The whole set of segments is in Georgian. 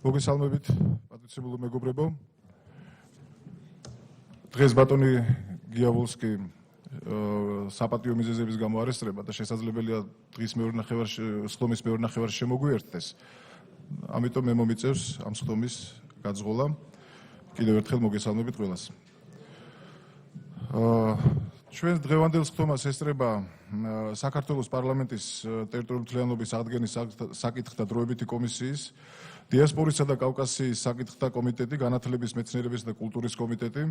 მოგესალმებით, პატრიცებულო მეგობრებო. დღეს ბატონი გიავოლსკი საპატიო მიზეზების გამო არესტდება და შესაძლებელია დღის სხდომის მეორე ნახევარში შემოგვიერთდეს. ამიტომ მე მომიწევს ამ სხდომის გაძღოლა. კიდევ ერთხელ მოგესალმებით ყველას. ჩვენ დღევანდელ სხდომას ესწრება საქართველოს პარლამენტის ტერიტორიული მთლიანობის აღდგენის საკითხთა დროებითი კომისიის, დიასპორისა და კავკასიის საკითხთა კომიტეტი, განათლების, მეცნიერების და კულტურის კომიტეტი,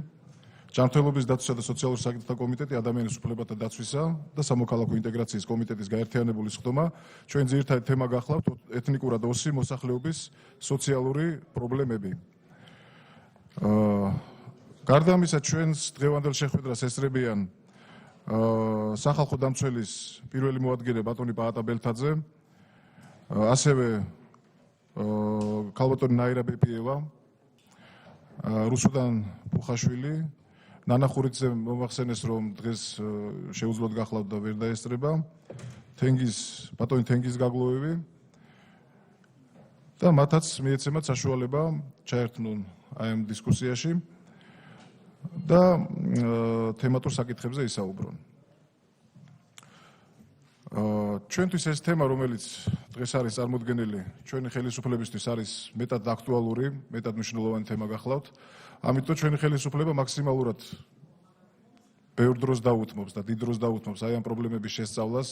ჯანმრთელობის დაცვისა და სოციალურ საკითხთა კომიტეტი, ადამიანის უფლებათა დაცვისა და სამოქალაქო ინტეგრაციის კომიტეტის გაერთიანებული სხდომა. ჩვენ ძირითადი თემა გახლავთ ეთნიკურად ოსი მოსახლეობის სოციალური პრობლემები. გარდა ამისა, ჩვენს დღევანდელ შეხვედრას ესწრებიან სახალხო დამცველის პირველი მოადგილე ბატონი პაატა ბელთაძე, ასევე ქალბატონი ნაირა ბეპიევა, რუსუდან პუხაშვილი, ნანახურიძე მომახსენეს, რომ დღეს შეუძლოდ გახლავთ და ვერ დაესწრება, ბატონი თენგიზ გაგლოევი და მათაც მიეცემათ საშუალება ჩაერთნონ აი ამ დისკუსიაში და თემატურ საკითხებზე ისაუბრონ. ჩვენთვის ეს თემა, რომელიც დღეს არის წარმოდგენილი ჩვენი ხელისუფლებისთვის, არის მეტად აქტუალური, მეტად მნიშვნელოვანი თემა გახლავთ. ამიტომ ჩვენი ხელისუფლება მაქსიმალურად ბევრ დროს დაუთმობს და დიდ დროს დაუთმობს აი ამ პრობლემების შესწავლას,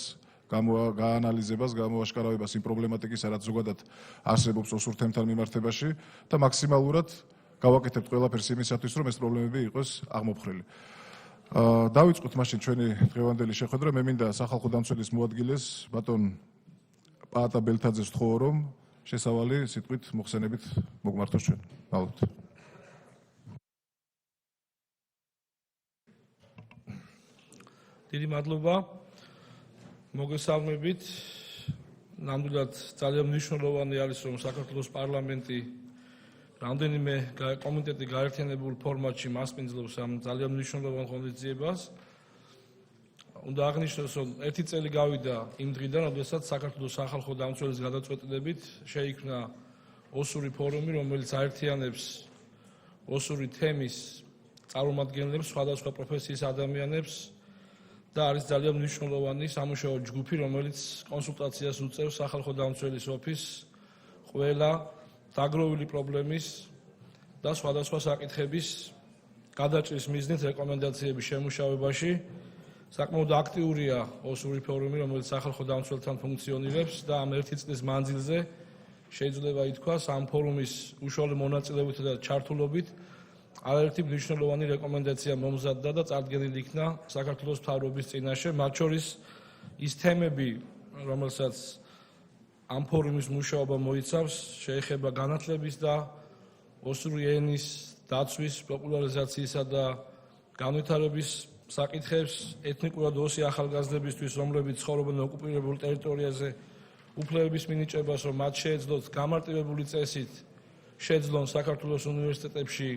გაანალიზებას, გამოაშკარავებას იმ პრობლემატიკის, რაც ზოგადად არსებობს ოსურ თემთან მიმართებაში და მაქსიმალურად გავაკეთებთ ყველაფერს იმისათვის, რომ ეს პრობლემები იყოს აღმოფხრილი. დავიწყოთ მაშინ ჩვენი დღევანდელი შეხვედრა. მე მინდა სახალხო დამცველის მოადგილეს ბატონ პაატა ბელთაძეს ვთხოვო, რომ შესავალი სიტყვით მოხსენებით მოგმართოს ჩვენ. მადლობთ. დიდი მადლობა. მოგესალმებით. ნამდვილად ძალიან მნიშვნელოვანი არის, რომ საქართველოს პარლამენტი რამდენიმე კომიტეტი გაერთიანებულ ფორმატში მასპინძლობს ამ ძალიან მნიშვნელოვან ღონისძიებას. უნდა აღნიშნოს, რომ ერთი წელი გავიდა იმ დღიდან, როდესაც საქართველოს სახალხო დამცველის გადაწყვეტილებით შეიქმნა ოსური ფორუმი, რომელიც აერთიანებს ოსური თემის წარმომადგენლებს, სხვადასხვა პროფესიის ადამიანებს და არის ძალიან მნიშვნელოვანი სამუშაო ჯგუფი, რომელიც კონსულტაციას უწევს სახალხო დამცველის ოფისს ყველა დაგროვილი პრობლემის და სხვადასხვა საკითხების გადაჭრის მიზნით რეკომენდაციების შემუშავებაში. საკმაოდ აქტიურია ოსური ფორუმი, რომელიც სახალხო დამცველთან ფუნქციონირებს და ამ ერთი წლის მანძილზე შეიძლება ითქვას, ამ ფორუმის უშუალო მონაწილეობით და ჩართულობით არაერთი მნიშვნელოვანი რეკომენდაცია მომზადდა და წარდგენილი იქნა საქართველოს მთავრობის წინაშე, მათ შორის ის თემები, რომელსაც ამ ფორუმის მუშაობა მოიცავს, შეეხება განათლების და ოსური ენის დაცვის, პოპულარიზაციისა და განვითარების საკითხებს, ეთნიკურად ოსი ახალგაზრდებისთვის, რომლებიც ცხოვრობენ ოკუპირებულ ტერიტორიაზე, უფლებების მინიჭებას, რომ მათ შეეძლოთ გამარტივებული წესით შეძლონ საქართველოს უნივერსიტეტებში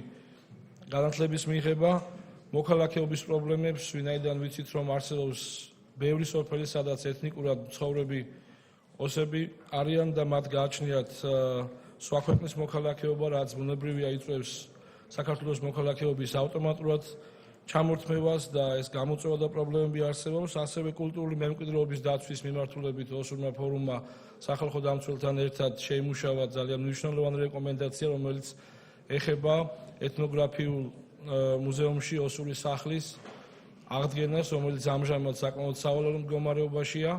განათლების მიღება, მოქალაქეობის პრობლემებს, ვინაიდან ვიცით, რომ არსებობს ბევრი სოფელი, სადაც ეთნიკურად მცხოვრები ოსები არიან და მათ გააჩნიათ სხვა ქვეყნის მოქალაქეობა, რაც ბუნებრივია იწვევს საქართველოს მოქალაქეობის ავტომატურად ჩამორთმევას და ეს გამოწვევა და პრობლემები არსებობს. ასევე კულტურული მემკვიდრეობის დაცვის მიმართულებით ოსურმა ფორუმმა სახალხო დამცველთან ერთად შეიმუშავა ძალიან მნიშვნელოვანი რეკომენდაცია, რომელიც ეხება ეთნოგრაფიულ მუზეუმში ოსური სახლის აღდგენას, რომელიც ამჟამად საკმაოდ სავალალო მდგომარეობაშია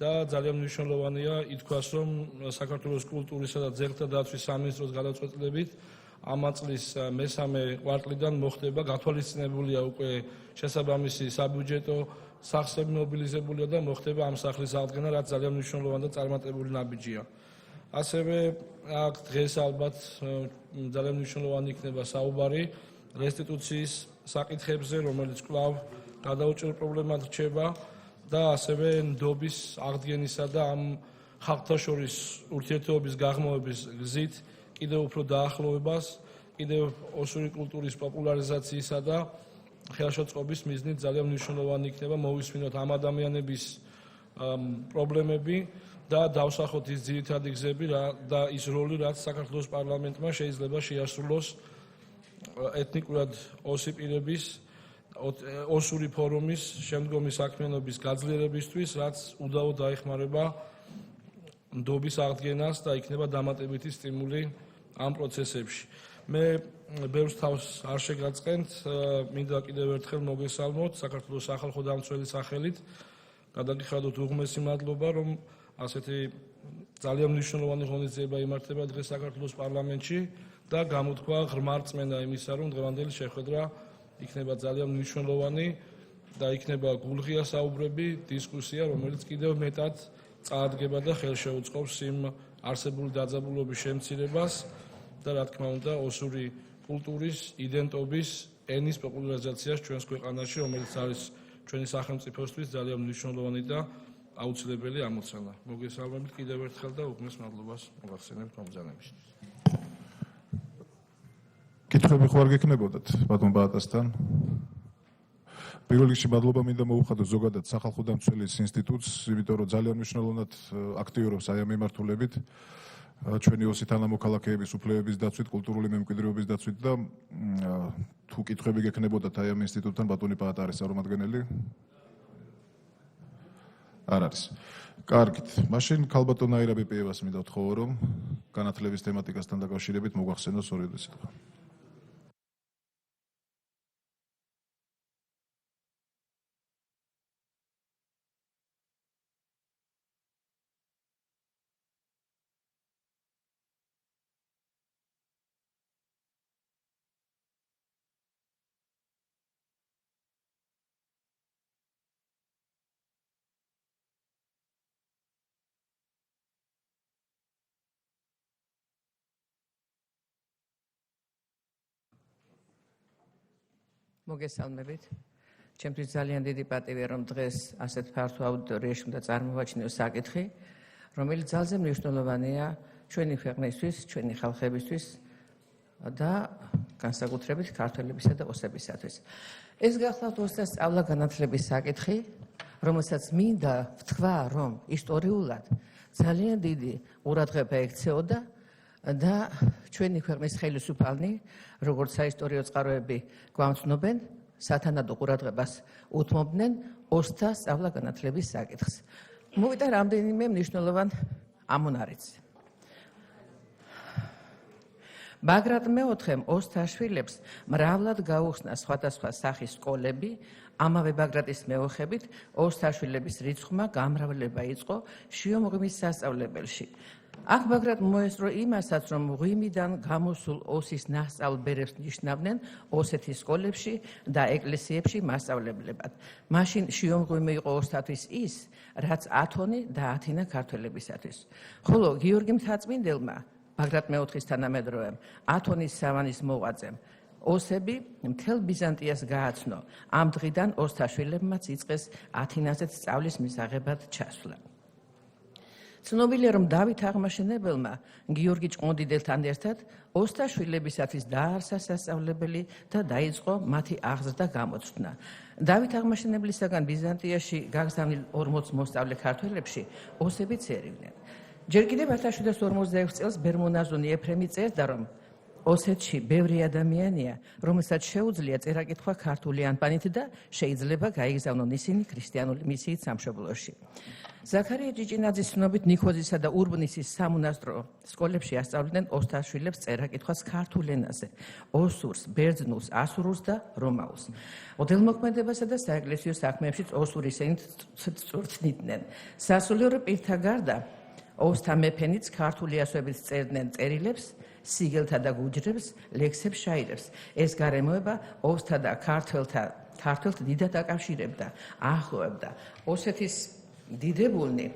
და ძალიან მნიშვნელოვანია ითქვას, რომ საქართველოს კულტურისა და ძეგლთა დაცვის სამინისტროს გადაწყვეტილებით ამ წლის მესამე კვარტლიდან მოხდება, გათვალისწინებულია უკვე შესაბამისი საბიუჯეტო სახსრები მობილიზებულია და მოხდება ამ სახლის აღდგენა, რაც ძალიან მნიშვნელოვანი და წარმატებული ნაბიჯია. ასევე აქ დღეს ალბათ ძალიან მნიშვნელოვანი იქნება საუბარი რესტიტუციის საკითხებზე, რომელიც კვლავ გადაუჭრელ პრობლემად რჩება და ასევე ნდობის აღდგენისა და ამ ხალხთა შორის ურთიერთობების გაღრმავების გზით კიდევ უფრო დაახლოვებას, კიდევ ოსური კულტურის პოპულარიზაციისა და ხელშეწყობის მიზნით ძალიან მნიშვნელოვანი იქნება მოვისმინოთ ამ ადამიანების პრობლემები და დავსახოთ ის ძირითადი გზები და ის როლი, რაც საქართველოს პარლამენტმა შეიძლება შეასრულოს ეთნიკურად ოსი პირების ოსური ფორუმის შემდგომი საქმიანობის გაძლიერებისთვის, რაც უდაოდ დაეხმარება ნდობის აღდგენას და იქნება დამატებითი სტიმული ამ პროცესებში. მე ბევრს თავს არ შეგაწყენთ, მინდა კიდევ ერთხელ მოგესალმოთ საქართველოს სახალხო დამცველის სახელით, გადაგიხადოთ უღმესი მადლობა, რომ ასეთი ძალიან მნიშვნელოვანი ღონისძიება იმართება დღეს საქართველოს პარლამენტში და გამოთქვა ღრმა რწმენა იმისა, რომ დღევანდელი შეხვედრა იქნება ძალიან მნიშვნელოვანი და იქნება გულღია საუბრები, დისკუსია, რომელიც კიდევ მეტად წაადგება და ხელშეუწყობს იმ არსებული დაძაბულობის შემცირებას და რა თქმა უნდა ოსური კულტურის, იდენტობის, ენის პოპულარიზაციას ჩვენს ქვეყანაში, რომელიც არის ჩვენი სახელმწიფოსთვის ძალიან მნიშვნელოვანი და აუცილებელი ამოცანა. მოგესალმებით კიდევ ერთხელ და უღმეს მადლობას მოგახსენებთ მომბრძანებისთვის. კითხვები ხო არ გექნებოდათ ბატონ ბაატასთან? პირველ რიგში მადლობა მინდა მოუხადო ზოგადად სახალხო დამცველის ინსტიტუტს, იმიტომ რომ ძალიან მნიშვნელოვნად აქტიურობს აი ამ მიმართულებით ჩვენი ოსი თანამოქალაქეების უფლებების დაცვით, კულტურული მემკვიდრეობის დაცვით და თუ კითხვები გექნებოდათ აი ამ ინსტიტუტთან ბატონი ბაატა არის წარმომადგენელი? არ არის. კარგით. მაშინ ქალბატონ აირა ბეპიევას მინდა ვთხოვო, რომ განათლების თემატიკასთან დაკავშირებით მოგახსენოს ორივე სიტყვა. მოგესალმებით. ჩემთვის ძალიან დიდი პატივია, რომ დღეს ასეთ ფართო აუდიტორიაში უნდა წარმოვაჩინო საკითხი, რომელიც ძალზე მნიშვნელოვანია ჩვენი ქვეყნისთვის, ჩვენი ხალხებისთვის და განსაკუთრებით ქართველებისა და ოსებისათვის. ეს გახლავთ ოსტა-სწავლა განათლების საკითხი, რომელსაც მინდა ვთქვა, რომ ისტორიულად ძალიან დიდი ყურადღება ექცეოდა და ჩვენი ქვეყნის ხელისუფალნი, როგორც საისტორიო წყაროები გვამცნობენ, სათანადო ყურადღებას უთმობდნენ ოსტა-სწავლა განათლების საკითხს. მოვიდა რამდენიმე მნიშვნელოვან ამონარიც. ბაგრატ მეოთხემ ოსტაშვილებს მრავლად გაუხსნა სხვადასხვა სახის სკოლები, ამავე ბაგრატის მეოხებით ოსტაშვილების რიცხვა გამრავლება იწყო შიომღვიმის სასწავლებელში. აქ ბაგრატ მოესწრო იმასაც, რომ ღვიმიდან გამოსულ ოსის ნასწავლ ბერებს ნიშნავდნენ ოსეთის სკოლებში და ეკლესიებში მასწავლებლებად. მაშინ შიომღვიმე იყო ოსტათვის ის, რაც ათონი და ათინა ქართველებისათვის. ხოლო გიორგი მთაწმინდელმა, ბაგრატ მეოთხის თანამედროვემ, ათონის სავანის მოღვაწემ, ოსები მთელ ბიზანტიას გააცნო. ამ დღიდან ოსტაშვილებმაც იწყეს ათინაზეც სწავლის მისაღებად ჩასვლა. ცნობილია, რომ დავით აღმაშენებელმა გიორგი ჭყონდიდელთან ერთად ოსტაშვილებისათვის დააარსა სასწავლებელი და დაიწყო მათი აღზრდა გამოცვლა. დავით აღმაშენებლისაგან ბიზანტიაში გაგზავნილ 40 მოსწავლე ქართველებში ოსები წერილდნენ. ჯერ კიდევ 1746 წელს ბერმონაზონი ეფრემი წერდა, რომ ოსეთში ბევრი ადამიანია, რომელსაც შეუძლია წერა-კითხვა ქართული ანბანით და შეიძლება გაიგზავნონ ისინი ქრისტიანული მისიით სამშობლოში. ზაქარია ჭიჭინაძის ცნობით ნიქოზისა და ურბნისის სამონასტრო სკოლებში ასწავლიდნენ ოსტაშვილებს წერა-კითხვას ქართულ ენაზე, ოსურს, ბერძნულს, ასურულს და რომაულს. მოდელმოქმედებასა და საეკლესიო საქმეებშიც ოსურის ენით წვრთნიდნენ. სასულიერო პირთა გარდა ოსთა მეფენიც ქართული ასოებით წერდნენ წერილებს, სიგელთა და გუჯრებს, ლექსებს, შაირებს. ეს გარემოება ოსთა და ქართველთ დიდად აკავშირებდა, ახლოვებდა. ოსეთის დიდებულნი,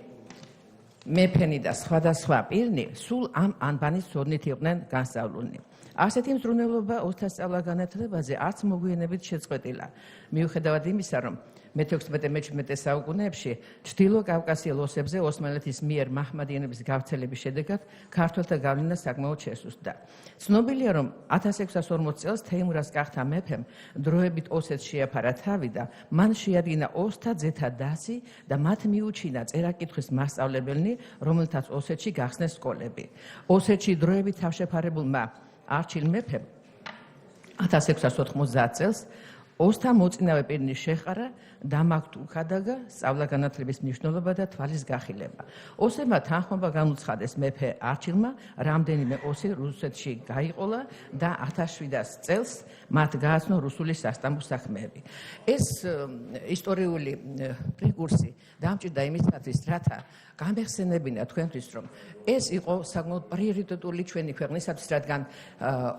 მეფენი და სხვადასხვა პირნი სულ ამ ანბანის ცოდნით იყვნენ განსწავლულნი. ასეთი მზრუნველობა ოსტა-სწავლა განათლებაზე არც მოგვიანებით შეწყვეტილა. მიუხედავად იმისა, რომ მე-16-17 საუკუნეებში ჩრდილო კავკასიელ ოსებზე ოსმალეთის მიერ მაჰმადიანების გავრცელების შედეგად ქართველთა გავლენა საკმაოდ შესუსტდა. ცნობილია, რომ 1640 წელს თეიმურას კახთა მეფემ დროებით ოსეთს შეაფარა თავი და მან შეადგინა ოსთა ძეთა დასი და მათ მიუჩინა წერა-კითხვის მასწავლებელნი, რომელთაც ოსეთში გახსნეს სკოლები. ოსეთში დროებით თავშეფარებულმა არჩილ მეფემ 1690 წელს ოსთა მოწინავე პირნის შეყარა, დამაგთ უქადაგა, სწავლა-განათლების მნიშვნელობა და თვალის გახილება. ოსებმა თანხმობა განუცხადეს მეფე არჩილმა, რამდენიმე ოსი რუსეთში გაიყოლა და 1700 წელს მათ გააცნო რუსული სასტამბო საქმეები. ეს ისტორიული პრეკურსი დამჭირდა იმისათვის, რათა გამეხსენებინა თქვენთვის, რომ ეს იყო საკმაოდ პრიორიტეტული ჩვენი ქვეყნისათვის, რადგან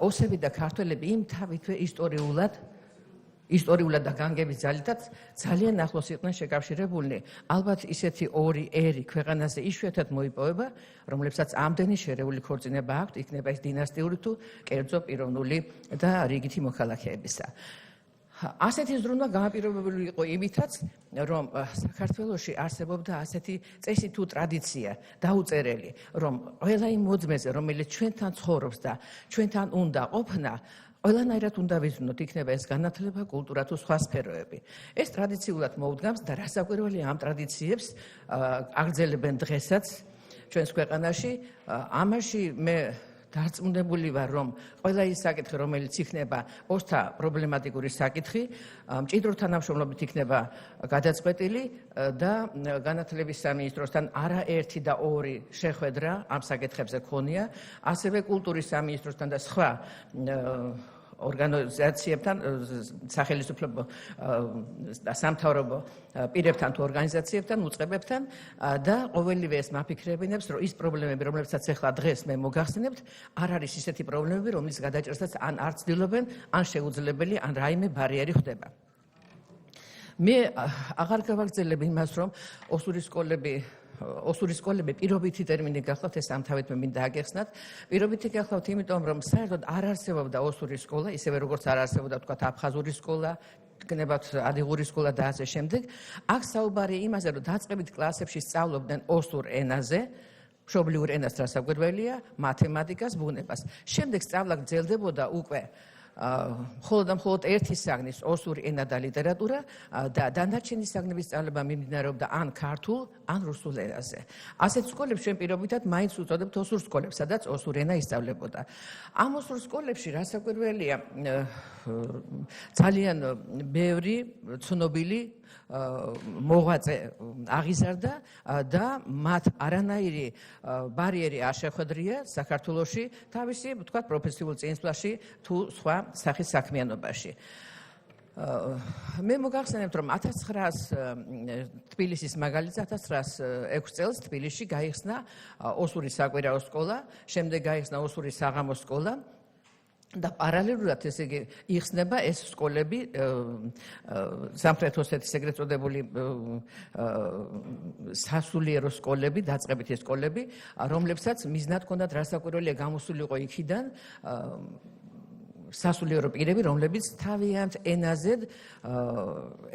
ოსები და ქართველები იმ თავითვე ისტორიულად და განგების ძალითაც ძალიან ახლოს იყვნენ შეკავშირებულნი. ალბათ ისეთი ორი ერი ქვეყანაზე იშვიათად მოიპოვება, რომლებსაც ამდენი შერეული ქორწინება აქვთ, იქნება ეს დინასტიური თუ კერძო პიროვნული და რიგითი მოქალაქეებისა. ასეთი ზრუნვა გამაპირობებული იყო იმითაც, რომ საქართველოში არსებობდა ასეთი წესი თუ ტრადიცია დაუწერელი, რომ ყველა იმ მოძმეზე, რომელიც ჩვენთან ცხოვრობს და ჩვენთან უნდა ყოფნა, ყველანაირად უნდა ვიზრუნოთ, იქნება ეს განათლება, კულტურა თუ სხვა სფეროები. ეს ტრადიციულად მოუდგამს და რასაკვირველია, ამ ტრადიციებს აგრძელებენ დღესაც ჩვენს ქვეყანაში. ამაში მე დარწმუნებული ვარ, რომ ყველა ის საკითხი, რომელიც იქნება ოსთა პრობლემატიკური საკითხი, მჭიდრო თანამშრომლობით იქნება გადაწყვეტილი და განათლების სამინისტროსთან არაერთი და ორი შეხვედრა ამ საკითხებზე ქონია, ასევე კულტურის სამინისტროსთან და სხვა ორგანიზაციებთან, სახელმწიფო და სამთავრობო პირებთან თუ ორგანიზაციებთან, უწყებებთან და ყოველივე ეს მაფიქრებინებს, რომ ის პრობლემები, რომლებსაც ახლა დღეს მე მოგახსენებთ, არ არის ისეთი პრობლემები, რომლის გადაჭრასაც ან არ ცდილობენ, ან შეუძლებელი, ან რაიმე ბარიერი ხდება. მე აღარ გავაგრძელებ იმას, რომ ოსური სკოლები პირობითი ტერმინი გახლავთ, ეს ამთავრებთ მინდა აგეხსნათ. პირობითი გახლავთ, იმიტომ რომ საერთოდ არ არსებობდა ოსური სკოლა, ისევე როგორც არ არსებობდა თქვათ აფხაზური სკოლა, გნებავთ ადიღური სკოლა და ასე შემდეგ. აქ საუბარი იმაზე, რომ დაწყებით კლასებში სწავლობდნენ ოსურ ენაზე, მშობლიურ ენას რასაკვირველია, მათემატიკას, ბუნებას. შემდეგ სწავლა გრძელდებოდა უკვე მხოლოდ და მხოლოდ ერთი საგნის ოსური ენა და ლიტერატურა და დანარჩენი საგნების სწავლება მიმდინარეობდა ან ქართულ, ან რუსულ ენაზე. ასეთ სკოლებს ჩვენ პირობითად მაინც უწოდებთ ოსურ სკოლებს, სადაც ოსური ენა ისწავლებოდა. ამ ოსურ სკოლებში რასაკვირველია, ძალიან ბევრი ცნობილი მოღვაწე აღიზარდა და მათ არანაირი ბარიერი არ შეხვედრია საქართველოში თავისი, ვთქვათ, პროფესიულ წინსვლაში თუ სხვა სახის საქმიანობაში. მე მოგახსენებთ, რომ 1900 თბილისის მაგალითად 1906 წელს თბილისში გაიხსნა ოსური საკვირაო სკოლა, შემდეგ გაიხსნა ოსური საღამოს სკოლა. და პარალელურად ესე იგი იხსნება ეს სკოლები სამხრეთ ოსეთის ეგრეთ წოდებული სასულიერო სკოლები, დაწყებითი სკოლები, რომლებსაც მიზნად ჰქონდათ რასაკვირველია გამოსულიყო იქიდან სასულიერო პირები, რომლებიც თავიანთ ენაზე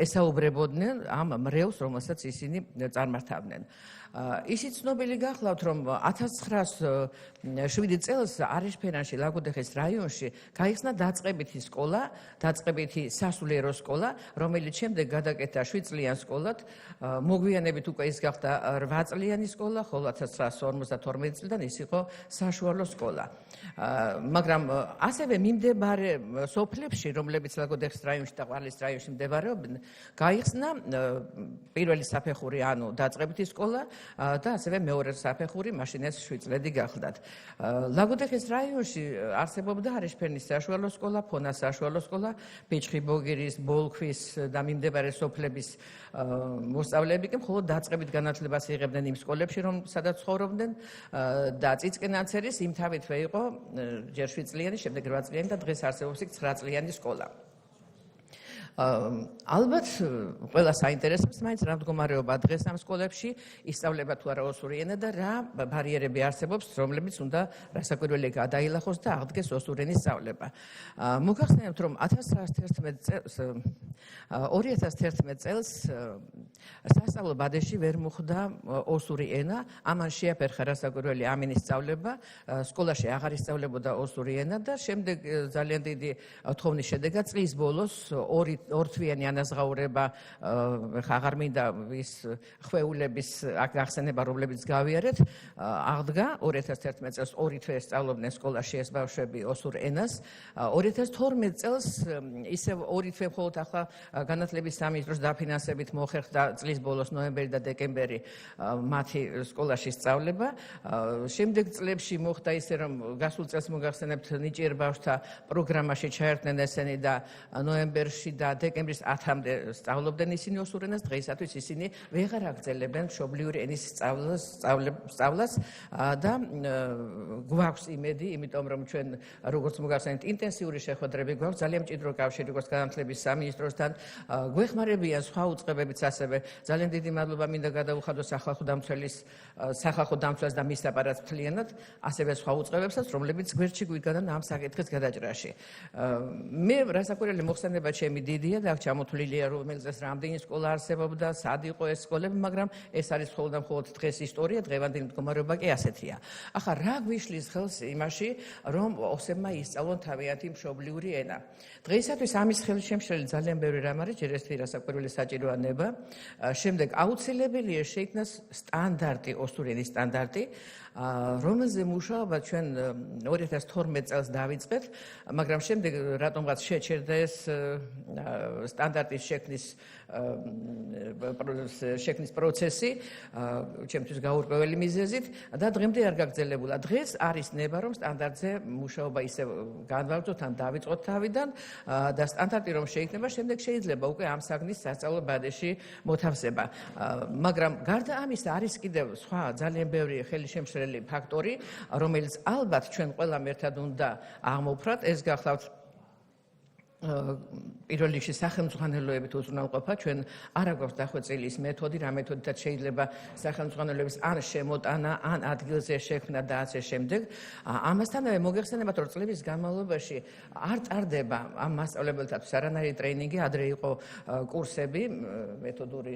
ესაუბრებოდნენ ამ მრევლს, რომელსაც ისინი წარმართავდნენ. ისიც ცნობილი გახლავთ, რომ 1907 წელს არიშფერანში, ლაგოდეხის რაიონში გაიხსნა დაწყებითი სკოლა, დაწყებითი სასულიერო სკოლა, რომელიც შემდეგ გადაკეთდა 7 წლიან სკოლად, მოგვიანებით უკვე ის გახდა 8 წლიანი სკოლა, ხოლო 1952 წლიდან ის იყო საშუალო სკოლა. მაგრამ ასევე მიმდებარე სოფლებში, რომლებიც ლაგოდეხის რაიონში და ყვარლის რაიონში მდებარეობენ, გაიხსნა პირველი საფეხური, ანუ დაწყებითი სკოლა და ასევე მეორე საფეხური, მაშინ ეს 7 წლედი გახლდათ. ლაგოდეხის რაიონში არსებობდა არიშფერნის საშუალო სკოლა, ფონას საშუალო სკოლა, პიჩხიბოგირის, ბოლქვის და მიმდებარე სოფლების მოსწავლეები კი მხოლოდ დაწყებით განათლებას იღებდნენ იმ სკოლებში, სადაც ცხოვრობდნენ და წიწკენაცერის იმ თავითვე იყო ჯერ 7 წლიანი, შემდეგ 8 წლიანი და დღეს არსებობს იქ 9 წლიანი სკოლა. ალბათ ყველა საინტერესებს მაინც რა მდგომარეობა დღეს ამ სკოლებში ისწავლება თუ არა ოსური ენა და რა ბარიერები არსებობს, რომლებიც უნდა რასაკვირველი გადაილახოს და აღდგეს ოსური ენის სწავლება. მოგახსენებთ, რომ 2011 წელს სასწავლო ბადეში ვერ მოხდა ოსური ენა, ამან შეაფერხა რასაკვირველი ამინის სწავლება, სკოლაში აღარ ისწავლებოდა ოსური ენა და შემდეგ ძალიან დიდი თხოვნის შედეგად წლის ბოლოს ორთვიანი ანაზღაურება აღარ მინდა ის ხვეულების გახსენება, რომლებიც გავიარეთ, აღდგა 2011 წელს ორი თვე სწავლობდნენ სკოლაში ეს ბავშვები osur ენას. 2012 წელს ისევ ორი თვე მხოლოდ ახლა განათლების სამინისტროს დაფინანსებით მოხერხდა წლის ბოლოს ნოემბერი და დეკემბერი მათი სკოლაში სწავლება. შემდეგ წლებში მოხდა ისე რომ გასულ წელს მოგახსენებთ ნიჭიერ ბავშვთა პროგრამაში ჩაერთნენ ესენი და ნოემბერში და დეკემბრის 10-მდე სწავლობდნენ ისინი osur ენას, დღეისათვის ისინი ვეღარ აგრძელებენ მშობლიური ენის სწავლას და გვაქვს იმედი, იმიტომ რომ ჩვენ როგორც მოგახსენებთ ინტენსიური შეხვედრები გვაქვს ძალიან მჭიდრო კავშირი როგორც განათლების სამინისტროსთან, გვეხმარებიან სხვა უწყებებიც ასევე. ძალიან დიდი მადლობა მინდა გადაუხადოს სახალხო დამცველს და მის აპარატს მთლიანად, ასევე სხვა უწყებებსაც, რომლებიც გვერდში გვიგანან ამ საკითხის გადაჭრაში. მე რასაკვირველი მოხსენება ჩემი დიდია და აქ ჩამოთვლილია რომელზეც რამდენი სკოლა არსებობდა, სად იყო ეს სკოლები, მაგრამ ეს არის მხოლოდ და მხოლოდ დღეს ისტორია, დღევანდელი მდგომარეობა კი ასეთია. ახლა რა გვიშლის ხელს იმაში, რომ ოსებმა ისწავლონ თავიანთი მშობლიური ენა. დღეისათვის ამის ხელშემშლელი ძალიან ბევრი რამ არის, ჯერ ერთი რასაკვირველი საჭიროა ნება. შემდეგ აუცილებელია შეიქმნას სტანდარტი, osur ენის სტანდარტი, რომელზე მუშაობა ჩვენ 2012 წელს დავიწყეთ, მაგრამ შემდეგ რატომღაც შეჩერდა ეს სტანდარტის შექმნის პროცესი, ჩემთვის გაურკვეველი მიზეზით და დღემდე არ გაგრძელებულა. დღეს არის ნება, რომ სტანდარტზე მუშაობა ისე განვაგრძოთ ან დავიწყოთ თავიდან და სტანდარტი რომ შეიქმნება, შემდეგ შეიძლება უკვე ამ საგნის სასწავლო ბადეში მოთავსება. მაგრამ გარდა ამისა არის კიდევ სხვა ძალიან ბევრი ხელშემშლელი ფაქტორი, რომელიც ალბათ ჩვენ ყველამ ერთად უნდა აღმოვფრათ, ეს გახლავთ პირველ რიგში სახელმძღვანელოებით უზრუნველყოფა. ჩვენ არ აქვს დახვეწილი ის მეთოდი, რა მეთოდითაც შეიძლება სახელმძღვანელოების ან შემოტანა, ან ადგილზე შექმნა და ასე შემდეგ. ამასთანავე მოგეხსენებათ, რომ წლების განმავლობაში არ ტარდება ამ მასწავლებელთათვის არანაირი ტრეინინგი, ადრე იყო კურსები, მეთოდური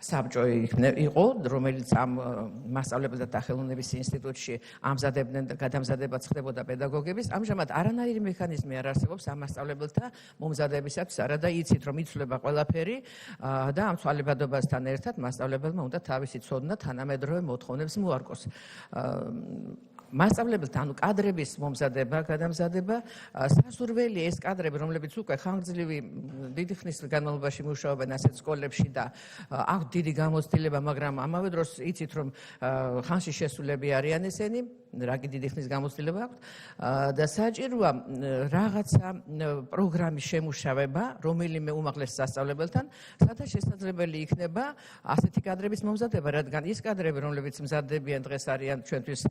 საბჭო იყო, რომელიც ამ მასწავლებელთა დახელოვნების ინსტიტუტში გადამზადებაც ხდებოდა პედაგოგების. ამჟამად არანაირი მექანიზმი არ არსებობს ამ მასწავლებელთა მომზადებისათვის, არადა იცით, რომ იცვლება ყველაფერი და ამ ცვალებადობასთან ერთად მასწავლებელმა უნდა თავისი ცოდნა თანამედროვე მოთხოვნებს მოარგოს. მასწავლებელთა, ანუ კადრების მომზადება, გადამზადება, სასურველი ეს კადრები, რომლებიც უკვე ხანგრძლივი დიდი ხნის განმავლობაში მუშაობენ ასეთ სკოლებში და აქვს დიდი გამოცდილება, მაგრამ ამავე დროს იცით, რომ ხანში შესულები არიან ესენი, რა კი დიდი ხნის გამოცდილება აქვს და საჭიროა რაღაცა პროგრამის შემუშავება, რომელიმე უმაღლეს სასწავლებელთან, სადაც შესაძლებელი იქნება ასეთი კადრების მომზადება, რადგან ის კადრები, რომლებიც მზადდებიან დღეს არიან ჩვენთვის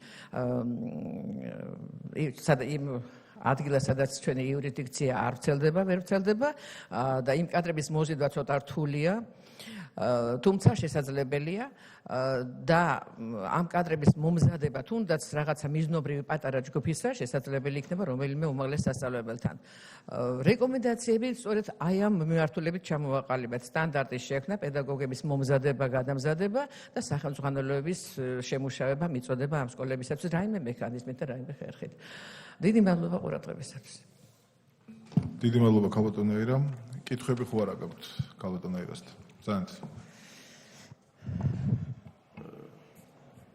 იმ ადგილას, სადაც ჩვენი იურისდიქცია არ ვრცელდება, ვერ ვრცელდება და იმ კადრების მოზიდვა ცოტა რთულია, თუმცა შესაძლებელია და ამ კადრების მომზადება თუნდაც რაღაცა მიზნობრივი პატარა ჯგუფისა შესაძლებელი იქნება რომელიმე უმაღლეს სასწავლებელთან. რეკომენდაციები სწორედ აი ამ მიმართულებით ჩამოვაყალიბეთ. სტანდარტის შექმნა, პედაგოგების მომზადება, გადამზადება და სახელმძღვანელოების შემუშავება, მიწოდება ამ სკოლებისათვის რაიმე მექანიზმით და რაიმე ხერხით. დიდი მადლობა ყურადღებისათვის. დიდი მადლობა ქალბატონ აირა. კითხვები ხო არა გაქვთ ქალბატონ აირასთან? Ძალიან.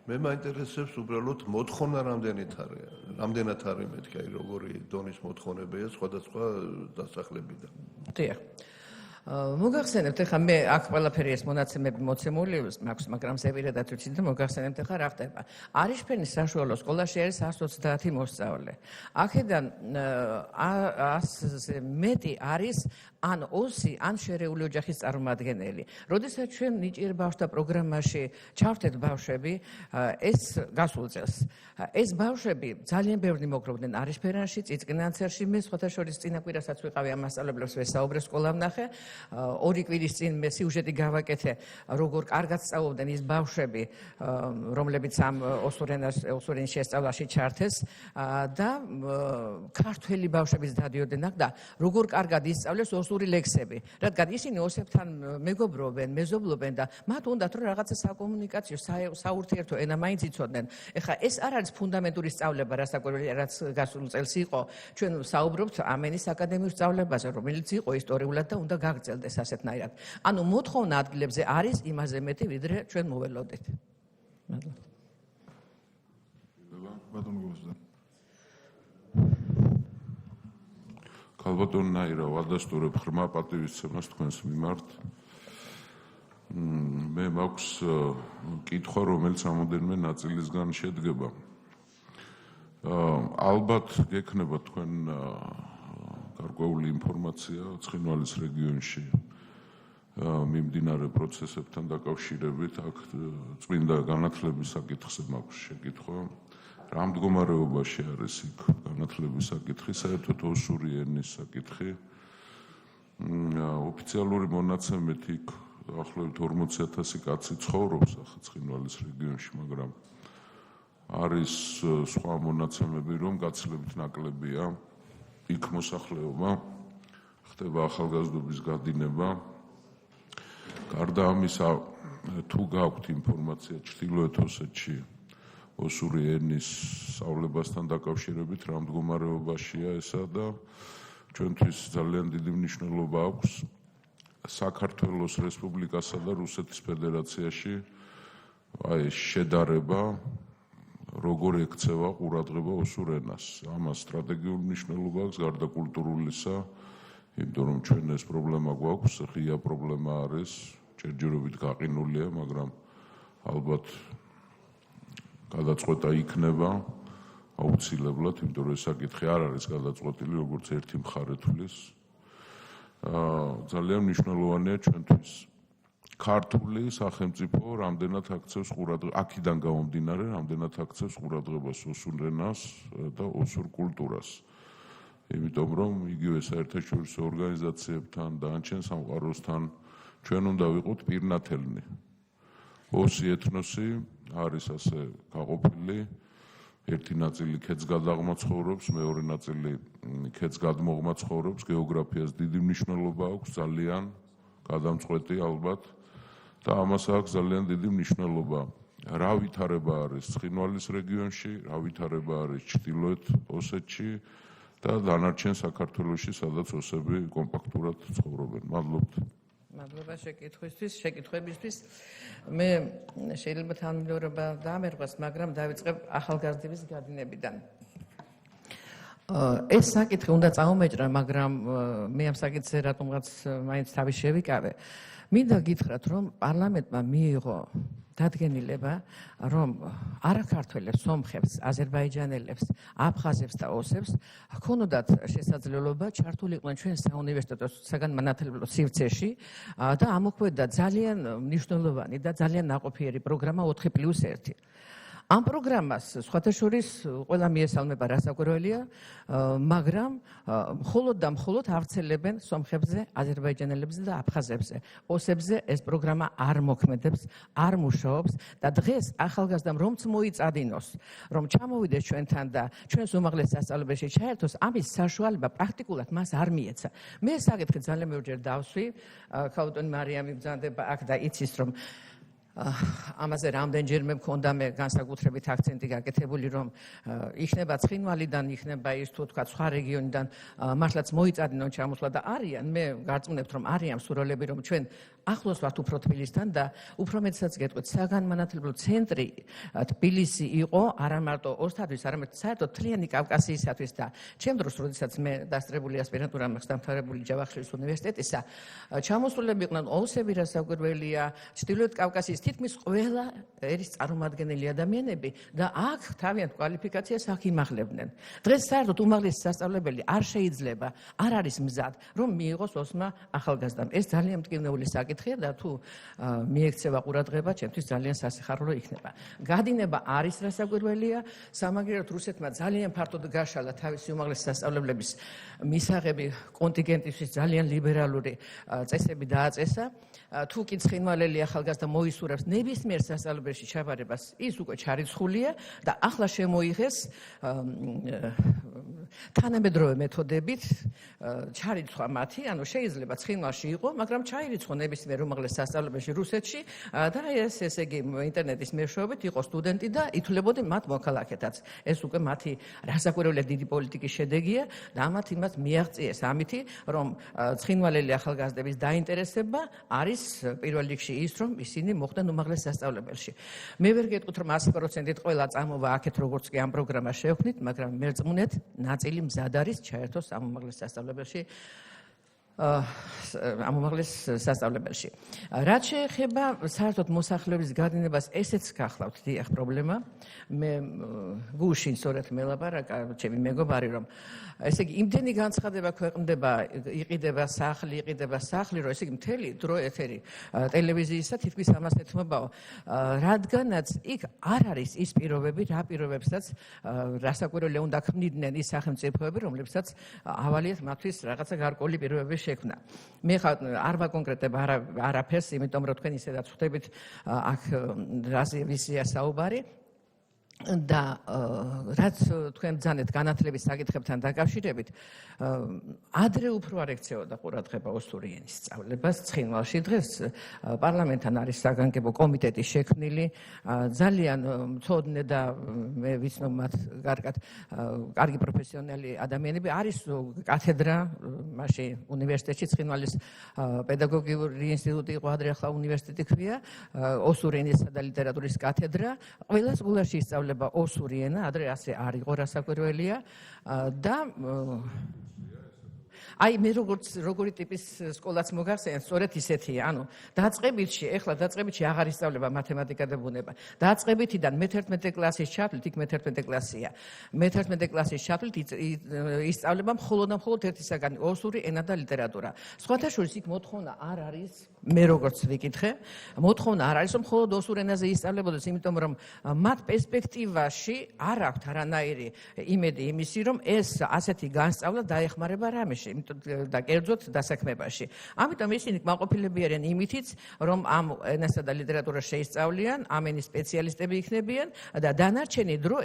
მე მაინტერესებს უბრალოდ მოთხოვნა რამდენად არის მეთქი, როგორი დონის მოთხოვნებია სხვადასხვა დასახლებიდან. დიახ. მოგახსენებთ, ახლა მე აქ ყველაფერი ეს მონაცემები მოცემული მაქვს, მაგრამ ზევირადად ვიცი და მოგახსენებთ, ახლა რა ხდება. არიშფენის საშუალო სკოლაში არის 130 მოსწავლე. აქედან 100-ზე მეტი არის ან ოსი, ან შერეული ოჯახის წარმომადგენელი. როდესაც ჩვენ ნიჭიერ ბავშვთა პროგრამაში ჩავთეთ ბავშვები, ეს გასულ წელს. ეს ბავშვები ძალიან ბევრი მოგროვდნენ არიშფერანში, წიწკნანცერში, მე სხვათა შორის წინა კვირასაც ვიყავი ამ მასწავლებლებს ვესაუბრე, სკოლა ვნახე. 2 კვირის წინ მე სიუჟეტი გავაკეთე, როგორ კარგად სწავლობდნენ ის ბავშვები, რომლებიც ამ ოსურენის შესწავლაში ჩართეს და ქართველი ბავშვებიც დადიოდნენ აქ და როგორ კარგად ისწავლეს ოსური ლექსები, რადგან ისინი ოსებთან მეგობრობენ, მეზობლობენ და მათ უნდათ რომ რაღაცა საკომუნიკაციო, საურთიერთო ენა მაინც იცოდნენ. ეხლა ეს არ არის ფუნდამენტური სწავლება, რაც გასულ წელს იყო. ჩვენ საუბრობთ ამენის აკადემიურ სწავლებაზე, რომელიც იყო ისტორიულად და უნდა გაგრძელდეს ასეთნაირად. ანუ მოთხოვნა ადგილებზე არის იმაზე მეტი, ვიდრე ჩვენ მოველოდით. ქალბატონ ნაირა, ვადასტურებ ღრმა პატივისცემას თქვენს მიმართ. მე მაქვს კითხვა, რომელიც რამოდენიმე ნაწილისგან შედგება. ალბათ გექნება თქვენ გარკვეული ინფორმაცია ცხინვალის რეგიონში მიმდინარე პროცესებთან დაკავშირებით. აქ წმინდა განათლების საკითხზე მაქვს შეკითხვა. რა მდგომარეობაში არის იქ განათლების საკითხი, საერთოდ ოსური ენის საკითხი. ოფიციალური მონაცემით იქ ახლობით 40,000 კაცი ცხოვრობს ცხინვალის რეგიონში, მაგრამ არის სხვა მონაცემები, რომ გაცილებით ნაკლებია იქ მოსახლეობა, ხდება ახალგაზრდობის გადინება. გარდა ამისა, თუ გაქვთ ინფორმაცია ჩრდილოეთ ოსეთში ოსური ენის სწავლებასთან დაკავშირებით, რა მდგომარეობაშია ესა და ჩვენთვის ძალიან დიდი მნიშვნელობა აქვს საქართველოს რესპუბლიკასა და რუსეთის ფედერაციაში შედარება, როგორ ექცევა ყურადღება ოსურ ენას. ამას სტრატეგიული მნიშვნელობა აქვს გარდა კულტურულისა, იმიტომ რომ ჩვენ ეს პრობლემა გვაქვს, ღია პრობლემა არის, ჯერჯერობით გაყინულია, მაგრამ ალბათ გადაწყვეტა იქნება აუცილებლად, იმიტომ რომ ეს საკითხი არ არის გადაწყვეტილი, როგორც ერთი მხარე თვლის. ძალიან მნიშვნელოვანია ჩვენთვის ქართული სახელმწიფო რამდენად აქცევს ყურადღებას, აქედან გამომდინარე, რამდენად აქცევს ყურადღებას ოსურ ენას და ოსურ კულტურას. იმიტომ რომ იგივე საერთაშორისო ორგანიზაციებთან და ანჩენ სამყაროსთან ჩვენ უნდა ვიყოთ პირნათელნი. ოსი ეთნოსი არის ასე გაყოფილი, ერთი ნაწილი ქეცგადაღმა ცხოვრობს, მეორე ნაწილი ქეცგადმოღმა ცხოვრობს, გეოგრაფიას დიდი მნიშვნელობა აქვს, ძალიან გადამწყვეტი ალბათ და ამას აქვს ძალიან დიდი მნიშვნელობა. რა ვითარება არის ცხინვალის რეგიონში, რა ვითარება არის ჩრდილოეთ ოსეთში და დანარჩენ საქართველოში, სადაც ოსები კომპაქტურად ცხოვრობენ. მადლობთ. მადლობა შეკითხვებისთვის. მე შეიძლება თანმიმდევრობა დაამერყვას, მაგრამ დავიწყებ ახალგაზრდების გადინებიდან. ეს საკითხი უნდა წაუმეჭრა, მაგრამ მე ამ საკითხზე რატომღაც მაინც თავი შევიკავე. მინდა გითხრათ, რომ პარლამენტმა მიიღო დადგენილება, რომ არაქართველებს, სომხებს, აზერბაიჯანელებს, აფხაზებს და ოსებს ჰქონოდათ შესაძლებლობა ჩართულიყვნენ ჩვენ საუნივერსიტეტო საგანმანათლებლო სივრცეში და ამოქმედა ძალიან მნიშვნელოვანი და ძალიან ნაყოფიერი პროგრამა 4+1. ამ პროგრამას სხვათა შორის ყველა მიესალმება, რასაკვირველია, მაგრამ მხოლოდ და მხოლოდ ავრცელებენ სომხებზე, აზერბაიჯანელებზე და აფხაზებზე. ოსებზე ეს პროგრამა არ მოქმედებს, არ მუშაობს და დღეს ახალგაზრდამ რომც მოიწადინოს, რომ ჩამოვიდეს ჩვენთან და ჩვენს უმაღლეს სასწავლებელში ჩაერთოს, ამის საშუალება პრაქტიკულად მას არ მიეცა. მე საკითხი ძალიან მეორჯერ დავსვი, ქალბატონი მარიამი ბრძანდება აქ და იცის, რომ ამაზე რამდენჯერმე მქონდა მე განსაკუთრებით აქცენტი გაკეთებული, რომ იქნება ცხინვალიდან, იქნება ის თუ თქვა სხვა რეგიონიდან მართლაც მოიწადინონ ჩამოსვლა და არიან, მე გარწმუნებთ, რომ არიან სურვილები, რომ ჩვენ ახლოს ვართ უფრო თბილისთან და უფრო მეტსაც გეტყვით, საგანმანათლებლო ცენტრი თბილისი იყო არა მარტო ოსტატვის, არამედ საერთოდ მთლიანი კავკასიისათვის და ჩემ დროს, როდესაც მე დასწრებული ასპირანტურა მაქვს დამთავრებული ჯავახიშვილის უნივერსიტეტისა, ჩამოსულები იყვნენ ოსები, რასაკვირველია, ჩრდილოეთ კავკასიის თითქმის ყველა ერის წარმომადგენელი ადამიანები და აქ თავიანთ კვალიფიკაციას აქ იმაღლებდნენ. დღეს საერთოდ უმაღლესი სასწავლებელი არ შეიძლება, არ არის მზად, რომ მიიღოს ოსმა ახალგაზრდამ. ეს ძალიან მტკივნეული საკითხია და თუ მიექცევა ყურადღება, ჩემთვის ძალიან სასიხარულო იქნება. გადინება არის რასაკვირველია, სამაგიეროდ რუსეთმა ძალიან ფართოდ გაშალა თავისი უმაღლესი სასწავლებლების მისაღები კონტინგენტისთვის ძალიან ლიბერალური წესები დააწესა. თუ კი ცხინვალელი ახალგაზრდა მოისურვებს ნებისმიერ სასწავლებელში ჩაბარებას, ის უკვე ჩარიცხულია და ახლა შემოიღეს თანამედროვე მეთოდებით ჩარიცხვა მათი, ანუ შეიძლება ცხინვალში იყო, მაგრამ ჩაირიცხო ნებისმიერ უმაღლეს სასწავლებელში რუსეთში და ესე იგი ინტერნეტის მეშვეობით იყო სტუდენტი და ითვლებოდნენ მათ მოქალაქეთაც. ეს უკვე მათი რასაკვირველია დიდი პოლიტიკის შედეგია და ამათ იმას მიაღწიეს ამითი, რომ ცხინვალელი ახალგაზრდების დაინტერესება არის პირველ რიგში ის, რომ ისინი მოხვდნენ უმაღლეს სასწავლებელში. მე ვერ გეტყვით, რომ 100%-ით ყველა წამოვა აქეთ როგორც კი ამ პროგრამას შევქმნით, მაგრამ მერწმუნეთ, ნაწილი მზად არის ჩაერთოს ამ უმაღლეს სასწავლებელში. ამ უმაღლეს სასწავლებელში. რაც შეეხება საერთოდ მოსახლეობის გადინებას, ესეც გახლავთ დიახ პრობლემა. მე გუშინ სწორედ მელაპარაკა ჩემი მეგობარი, რომ ესე იგი იმდენი განცხადება ქვეყნდება, იყიდება სახლი, რომ ესე იგი მთელი დრო ეთერი ტელევიზიისა თითქმის ამას ეთმობაო. რადგანაც იქ არ არის ის პირობები, რა პირობებსაც რასაკვირველია უნდა ქმნიდნენ ის სახელმწიფოები, რომლებსაც ავალიათ მათთვის რაღაცა გარკვეული პირობები შექმნა. მე არ ვაკონკრეტებ არაფერს, იმიტომ რომ თქვენ ისედაც ხვდებით აქ რაზე ვისია საუბარი. და რაც თქვენ ბრძანეთ განათლების საკითხებთან დაკავშირებით, ადრე უფრო არ ექცეოდა ყურადღება ოსური ენის სწავლებას ცხინვალში. დღეს პარლამენტთან არის საგანგებო კომიტეტი შექმნილი, ძალიან მწოდნე და მე ვიცნობ მათ კარგად, კარგი პროფესიონალი ადამიანები. არის კათედრა მასში უნივერსიტეტში, ცხინვალის პედაგოგიური ინსტიტუტი იყო ადრე, ახლა უნივერსიტეტი ქვია, ოსური ენისა და ლიტერატურის კათედრა. ყველა სკოლაში ისწავლება ოსური ენა, ადრე ასე არ იყო რასაკვირველია და აი მე როგორი ტიპის სკოლაც მოგახსენეთ, სწორედ ისეთია. ანუ დაწყებითში, ეხლა დაწყებითში აღარ ისწავლება მათემატიკა და ბუნება. დაწყებითიდან მე-11 კლასის ჩათვლით, იქ მე-11 კლასია. მე-11 კლასის ჩათვლით ისწავლება მხოლოდ და მხოლოდ ერთი საგანი, ოსური ენა და ლიტერატურა. სხვათა შორის იქ მოთხოვნა არ არის, მე როგორც ვიკითხე, მოთხოვნა არ არის, რომ მხოლოდ ოსურ ენაზე ისწავლებოდეს, იმიტომ რომ მათ პერსპექტივაში არ აქვთ არანაირი იმედი იმისი, რომ ეს ასეთი განსწავლა დაეხმარება რამეში და კერძოდ დასაქმებაში. ამიტომ ისინი კმაყოფილები არიან იმითიც, რომ ამ ენასა და ლიტერატურას შეისწავლიან, ამ ენის სპეციალისტები იქნებიან და დანარჩენი დრო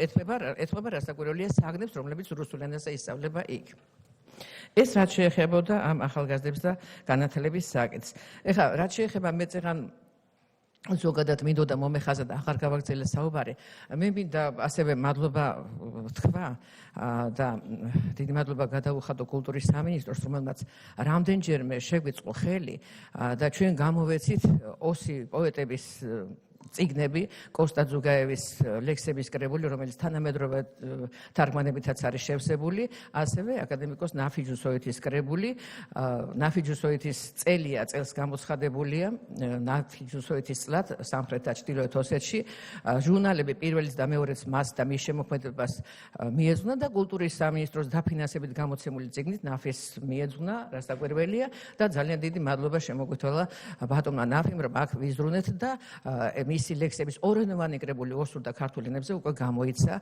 ეთმობა რასაკვირველია საგნებს, რომლებიც რუსულ ენაზე ისწავლება იქ. ეს რაც შეეხებოდა ამ ახალგაზრდებს და განათლების საკითხს. ეხლა რაც შეეხება მეწეღან ზოგადად მინდოდა მომეხაზა და აღარ გავაგრძელე საუბარი. მე მინდა ასევე მადლობა თქვა და დიდი მადლობა გადაუხადო კულტურის სამინისტროს, რომელმაც რამდენჯერმე შეგვიწყო ხელი და ჩვენ გამოვეცით ოსი პოეტების წიგნები, კოსტა ძუგაევის ლექსების კრებული, რომელიც თანამედროვე თარგმანებითაც არის შევსებული, ასევე აკადემიკოს ნაფი ჯუსოვითის კრებული. ნაფი ჯუსოვითის წელია, წელს გამოცხადებულია ნაფი ჯუსოვითის წლად სამხრეთ და ჩრდილოეთ ოსეთში. ჟურნალები პირველიც და მეორეც მას და მის შემოქმედებას მიეძღვნა და კულტურის სამინისტროს დაფინანსებით გამოცემული წიგნით ნაფის მიეძღვნა, რასაკვირველია და ძალიან დიდი მადლობა შემოგვითვალა ბატონმა ნაფიმ, რომ აქ ვიზრუნეთ და მისი ლექსების ორენოვანი კრებული ოსურ და ქართულ ენებზე უკვე გამოიცა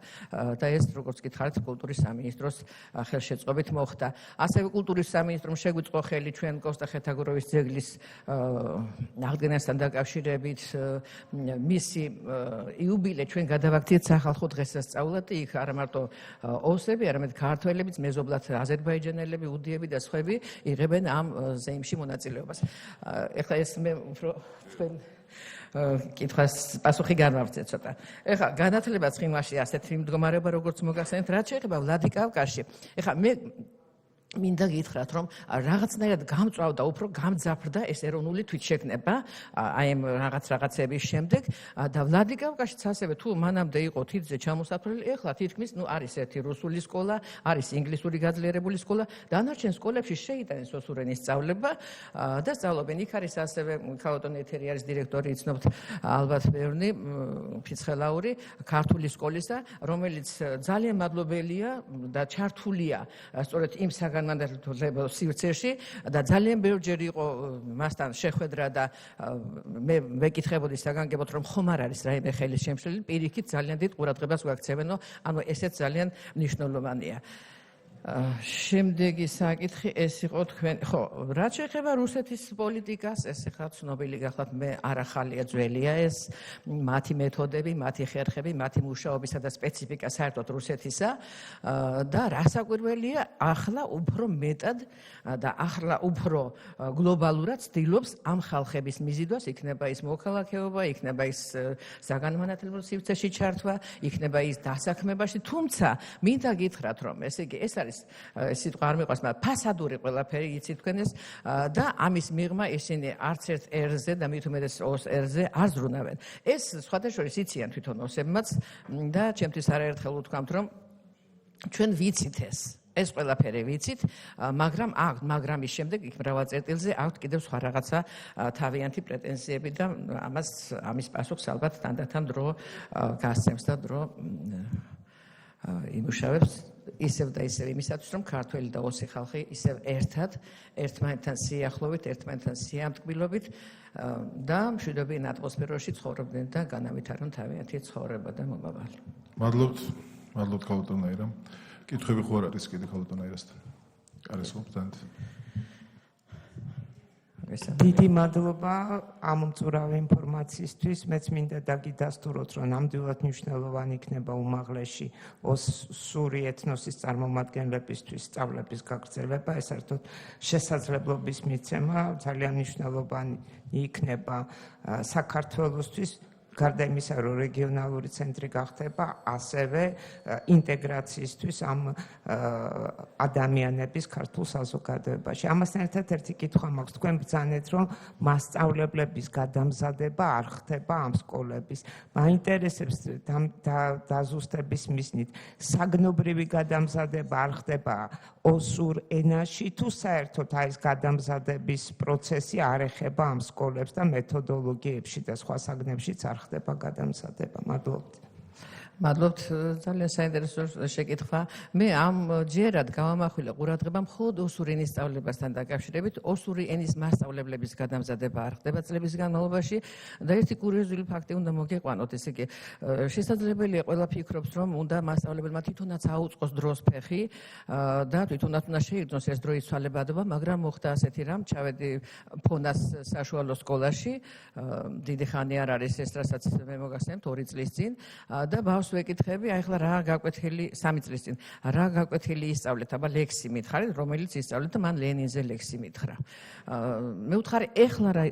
და ეს როგორც გითხარით კულტურის სამინისტროს ხელშეწყობით მოხდა. ასევე კულტურის სამინისტრომ შეგვიწყო ხელი ჩვენ კოსტა ხეთაგუროვის ძეგლის აღდგენასთან დაკავშირებით მისი იუბილე ჩვენ გადავაქციეთ სახალხო დღესასწაულად. იქ არა მარტო ოსები, არამედ ქართველებიც, მეზობლად აზერბაიჯანელები, უდიები და სხვები იღებენ ამ ზეიმში მონაწილეობას. ეხლა ეს მე უფრო თქვენ კითხვას პასუხი განვავრცე ცოტა. ეხლა განათლება ცხინვალში ასეთი მდგომარეობა როგორც მოგახსენეთ, რაც შეეხება ვლადიკავკაზში. ეხლა მე მინდა გითხრათ, რომ რაღაცნაირად გამწვავდა, უფრო გამძაფრდა ეს ეროვნული თვითშეგნება, აი ამ რაღაცების შემდეგ და ვლადიკავკაშიც ასევე თუ მანამდე იყო თითზე ჩამოსაფრელი, ეხლა თითქმის არის ერთი რუსული სკოლა, არის ინგლისური გაძლიერებული სკოლა, დანარჩენ სკოლებში შეიტანეს ოსურ ენის სწავლება და სწავლობენ. იქ არის ასევე ქალბატონი ეთერი არის დირექტორი, იცნობთ ალბათ ბევრი, ფიცხელაური, ქართული სკოლისა, რომელიც ძალიან მადლობელია და ჩართულია სწორედ იმ საგანმანათლებლო სივრცეში და ძალიან ბევრჯერ იყო მასთან შეხვედრა და მე ვეკითხებოდი საგანგებოდ რომ ხომ არ არის რაიმე ხელის შემშლელი, პირიქით ძალიან დიდ ყურადღებას ვაქცევენო, ანუ ესეც ძალიან მნიშვნელოვანია. შემდეგი საკითხი ეს იყო თქვენ ხო რაც შეეხება რუსეთის პოლიტიკას ეს ახლა ცნობილი გახლავთ მე არ ახალია ძველია ეს მათი მეთოდები მათი ხერხები მათი მუშაობისა და სპეციფიკა საერთოდ რუსეთისა და რასაკვირველია ახლა უფრო მეტად და ახლა უფრო გლობალურად ცდილობს ამ ხალხების მიზიდვას იქნება ის მოქალაქეობა იქნება ის საგანმანათლებლო სივრცეში ჩართვა იქნება ის დასაქმებაში თუმცა მინდა გითხრათ რომ ესე იგი ეს არის სიტყვა არ მიყვარს, მაგრამ ფასადური ყველაფერი იცით თქვენ ეს და ამის მიღმა ისინი არც ერთ ერზე და მით უმეტეს ოს ერზე არ ზრუნავენ. ეს სხვადასხვა იციან თვითონ ოსებმაც და ჩემთვის არაერთხელ ვთქვამთ, რომ ჩვენ ვიცით ეს ყველაფერი ვიცით, მაგრამ ის შემდეგ იქ მრავალ წერტილზე აქვთ კიდევ სხვა რაღაცა თავიანთი პრეტენზიები და ამის პასუხს ალბათ თანდათან დრო გასცემს და დრო იმუშავებს ისევ და ისევ იმისათვის, რომ ქართველი და ოსი ხალხი ისევ ერთად, ერთმანეთთან სიახლოვით, ერთმანეთთან სიამტკბილობით და მშვიდობიან ატმოსფეროში ცხოვრობდნენ და განავითარონ თავიანთი ცხოვრება და მომავალი. მადლობთ ქალბატონ აირამ. კითხვები ხო არ არის კიდე ქალბატონ აირასთან? არის ხო ბრძანეთ? დიდი მადლობა ამ მწურავი ინფორმაციისთვის. მეც მინდა დაგიდასტუროთ, რომ ნამდვილად მნიშვნელოვანი იქნება უმაღლესში ოსური ეთნოსის წარმომადგენლებისთვის სწავლების გაგრძელება, ეს საერთოდ შესაძლებლობის მიცემა, ძალიან მნიშვნელოვანი იქნება საქართველოსთვის. გარდა იმისა, რომ რეგიონალური ცენტრი გახდება, ასევე ინტეგრაციისთვის ამ ადამიანების ქართულ საზოგადოებაში. ამასთან ერთად ერთი კითხვა მაქვს, თქვენ ბრძანეთ, რომ მასწავლებლების გადამზადება არ ხდება ამ სკოლების. მაინტერესებს დაზუსტების მიზნით, საგნობრივი გადამზადება არ ხდება ოსურ ენაში, თუ საერთოდ აი ეს გადამზადების პროცესი არ ეხება ამ სკოლებს და მეთოდოლოგიებში და სხვა საგნებშიც არ ხდება გადამზადება. მადლობთ. მადლობთ, ძალიან საინტერესო შეკითხვა. მე ამ ჯერად გავამახვილე ყურადღება მხოლოდ ოსური ენის სწავლებასთან დაკავშირებით. ოსური ენის მასწავლებლების გადამზადება არ ხდება წლების განმავლობაში და ერთი კურიოზული ფაქტი უნდა მოგეყვანოთ, ესე იგი შესაძლებელია ყველა ფიქრობს, რომ უნდა მასწავლებელმა თვითონაც აუწყოს დროს ფეხი და თვითონაც უნდა შეიგრძნოს ეს დროის ცვალებადობა, მაგრამ მოხდა ასეთი რამ, ჩავედი ფონას საშუალო სკოლაში, დიდი ხანი არ არის ეს, რასაც მე მოგახსენებთ 2 წლის წინ და ვეკითხები, აი ახლა რა გაკვეთილი 3 წლის წინ, რა გაკვეთილი ისწავლეთ, აბა ლექსი მითხარით, რომელიც ისწავლეთ და მან ლენინზე ლექსი მითხრა. მე ვთხარი,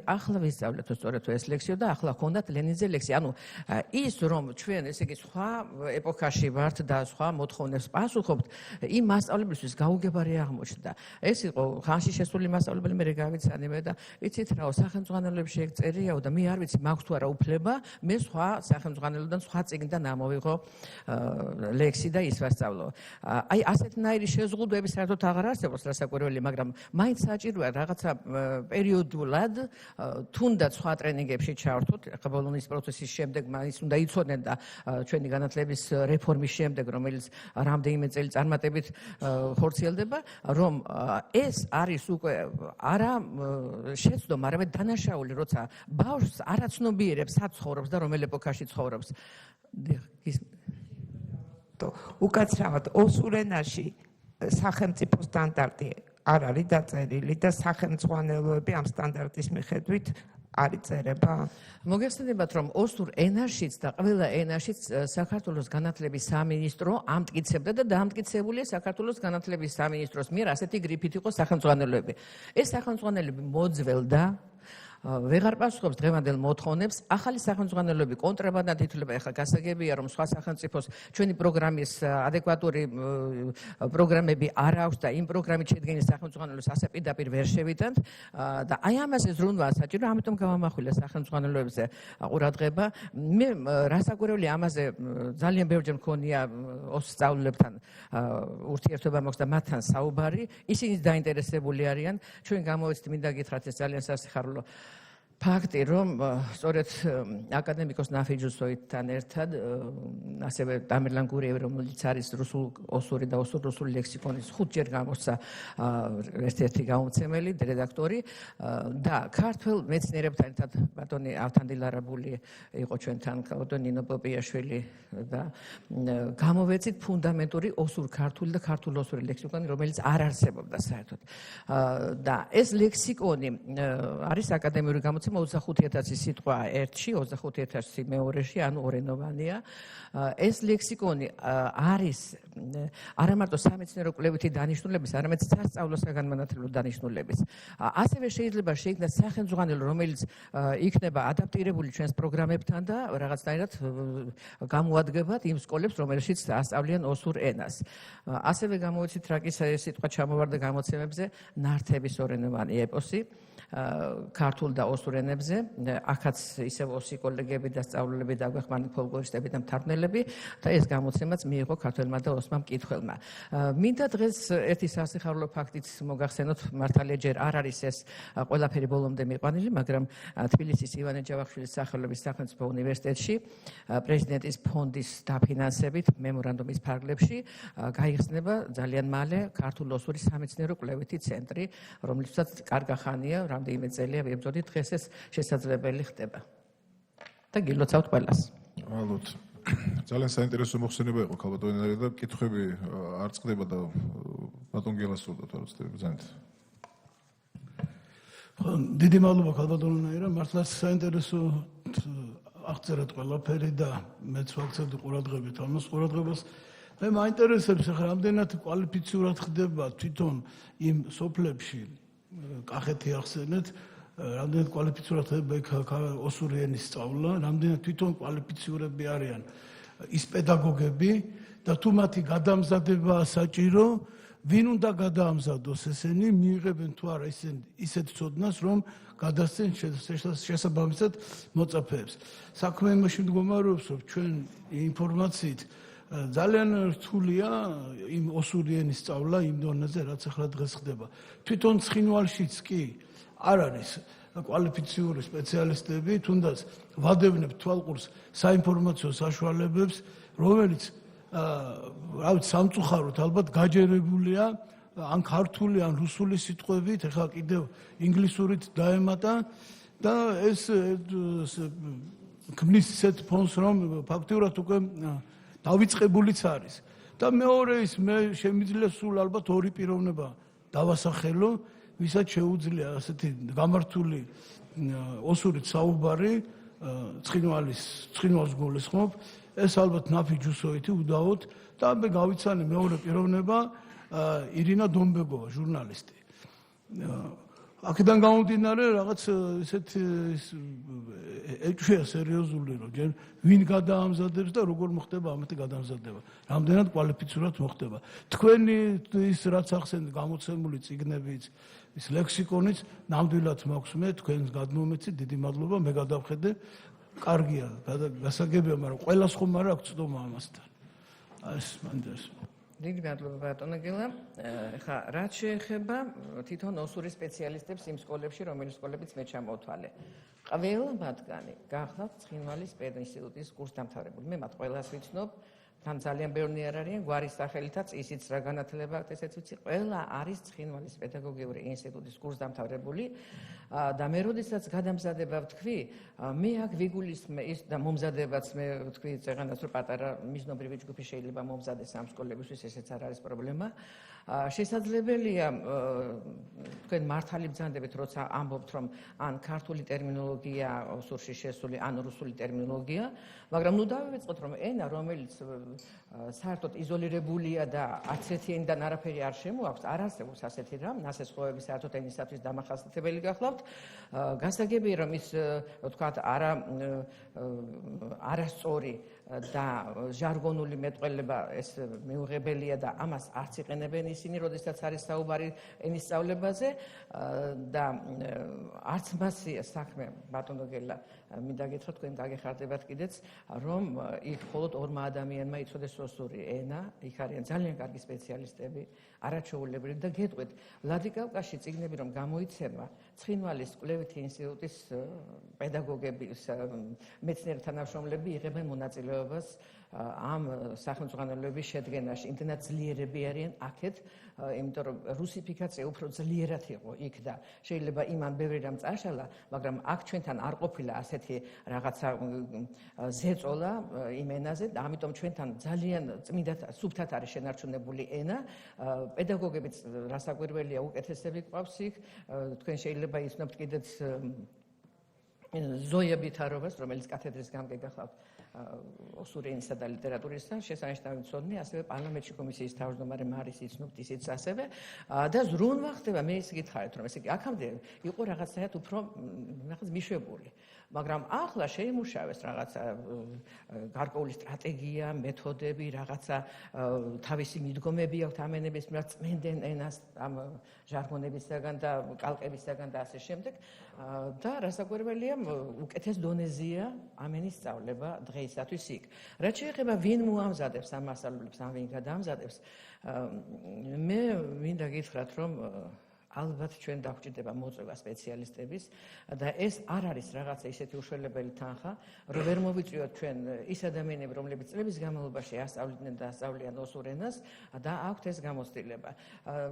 ახლა ვისწავლეთო სწორედ ეს ლექსიო და ახლა ჰქონდათ ლენინზე ლექსი. ანუ ის რომ ჩვენ ესე იგი სხვა ეპოქაში ვართ და სხვა მოთხოვნებს პასუხობთ, იმ მასწავლებლისთვის გაუგებარი აღმოჩნდა. ეს იყო ხანში შესული მასწავლებელი, მე გავიცანი მე და იცით რაო, სახელმძღვანელოებში ეგ წერიაო და მე არ ვიცი, მაქვს თუ არა უფლება, მე სხვა სახელმძღვანელოდან სხვა წიგნიდან ამოვიღო ლექსი და ის ვასწავლო. აი ასეთნაირი შეზღუდვები საერთოდ აღარ არსებობს რასაკვირველია, მაგრამ მაინც საჭიროა რაღაცა პერიოდულად თუნდაც სხვა ტრენინგებში ჩავართოთ. ახლა ბოლონის პროცესის შემდეგ მაინც უნდა იცოდნენ და ჩვენი განათლების რეფორმის შემდეგ, რომელიც რამდენიმე წელი წარმატებით ხორციელდება, რომ ეს არის უკვე არა შეცდომა, არამედ დანაშაული, როცა ბავშვს არაცნობიერებს, სად ცხოვრობს და რომელ ეპოქაში ცხოვრობს. უკაცრავად ოსურ ენაში სახელმწიფო სტანდარტი არ არის დაწერილი და სახელმძღვანელოები ამ სტანდარტის მიხედვით არ იწერება. მოგეხსენებათ, რომ ოსურ ენაშიც და ყველა ენაშიც საქართველოს განათლების სამინისტრო ამტკიცებდა და დაამტკიცებულია საქართველოს განათლების სამინისტროს მიერ ასეთი გრიფით იყო სახელმძღვანელოები. ეს სახელმძღვანელოები მოძველდა ვეღარ პასუხობს დღევანდელ მოთხოვნებს. ახალი სახელმძღვანელოები კონტრაბანდად ითვლება. ეხლა გასაგებია, რომ სხვა სახელმწიფოს ჩვენი პროგრამის ადეკვატური პროგრამები არ აქვს და იმ პროგრამით შედგენის სახელმძღვანელოს ასე პირდაპირ ვერ შევიდანთ და აი ამაზე ზრუნვა საჭირო, ამიტომ გავამახვილა სახელმძღვანელოებზე ყურადღება. მე რასაკვირველია ამაზე ძალიან ბევრჯერ მქონია სწავლულებთან ურთიერთობა მაქვს და მათთან საუბარი, ისინი დაინტერესებული არიან. ჩვენ გამოვეცით, მინდა გითხრათ, ეს ძალიან სასიხარულო ფაქტი, რომ სწორედ აკადემიკოს ნაფიჯუსოითან ერთად ასევე დამირლან გურიევი, რომელიც არის რუსულ-ოსური და ოსურ-რუსული ლექსიკონის 5 ჯერ გამოსცა ერთ-ერთი გამომცემელი, რედაქტორი და ქართველ მეცნიერებთან ერთად ბატონი ავთანდილ არაბული იყო ჩვენთან, ბატონი ნინო პოპიაშვილი და გამოვეცით ფუნდამენტური ოსურ-ქართული და ქართულ-ოსური ლექსიკონი, რომელიც არ არსებობდა საერთოდ. და ეს ლექსიკონი არის აკადემიური გამოცემა 25,000 სიტყვა ერთში, 25,000 მეორეში, ანუ ორენოვანია. ეს ლექსიკონი არის არა მარტო სამეცნიერო კვლევითი დანიშნულების, არამედ სასწავლო საგანმანათლებლო დანიშნულების. ასევე შეიძლება შეიქმნას სახელმძღვანელო, რომელიც იქნება ადაპტირებული ჩვენს პროგრამებთან და რაღაცნაირად გამოადგებათ იმ სკოლებს, რომელშიც ასწავლიან ოსურ ენას. ასევე გამოვეცით რაკის სიტყვა ჩამოვარდა გამოცემებზე ნართების ორენოვანი ეპოსი. ქართულ და ოსურ ენებზე, აქაც ისევ ოსი კოლეგები და სწავლულები დაგვეხმარნენ ფოლკლორისტები და მთარგმნელები და ეს გამოცემაც მიიღო ქართველმა და ოსმა მკითხველმა. მინდა დღეს ერთი სასიხარულო ფაქტით მოგახსენოთ, მართალია ჯერ არ არის ეს ყველაფერი ბოლომდე მიყვანილი, მაგრამ თბილისის ივანე ჯავახიშვილის სახელობის სახელმწიფო უნივერსიტეტში პრეზიდენტის ფონდის დაფინანსებით მემორანდუმის ფარგლებში გაიხსნება ძალიან მალე ქართულ-ოსური სამეცნიერო კვლევითი ცენტრი, რომლითაც კარგა ხანია, რამდენიმე წელია ვიბრძოდი, დღეს ეს შესაძლებელი ხდება. და გილოცავთ ყველას. ალბათ. ძალიან საინტერესო მოხსენება იყო ქალბატონი და კითხვები არ წყდება და ბატონ გელასურდათ რა ვწდები ბრძანეთ. დიდი მადლობა ქალბატონო, მართლაც საინტერესო აღწერეთ ყველაფერი და მეც ვაქცევდი ყურადღებით ამას ყურადღებას. მე მაინტერესებს ახლა რამდენად კვალიფიციურად ხდება თვითონ იმ სოფლებში კახეთი ახსენეთ, რამდენად კვალიფიციურად ხდება ოსური ენის სწავლა, რამდენად თვითონ კვალიფიციურები არიან ის პედაგოგები და თუ მათი გადამზადება საჭირო, ვინ უნდა გადაამზადოს ესენი, მიიღებენ თუ არა ისეთ ცოდნას, რომ გადასცენ შესაბამისად მოწაფეებს. საქმე იმაში მდგომარეობს, რომ ჩვენ ინფორმაციით ძალიან რთულია იმ ოსური ენის სწავლა იმ დონეზე, რაც ახლა დღეს ხდება. თვითონ ცხინვალშიც კი არ არის კვალიფიციური სპეციალისტები, თუნდაც ვადევნებთ თვალყურს საინფორმაციო საშუალებებს, რომელიც სამწუხაროდ ალბათ გაჯერებულია ან ქართული, ან რუსული სიტყვებით, ეხლა კიდევ ინგლისურით დაემატა და ეს ქმნის ისეთ ფონს, რომ ფაქტიურად უკვე დავიწყებულიც არის. და მეორე ის მე შემიძლია სულ ალბათ ორი პიროვნება დავასახელო, ვისაც შეუძლია ასეთი გამართული ოსურით საუბარი, ცხინვალს გულისხმობ, ეს ალბათ ნაფი ჯუსოვითი უდაოდ და მე გავიცანე მეორე პიროვნება ირინა დონბეგოვა, ჟურნალისტი. აქედან გამომდინარე რაღაც ისეთ ეჭვია სერიოზული, რომ ჯერ ვინ გადაამზადებს და როგორ მოხდება ამათი გადამზადება, რამდენად კვალიფიციურად მოხდება. თქვენი ის რაც ახსენეთ გამოცემული წიგნებიც, ის ლექსიკონიც ნამდვილად მაქვს მე თქვენს გადმომეცით, დიდი მადლობა, მე გადავხედე. კარგია, გასაგებია, მაგრამ ყველას ხომ არ აქვს ცდომა ამასთან. ეს მანდას დიდი მადლობა ბატონო გელა. ხა რაც შეეხება თვითონ ოსური სპეციალისტებს იმ სკოლებში, რომელიც სკოლებიც მე ჩამოვთვალე. ყველა მათგანი გახლავთ ცხინვალის პედინსტიტუტის კურსდამთავრებული. მე მათ ყველას ვიცნობ, თან ძალიან ბევრი არ არიან, გვარის სახელითაც ისიც რა განათლება აქვს, ესეც ვიცი, ყველა არის ცხინვალის პედაგოგიური ინსტიტუტის კურსდამთავრებული. და მე როდესაც გადამზადება ვთქვი, მე აქ ვიგულისხმე ის და მომზადებაც მე ვთქვი წეღანაც რომ პატარა მიზნობრივი ჯგუფი შეიძლება მომზადდეს ამ სკოლებისთვის, ესეც არ არის პრობლემა. შესაძლებელია თქვენ მართალი ბრძანდებით, როცა ამბობთ, რომ ან ქართული ტერმინოლოგია ოსურში შესული, ან რუსული ტერმინოლოგია, მაგრამ ნუ დავივიწყოთ, რომ ენა, რომელიც საერთოდ იზოლირებულია და არც ერთიანიდან არაფერი არ შემოაქვს, არ არსებობს ასეთი რამ, ნასესხოები საერთოდ ენისათვის დამახასიათებელი გახლავთ. გასაგებია, რომ ის ვთქვათ, არასწორი და ჟარგონული მეტყველება ეს მიუღებელია და ამას არც იყენებენ ისინი, როდესაც არის საუბარი ენის სწავლებაზე და არც მასია საქმე, ბატონო გელა, მინდა გითხრათ, თქვენ გაგეხარდებათ კიდეც, რომ იქ მხოლოდ ორმა ადამიანმა იცოდეს რუსული ენა, იქ არიან ძალიან კარგი სპეციალისტები, არაჩვეულებრივი და გეტყვით, ვლადიკავკაზში წიგნები რომ გამოიცემა, ცხინვალის კვლევითი ინსტიტუტის პედაგოგები, მეცნიერი თანამშრომლები იღებენ მონაწილეობას ამ სახელმძღვანელოების შედგენაში. იმდენად ძლიერები არიან აქეთ, იმიტომ რომ რუსიფიკაცია უფრო ძლიერად იყო იქ და შეიძლება იმან ბევრი რამ წაშალა, მაგრამ აქ ჩვენთან არ ყოფილა ასეთი რაღაცა ზეწოლა იმ ენაზე და ამიტომ ჩვენთან ძალიან წმინდად სუფთად არის შენარჩუნებული ენა. პედაგოგებიც რასაკვირველია უკეთესები გვყავს იქ. თქვენ შეიძლება იცნობთ კიდეც ზოია ბითაროვას, რომელიც კათედრის გამგე გახლავთ ოსური ენისა და ლიტერატურისა, შესანიშნავი მცოდნე, ასევე პარლამენტში კომისიის თავმჯდომარე მარის იცნობთ ისიც ასევე და ზრუნვა ხდება, მე ის გითხარით, რომ ესე იგი აქამდე იყო რაღაცაად უფრო რაღაც მიშვებული. მაგრამ ახლა შეიმუშავეს რაღაცა გარკვეული სტრატეგია, მეთოდები, რაღაცა თავისი მიდგომები აქვთ ამ ენების მიმართ, წმენდნენ ენას ამ ჟარგონებისაგან და კალყებისაგან და ასე შემდეგ და რასაკვირველია, უკეთეს დონეზეა ამ ენის სწავლება დღეისათვის იქ. რაც შეეხება ვინ მოამზადებს ამ მასწავლებლებს, ან ვინ გადაამზადებს, მე მინდა გითხრათ, რომ ალბათ ჩვენ დაგვჭირდება მოწვევა სპეციალისტების და ეს არ არის რაღაცა ისეთი უშველებელი თანხა, რომ ვერ მოვიწვიოთ ჩვენ ის ადამიანები, რომლებიც წლების განმავლობაში ასწავლიდნენ და ასწავლიან ოსურ ენას და აქვთ ეს გამოცდილება.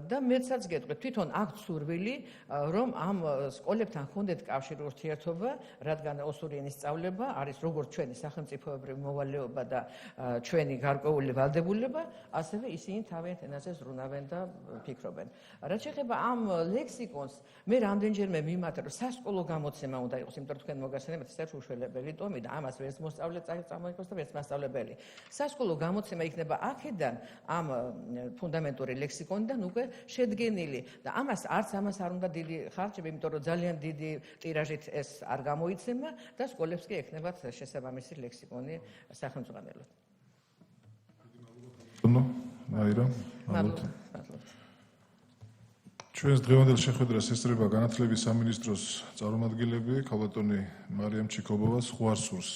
და მეცაც გეტყვით, თვითონ აქვთ სურვილი, რომ ამ სკოლებთან ჰქონდეთ კავშირი ურთიერთობა, რადგან ოსური ენის სწავლება არის როგორც ჩვენი სახელმწიფოებრივი მოვალეობა და ჩვენი გარკვეული ვალდებულება, ასევე ისინი თავიანთ ენაზე ზრუნავენ და ფიქრობენ. რაც შეეხება ამ ლექსიკონს მე რამდენჯერმე მიმართა, რომ სასკოლო გამოცემა უნდა იყოს, იმიტომ რომ თქვენ მოგახსენებთ, ეს არის უშველებელი ტომი და ამას ვერც მოსწავლე წამოიღოს და ვერც მასწავლებელი. სასკოლო გამოცემა იქნება აქედან ამ ფუნდამენტური ლექსიკონიდან უკვე შედგენილი და ამას არ უნდა დიდი ხარჯები, იმიტომ რომ ძალიან დიდი ტირაჟით ეს არ გამოიცემა და სკოლებს კი ექნებათ შესაბამისი ლექსიკონი სახელმძღვანელოდ. მაირა, ჩვენს დღევანდელ შეხვედრას ესწრება განათლების სამინისტროს წარმომადგენლები, ქალბატონი მარიამ ჩიქობოვას ხუარსურს.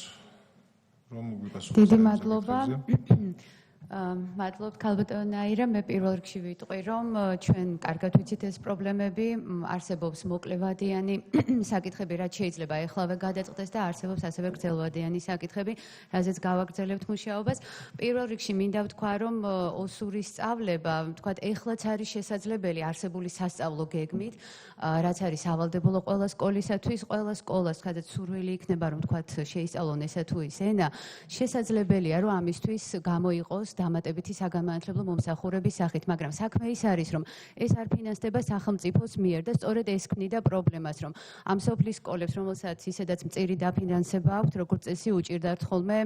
რომ გვიპასუხოს. დიდი მადლობა. მადლობთ ქალბატონ აირა, მე პირველ რიგში ვიტყვი, რომ ჩვენ კარგად ვიცით ეს პრობლემები, არსებობს მოკლევადიანი საკითხები, რაც შეიძლება ეხლავე გადაწყდეს და არსებობს ასევე გრძელვადიანი საკითხები, რაზეც გავაგრძელებთ მუშაობას. პირველ რიგში მინდა ვთქვა, რომ ოსურის სწავლება, ვთქვათ, ეხლაც არის შესაძლებელი არსებული სასწავლო გეგმით, რაც არის ავალდებულო ყველა სკოლისათვის, ყველა სკოლას, სადაც სურვილი იქნება, რომ ვთქვათ, შეისწავლონ ესა თუ ის ენა, შესაძლებელია, რომ ამისთვის გამოიყოს დამატებითი საგანმანათლებლო მომსახურების სახით, მაგრამ საქმე ის არის, რომ ეს არ ფინანსდება სახელმწიფოს მიერ და სწორედ ეს ქმნიდა პრობლემას, რომ ამ სოფლის სკოლებს, რომელსაც ისედაც მწირი დაფინანსება აქვთ, როგორც წესი უჭირდათ ხოლმე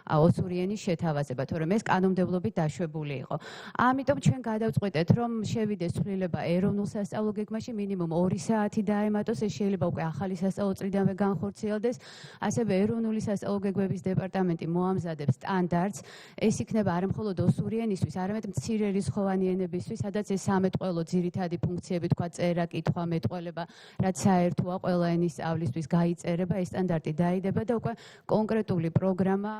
ოსური ენის შეთავაზება, თორემ ეს კანონმდებლობით დაშვებული იყო. ამიტომ ჩვენ გადავწყვეტეთ, რომ შევიდეს ცვლილება ეროვნულ სასწავლო გეგმაში მინიმუმ 2 საათი დაემატოს, ეს შეიძლება უკვე ახალი სასწავლო წლიდანვე განხორციელდეს, ასევე ეროვნული სასწავლო გეგმების დეპარტამენტი მოამზადებს სტანდარტს, ეს იქნება არა მხოლოდ ოსური ენისთვის, არამედ მცირე რისხოვანი ენებისთვის, სადაც ეს სამეტყველო ძირითადი ფუნქციები, თქვა წერა, კითხვა, მეტყველება, რაც საერთოა ყველა ენის სწავლისთვის გაიწერება, ეს სტანდარტი დაიდება და უკვე კონკრეტული პროგრამა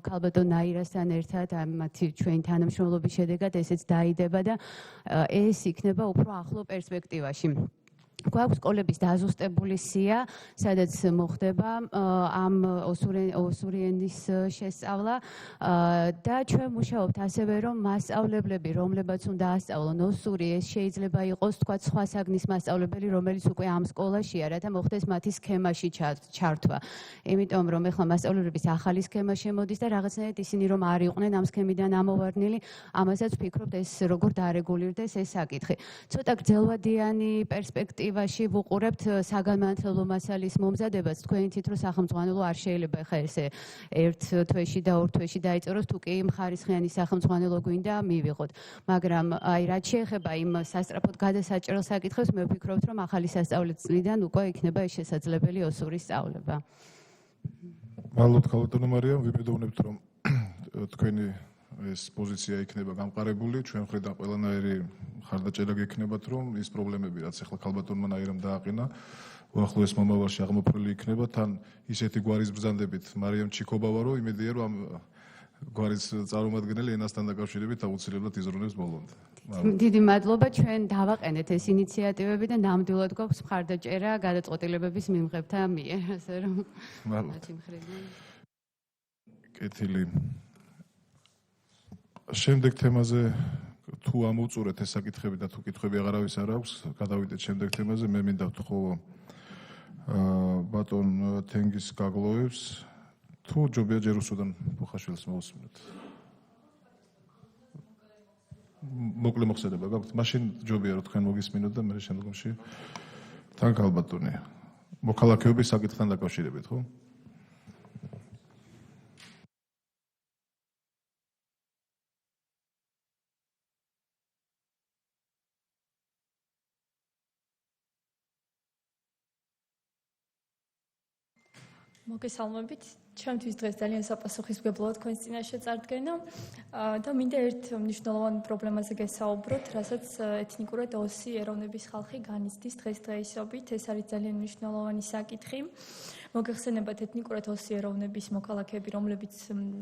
ქალბატონ აირასთან ერთად მათი ჩვენი თანამშრომლობის შედეგად ესეც დაიდება და ეს იქნება უფრო ახლო პერსპექტივაში. გვაქვს სკოლების დაზუსტებული სია, სადაც მოხდება ამ ოსური ენის შესწავლა და ჩვენ მუშაობთ ასევე, რომ მასწავლებლები, რომლებაც უნდა ასწავლონ ოსური, ეს შეიძლება იყოს, თქვათ, სხვა საგნის მასწავლებელი, რომელიც უკვე ამ სკოლაშია, რათა მოხდეს მათი სქემაში ჩართვა. იმიტომ რომ ეხლა მასწავლებლების ახალი სქემა შემოდის და რაღაცნაირად ისინი რომ არ იყვნენ ამ სქემიდან ამოვარდნილი, ამასაც ვფიქრობთ, ეს როგორ დარეგულირდეს ეს საკითხი. ცოტა გრძელვადიანი პერსპექტივა პერსპექტივაში ვუყურებთ საგანმანათლებლო მასალის მომზადებას, თქვენ იცით, რომ სახელმძღვანელო არ შეიძლება ხა ესე ერთ თვეში და ორ თვეში დაიწეროს, თუ კი მხარისხიანი სახელმძღვანელო გვინდა მივიღოთ. მაგრამ აი რაც შეეხება იმ სასწრაფოდ გადასაჭრელ საკითხებს, მე ვფიქრობ, რომ ახალი სასწავლეთ წლიდან უკვე იქნება ეს შესაძლებელი ოსური სწავლება. მადლობთ ქალბატონო მარიამ, ვიმედოვნებთ, რომ თქვენი ეს პოზიცია იქნება გამყარებული, ჩვენ მხრიდან ყველანაირი მხარდაჭერა გექნებათ, რომ ის პრობლემები, რაც ახლა ქალბატონმა ნაირამ დააყენა, უახლოეს მომავალში აღმოფხვრილი იქნება, თან ისეთი გვარის ბრძანდებით მარიამ ჩიქობა ვარო, იმედია, რომ ამ გვარის წარმომადგენელი ენასთან დაკავშირებით აუცილებლად იზრუნებს ბოლომდე. დიდი მადლობა, ჩვენ დავაყენეთ ეს ინიციატივები და ნამდვილად გვაქვს მხარდაჭერა გადაწყვეტილებების მიმღებთა მიერ, ასე რომ მათი მხრიდან. კეთილი. შემდეგ თემაზე თუ ამოვწურეთ ეს საკითხები და თუ კითხვები აღარავის არ აქვს, გადავიდეთ შემდეგ თემაზე. მე მინდა ვთხოვ ბატონ თენგის გაგლოვებს, თუ ჯობია ჯერ უსუდან ბუხაშვილს მოვუსმინოთ. მოკლე მოხსენება გაქვთ? მაშინ ჯობია რომ თქვენ მოგისმინოთ და მე შემდგომში თან ქალბატონია. მოქალაქეობის საკითხთან დაკავშირებით, ხო? მოგესალმებით. ჩემთვის დღეს ძალიან საპასუხისმგებლოა თქვენს წინაშე წარდგენა და მინდა ერთ მნიშვნელოვან პრობლემაზე გესაუბროთ, რასაც ეთნიკურად ოსი ეროვნების ხალხი განიცდის დღესდღეობით. ეს არის ძალიან მნიშვნელოვანი საკითხი. მოგეხსენებათ ეთნიკურად ოსი ეროვნების მოქალაქეები, რომლებიც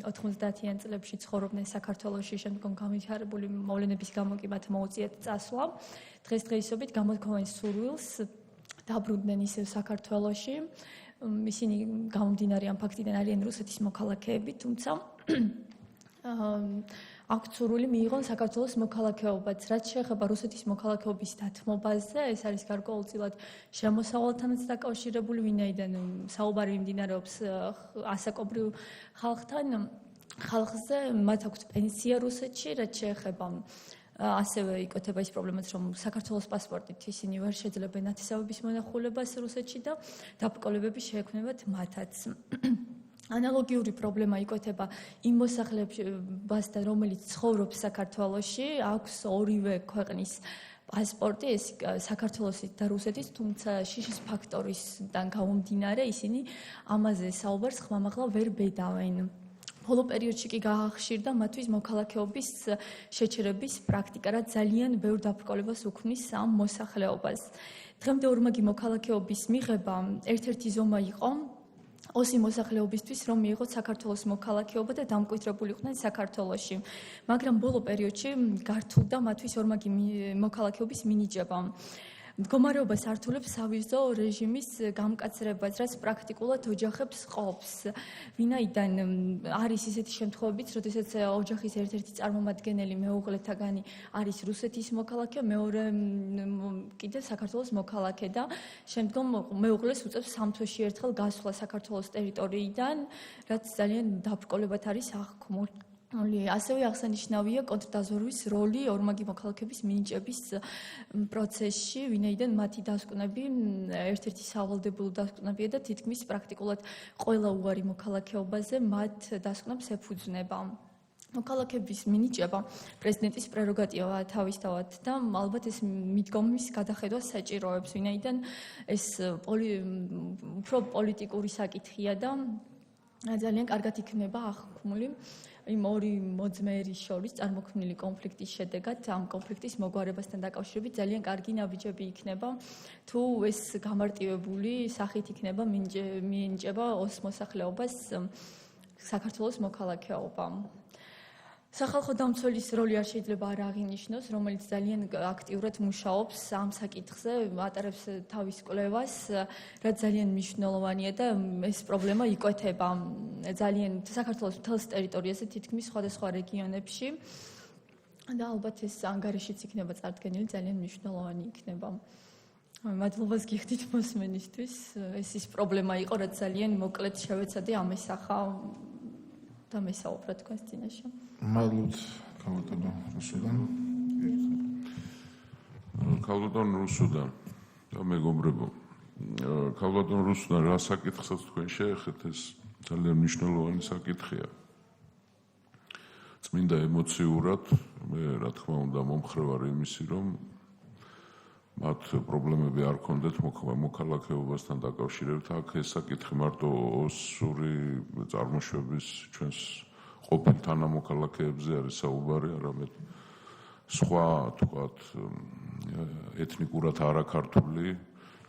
90-იან წლებში ცხოვრობდნენ საქართველოში, შემდგომ განვითარებული მოვლენების გამო კი მათ მოუწიათ წასვლა. დღესდღეობით გამოთქვამენ სურვილს დაბრუნდნენ ისევ საქართველოში. ისინი გამომდინარე ამ ფაქტიდან არიან რუსეთის მოქალაქეები, თუმცა აქვთ სურვილი მიიღონ საქართველოს მოქალაქეობაც. რაც შეეხება რუსეთის მოქალაქეობის დათმობაზე, ეს არის გარკვეულწილად შემოსავალთანაც დაკავშირებული, ვინაიდან საუბარი მიმდინარეობს ასაკობრივ ხალხზე, მათ აქვთ პენსია რუსეთში, რაც შეეხება ასევე იკოთება ის პრობლემაც, რომ საქართველოს პასპორტით ისინი ვერ შეძლებენ ნათესავების მონახულებას რუსეთში და დაბრკოლებები შეექმნებათ მათაც. ანალოგიური პრობლემა იკოთება იმ მოსახლებასთან, რომელიც ცხოვრობს საქართველოში, აქვს ორივე ქვეყნის პასპორტი, ეს საქართველოსის და რუსეთის, თუმცა შიშის ფაქტორისგან გამომდინარე, ისინი ამაზე საუბარს ხმამაღლა ვერ ბედავენ. ბოლო პერიოდში კი გაახშირდა მათთვის მოქალაქეობის შეჩერების პრაქტიკა, რაც ძალიან ბევრ დაბრკოლებას უქმნის ამ მოსახლეობას. დღემდე ორმაგი მოქალაქეობის მიღება ერთ-ერთი ზომა იყო ოსი მოსახლეობისთვის, რომ მიიღოთ საქართველოს მოქალაქეობა და დამკვიდრებულიყვნენ საქართველოში. მაგრამ ბოლო პერიოდში გართულდა მათთვის ორმაგი მოქალაქეობის მინიჭება. მდგომარეობას ართულებს სავიზო რეჟიმის გამკაცრებას, რაც პრაქტიკულად ოჯახებს ყოფს. ვინაიდან არის ისეთი შემთხვევებიც, როდესაც ოჯახის ერთ-ერთი წარმომადგენელი მეუღლეთაგანი არის რუსეთის მოქალაქე, მეორე კიდევ საქართველოს მოქალაქე და შემდგომ მეუღლეს უწევს 3 თვეში ერთხელ გასვლა საქართველოს ტერიტორიიდან, რაც ძალიან დაბრკოლებად არის აღქმული. ასევე აღსანიშნავია კონტრდაზვერვის როლი ორმაგი მოქალაქეების მინიჭების პროცესში, ვინაიდან მათი დასკვნები ერთ-ერთი სავალდებულო დასკვნებია და თითქმის პრაქტიკულად ყველა უარი მოქალაქეობაზე მათ დასკვნებს ეფუძნება. მოქალაქეების მინიჭება პრეზიდენტის პრეროგატივაა თავისთავად და ალბათ ეს მიდგომის გადახედვა საჭიროებს, ვინაიდან ეს უფრო პოლიტიკური საკითხია და ძალიან კარგად იქნება აღქმული იმ ორი მოძმერის შორის წარმოქმნილი კონფლიქტის შედეგად, ამ კონფლიქტის მოგვარებასთან დაკავშირებით ძალიან კარგი ნაბიჯები იქნება, თუ ეს გამარტივებული სახით იქნება მიენიჭება ოს მოსახლეობას საქართველოს მოქალაქეობა. სახალხო დამცველის როლი არ შეიძლება არ აღინიშნოს, რომელიც ძალიან აქტიურად მუშაობს ამ საკითხზე, ატარებს თავის კვლევას, რაც ძალიან მნიშვნელოვანია და ეს პრობლემა იკვეთება ძალიან საქართველოს მთელს ტერიტორიაზე, თითქმის სხვადასხვა რეგიონებში და ალბათ ეს ანგარიშიც იქნება წარდგენილი, ძალიან მნიშვნელოვანი იქნება. მადლობას გიხდით მოსმენისთვის. ეს ის პრობლემა იყო, რაც ძალიან მოკლედ შევეცადე ამესახა და მესაუბრა თქვენს წინაშე. მადლობთ ქალბატონო რუსუდან. ქალბატონო რუსუდან. და მეგობრებო, ქალბატონ რუსნა, რა საკითხსაც თქვენ შეეხეთ, ეს ძალიან მნიშვნელოვანი საკითხია. წმინდა ემოციურად, მე რა თქმა უნდა მომხრე ვარ იმისი, რომ მათ პრობლემები არ ქონდეთ მოქალაქეობასთან დაკავშირებით, აქ ეს საკითხი მარტო ოსური წარმოშვების ჩვენს ყოფილ თანამოქალაქეებზე არის საუბარი, არამედ სხვა თქვათ ეთნიკურად არაქართული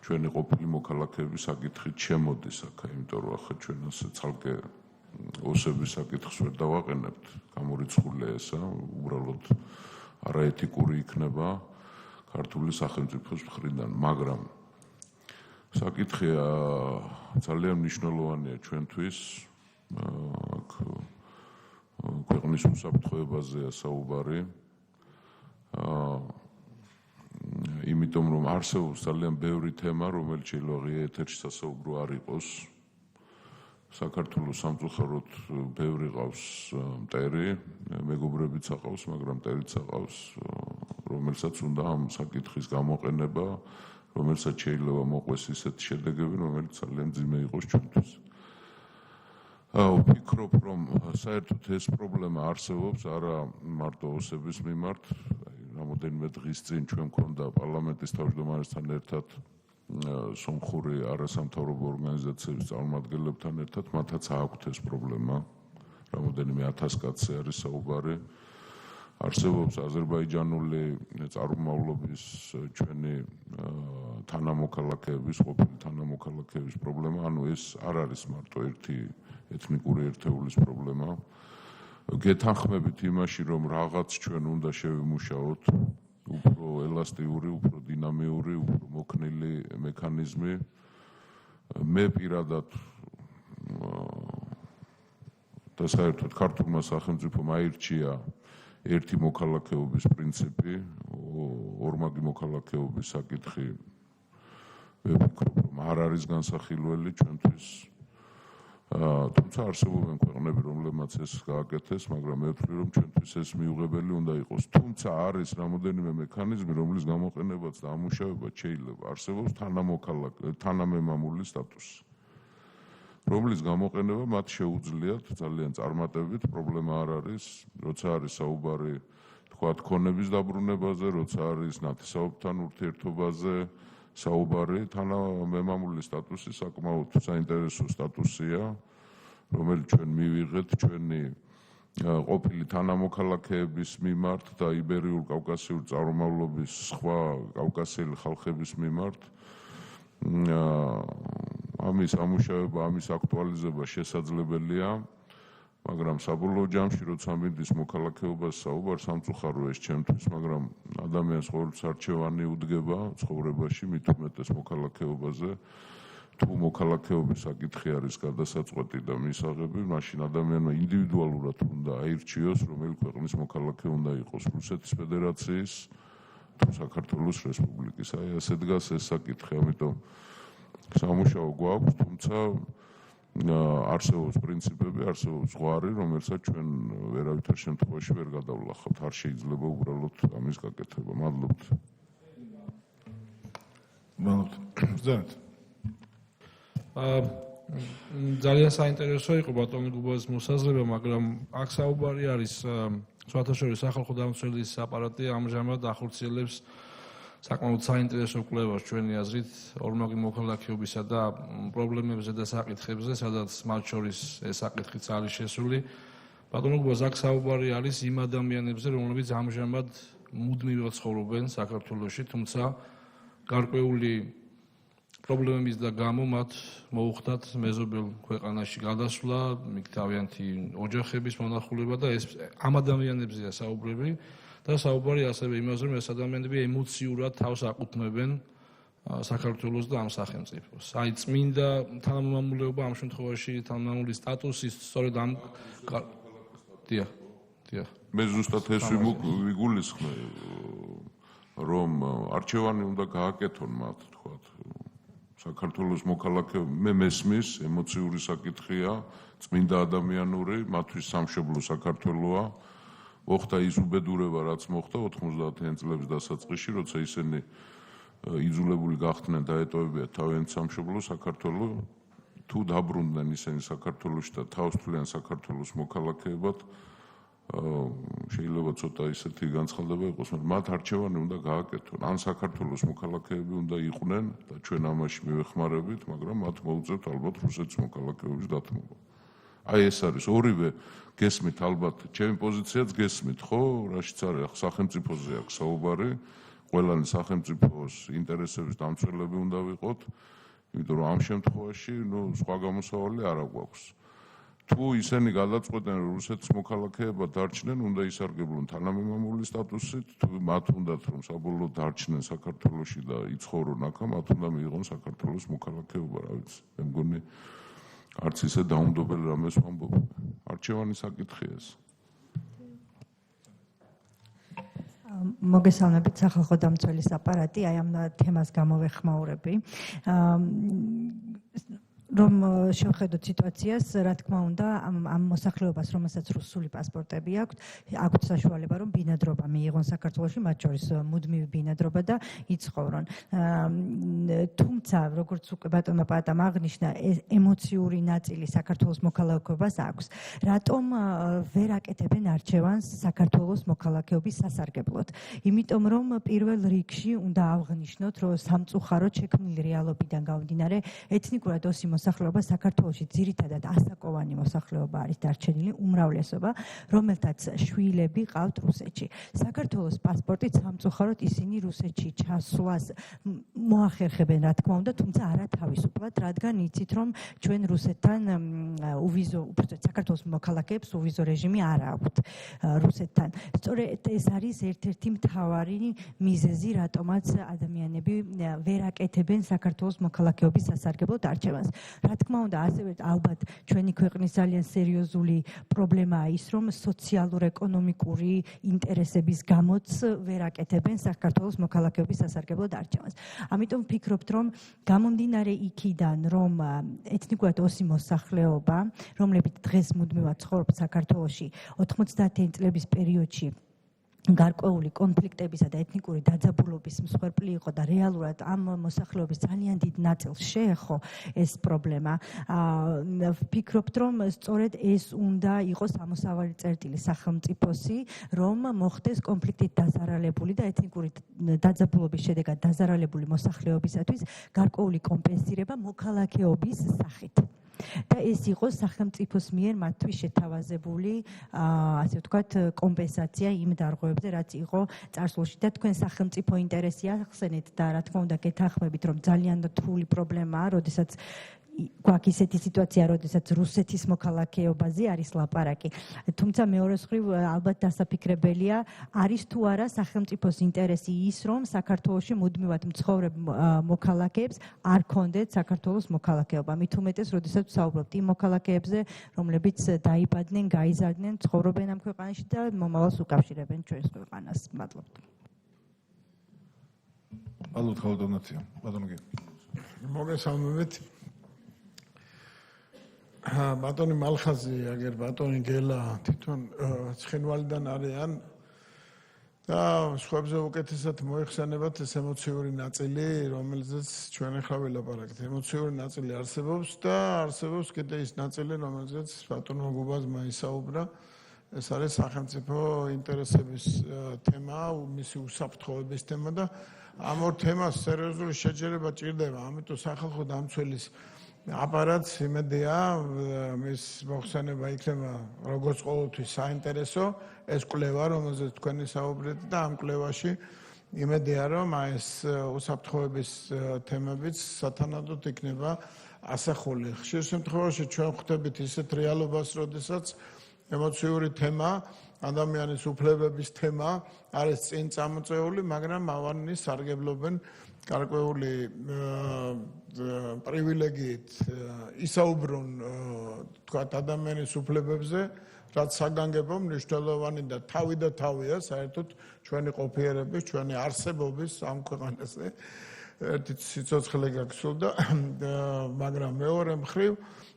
ჩვენი ყოფილი მოქალაქეების საკითხით შემოდის აქ, იმიტომ რომ ახლა ჩვენ ასე ცალკე ოსების საკითხს ვერ დავაყენებთ, გამორიცხულია ესა, უბრალოდ არაეთიკური იქნება ქართული სახელმწიფოს მხრიდან, მაგრამ საკითხი ძალიან მნიშვნელოვანია ჩვენთვის, აქ ქვეყნის უსაფრთხოებაზეა საუბარი, იმიტომ რომ არსებობს ძალიან ბევრი თემა, რომელიც შეიძლება ღია ეთერში სასაუბრო არ იყოს. საქართველოს სამწუხაროდ ბევრი ყავს მტერი, მეგობრებიც აყავს, მაგრამ მტერიც აყავს, რომელსაც უნდა ამ საკითხის გამოყენება, რომელსაც შეიძლება მოყვეს ისეთი შედეგები, რომელიც ძალიან ძიმე იყოს ჩვენთვის. ვფიქრობ, რომ საერთოდ ეს პრობლემა არსებობს არა მარტო ოსების მიმართ, რამოდენიმე დღის წინ ჩვენ გვქონდა პარლამენტის თავმჯდომარესთან ერთად სომხური არასამთავრობო ორგანიზაციების წარმომადგენლებთან ერთად, მათაც აქვთ ეს პრობლემა, რამოდენიმე 1000 კაცზე არის საუბარი. არსებობს აზერბაიჯანული წარმომავლობის ჩვენი თანამოქალაქეების, ყოფილი თანამოქალაქეების პრობლემა, ანუ ეს არ არის მარტო ერთი ეთნიკური ერთეულის პრობლემა. გეთანხმებით იმაში, რომ რაღაც ჩვენ უნდა შევიმუშაოთ, უფრო ელასტიური, უფრო დინამიური, უფრო მოქნილი მექანიზმი. მე პირადად და საერთოდ ქართულმა სახელმწიფომ აირჩია ერთი მოქალაქეობის პრინციპი, ორმაგი მოქალაქეობის საკითხი ვფიქრობ, რომ არ არის განსახილველი ჩვენთვის. თუმცა არსებობენ ქვეყნები, რომლებმაც ეს გააკეთეს, მაგრამ მე ვთვლი, რომ ჩვენთვის ეს მიუღებელი უნდა იყოს. თუმცა არის რამოდენიმე მექანიზმი, რომლის გამოყენებაც და ამუშავებაც შეიძლება. არსებობს თანამემამული სტატუსი, რომლის გამოყენება მათ შეუძლიათ ძალიან წარმატებით, პრობლემა არ არის, როცა არის საუბარი თქვათ ქონების დაბრუნებაზე, როცა არის ნათესაობთან ურთიერთობაზე საუბარი, თანამემამული სტატუსი საკმაოდ საინტერესო სტატუსია, რომელიც ჩვენ მივიღეთ ჩვენი ყოფილი თანამოქალაქეების მიმართ და იბერიულ კავკასიურ წარმომავლობის სხვა კავკასიელი ხალხების მიმართ. ამის ამუშავება, ამის აქტუალიზება შესაძლებელია, მაგრამ საბოლოო ჯამში, როცა მინდის მოქალაქეობას საუბარ, სამწუხარო ეს ჩემთვის, მაგრამ ადამიანს ყოველთვის არჩევანი უდგება ცხოვრებაში, მით უმეტეს მოქალაქეობაზე. თუ მოქალაქეობის საკითხი არის გადასაწყვეტი და მისაღები, მაშინ ადამიანმა ინდივიდუალურად უნდა აირჩიოს, რომელი ქვეყნის მოქალაქე უნდა იყოს, რუსეთის ფედერაციის თუ საქართველოს რესპუბლიკის. აი ასე დგას ეს საკითხი, ამიტომ სამუშაო გვაქვს, თუმცა არსებობს პრინციპები, არსებობს ზღვარი, რომელსაც ჩვენ ვერავითარ შემთხვევაში ვერ გადავლახავთ. არ შეიძლება უბრალოდ ამის გაკეთება. მადლობთ. მადლობთ. ძალიან საინტერესო იყო ბატონი გუბაზის მოსაზრება, მაგრამ აქ საუბარი არის სხვათა შორის სახალხო დამცველის აპარატი ამჟამად ახორციელებს საკმაოდ საინტერესო კვლევას ჩვენი აზრით ორმაგი მოქალაქეობისა და პრობლემებზე და საკითხებზე, სადაც მათ შორის ეს საკითხიც არის შესული. ბატონო გუბაზ, აქ საუბარი არის იმ ადამიანებზე, რომლებიც ამჟამად მუდმივად ცხოვრობენ საქართველოში, თუმცა გარკვეული პრობლემების და გამო მათ მოუხდათ მეზობელ ქვეყანაში გადასვლა, იქ თავიანთი ოჯახების მონახულება და ეს ამ ადამიანებზეა საუბრები და საუბარი ასევე იმაზე, რომ ეს ადამიანები ემოციურად თავს აკუთვნებენ საქართველოს და ამ სახელმწიფოს. აი წმინდა თანამემამულეობა ამ შემთხვევაში თანამემამული სტატუსი სწორედ ამ დიახ. მე ზუსტად ეს ვიგულისხმე, რომ არჩევანი უნდა გააკეთონ მათ, თქვათ, საქართველოს მოქალაქე მე მესმის ემოციური საკითხია, წმინდა ადამიანური, მათთვის სამშობლო საქართველოა. მოხდა ის უბედურება, რაც მოხდა 90-იან წლების დასაწყისში, როცა ისინი იძულებული გახდნენ დაეტოვებიათ თავიანთ სამშობლო საქართველო, თუ დაბრუნდნენ ისინი საქართველოში და თავს თვლიან საქართველოს მოქალაქეებად, შეიძლება ცოტა ისეთი განცხადება იყოს, მაგრამ მათ არჩევანი უნდა გააკეთონ. ან საქართველოს მოქალაქეები უნდა იყვნენ და ჩვენ ამაში მივეხმარებით, მაგრამ მათ მოუწევთ ალბათ რუსეთის მოქალაქეობის დათმობა. აი ეს არის ორივე გესმით ალბათ, ჩემი პოზიციაც გესმით, ხო? რაშიც არის სახელმწიფოზე აქვს საუბარი, ყველანი სახელმწიფოს ინტერესების დამცველები უნდა ვიყოთ, იმიტომ რომ ამ შემთხვევაში სხვა გამოსავალი არ აქვს. თუ ისინი გადაწყვეტენ რომ რუსეთის მოქალაქეებად დარჩნენ, უნდა ისარგებლონ თანამემამული სტატუსით, თუ მათ უნდათ რომ საბოლოოდ დარჩნენ საქართველოში და იცხოვრონ აქ, მათ უნდა მიიღონ საქართველოს მოქალაქეობა, რა ვიცი. მე მგონი არც ისე დაუნდობელი რამეს ვამბობ. არჩევანი საკითხია ეს. მოგესალმებით, სახალხო დამცველის აპარატი, აი ამ თემას გამოვეხმაურები. რომ შევხედოთ სიტუაციას, რა თქმა უნდა, ამ მოსახლეობას, რომელსაც რუსული პასპორტები აქვთ საშუალება, რომ ბინადრობა მიიღონ საქართველოში, მათ შორის მუდმივი ბინადრობა და იცხოვრონ. თუმცა, როგორც უკვე ბატონმა პაატამ აღნიშნა, ემოციური ნაწილი საქართველოს მოქალაქეობას აქვს. რატომ ვერ აკეთებენ არჩევანს საქართველოს მოქალაქეობის სასარგებლოდ? იმიტომ, რომ პირველ რიგში უნდა აღნიშნოთ, რომ სამწუხაროდ შექმნილი რეალობიდან გამომდინარე, ეთნიკურად ოსი მოსახლეობა საქართველოში ძირითადად ასაკოვანი მოსახლეობა არის დარჩენილი, უმრავლესობა, რომელთაც შვილები ყავთ რუსეთში. საქართველოს პასპორტით სამწუხაროდ ისინი რუსეთში ჩასვლას მოახერხებენ, რა თქმა უნდა, თუმცა არა თავისუფლად, რადგან იცით, რომ ჩვენ რუსეთთან უვიზო, უბრალოდ საქართველოს მოქალაქეებს უვიზო რეჟიმი არ აქვთ რუსეთთან. სწორედ ეს არის ერთ-ერთი მთავარი მიზეზი, რატომაც ადამიანები ვერ აკეთებენ საქართველოს მოქალაქეობის სასარგებლოდ არჩევანს. რა თქმა უნდა, ასევე ალბათ ჩვენი ქვეყნის ძალიან სერიოზული პრობლემაა ის, რომ სოციალურ-ეკონომიკური ინტერესების გამოც ვერ აკეთებენ საქართველოს მოქალაქეობის სასარგებლოდ არჩევანს. ამიტომ ვფიქრობთ, რომ გამომდინარე იქიდან, რომ ეთნიკურად ოსი მოსახლეობა, რომლებიც დღეს მუდმივად ცხოვრობს საქართველოში 90-იანი წლების პერიოდში გარკვეული კონფლიქტებისა და ეთნიკური დაძაბულობის მსხვერპლი იყო და რეალურად ამ მოსახლეობის ძალიან დიდ ნაწილს შეეხო ეს პრობლემა. ვფიქრობთ, რომ სწორედ ეს უნდა იყოს ამოსავალი წერტილი სახელმწიფოსი, რომ მოხდეს კონფლიქტით დაზარალებული და ეთნიკური დაძაბულობის შედეგად დაზარალებული მოსახლეობისათვის გარკვეული კომპენსირება მოქალაქეობის სახით. და ეს იყო სახელმწიფოს მიერ მათთვის შეთავაზებული, ასე ვთქვათ, კომპენსაცია იმ დარღვევებზე, რაც იყო წარსულში და თქვენ სახელმწიფო ინტერესი ახსენეთ და რა თქმა უნდა გეთანხმებით, რომ ძალიან რთული პრობლემაა, როდესაც გვაქვს ისეთი სიტუაცია, როდესაც რუსეთის მოქალაქეობაზე არის ლაპარაკი. თუმცა მეორე მხრივ ალბათ დასაფიქრებელია, არის თუ არა სახელმწიფოს ინტერესი ის, რომ საქართველოში მუდმივად მცხოვრებ მოქალაქეებს არ ქონდეთ საქართველოს მოქალაქეობა. მით უმეტეს, როდესაც ვსაუბრობთ იმ მოქალაქეებზე, რომლებიც დაიბადნენ, გაიზარდნენ, ცხოვრობენ ამ ქვეყანაში და მომავალს უკავშირებენ ჩვენს ქვეყანას. მადლობთ. მადლობთ, ხალხო, ბატონო. მოგესალმებით. ბატონი მალხაზი, აგერ ბატონი გელა თვითონ ცხინვალიდან არიან და სხვებზე უკეთესად მოიხსენებათ ეს ემოციური ნაწილი, რომელზეც ჩვენ ახლა ვილაპარაკეთ. ემოციური ნაწილი არსებობს და არსებობს კიდე ის ნაწილი, რომელზეც ბატონმა გუბაზმა ისაუბრა. ეს არის სახელმწიფო ინტერესების თემა, მისი უსაფრთხოების თემა და ამ ორ თემას სერიოზული შეჯერება ჭირდება, ამიტომ სახალხო დამცველის აპარატს იმედია მის მოხსენება იქნება როგორც ყოველთვის საინტერესო ეს კვლევა, რომელზეც თქვენი საუბრეთ და ამ კვლევაში იმედია რომ ეს უსაფრთხოების თემებიც სათანადოდ იქნება ასახული. ხშირ შემთხვევაში ჩვენ ხვდებით ისეთ რეალობას, როდესაც ემოციური თემა, ადამიანის უფლებების თემა არის წინ წამოწეული, მაგრამ ავანი სარგებლობენ გარკვეული პრივილეგიით ისაუბრონ თქვათ ადამიანის უფლებებზე, რაც საგანგებო მნიშვნელოვანი და თავი და თავია საერთოდ ჩვენი ყოფიერების, ჩვენი არსებობის ამ ქვეყანაზე ერთი სიცოცხლე გაგსულდა, მაგრამ მეორე მხრივ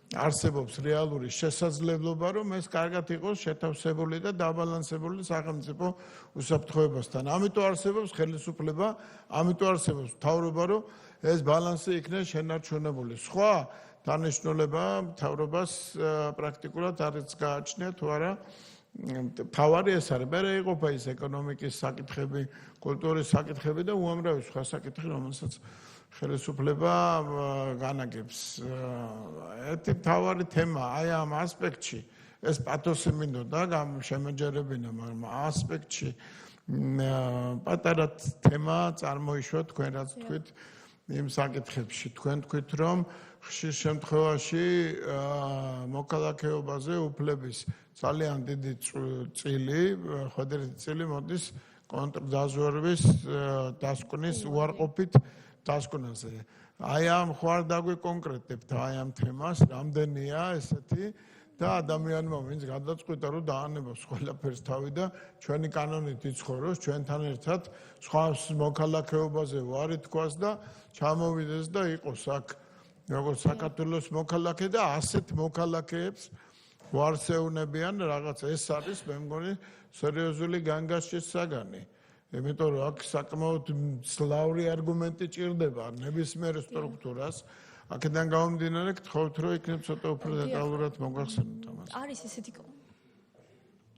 არსებობს რეალური შესაძლებლობა, რომ ეს კარგად იყოს შეთავსებული და დაბალანსებული სახელმწიფო უსაფრთხოებასთან. ამიტომ არსებობს ხელისუფლება, ამიტომ არსებობს მთავრობა, რომ ეს ბალანსი იქნეს შენარჩუნებული. სხვა დანიშნულება მთავრობას პრაქტიკულად არც გააჩნია თუ არა. თავარი ეს არის, მე იყოფა ის ეკონომიკის საკითხები, კულტურის საკითხები და უამრავი სხვა საკითხი, რომელსაც ხელისუფლება განაგებს. ერთი მთავარი თემა აი ამ ასპექტში, ეს პათოსი მინდოდა შემეჯერებინა, მაგრამ ასპექტში პატარა თემა წარმოიშვა თქვენ რაც თქვით იმ საკითხებში. თქვენ თქვით, რომ ხშირ შემთხვევაში მოქალაქეობაზე უფლების ძალიან დიდი წილი, ხვედრეთი წილი მოდის კონტრდაზვერვის დასკვნის უარყოფით დასკვნაზე. აი ამ ხوار დაგვიკონკრეტებთ აი ამ თემას, რამდენია ესეთი და ადამიანმა ვინც გადაწყვიტა რომ დაანებოს ყველაფერს თავი და ჩვენი კანონით იცხოვროს, ჩვენთან ერთად სხვა მოქალაქეობაზე ვარი თქვას და ჩამოვიდეს და იყოს აქ როგორც საქართველოს მოქალაქე და ასეთ მოქალაქეებს ვარსეუნებიან რაღაც ეს არის მე მგონი სერიოზული განგაშის საგანი. იმიტომ რომ აქ საკმაოდ სლავური არგუმენტი ჭირდება ნებისმიერ სტრუქტურას. აქედან გამომდინარე გთხოვთ რომ იქნებ ცოტა უფრო დეტალურად მოგახსენოთ ამას. არის ესეთი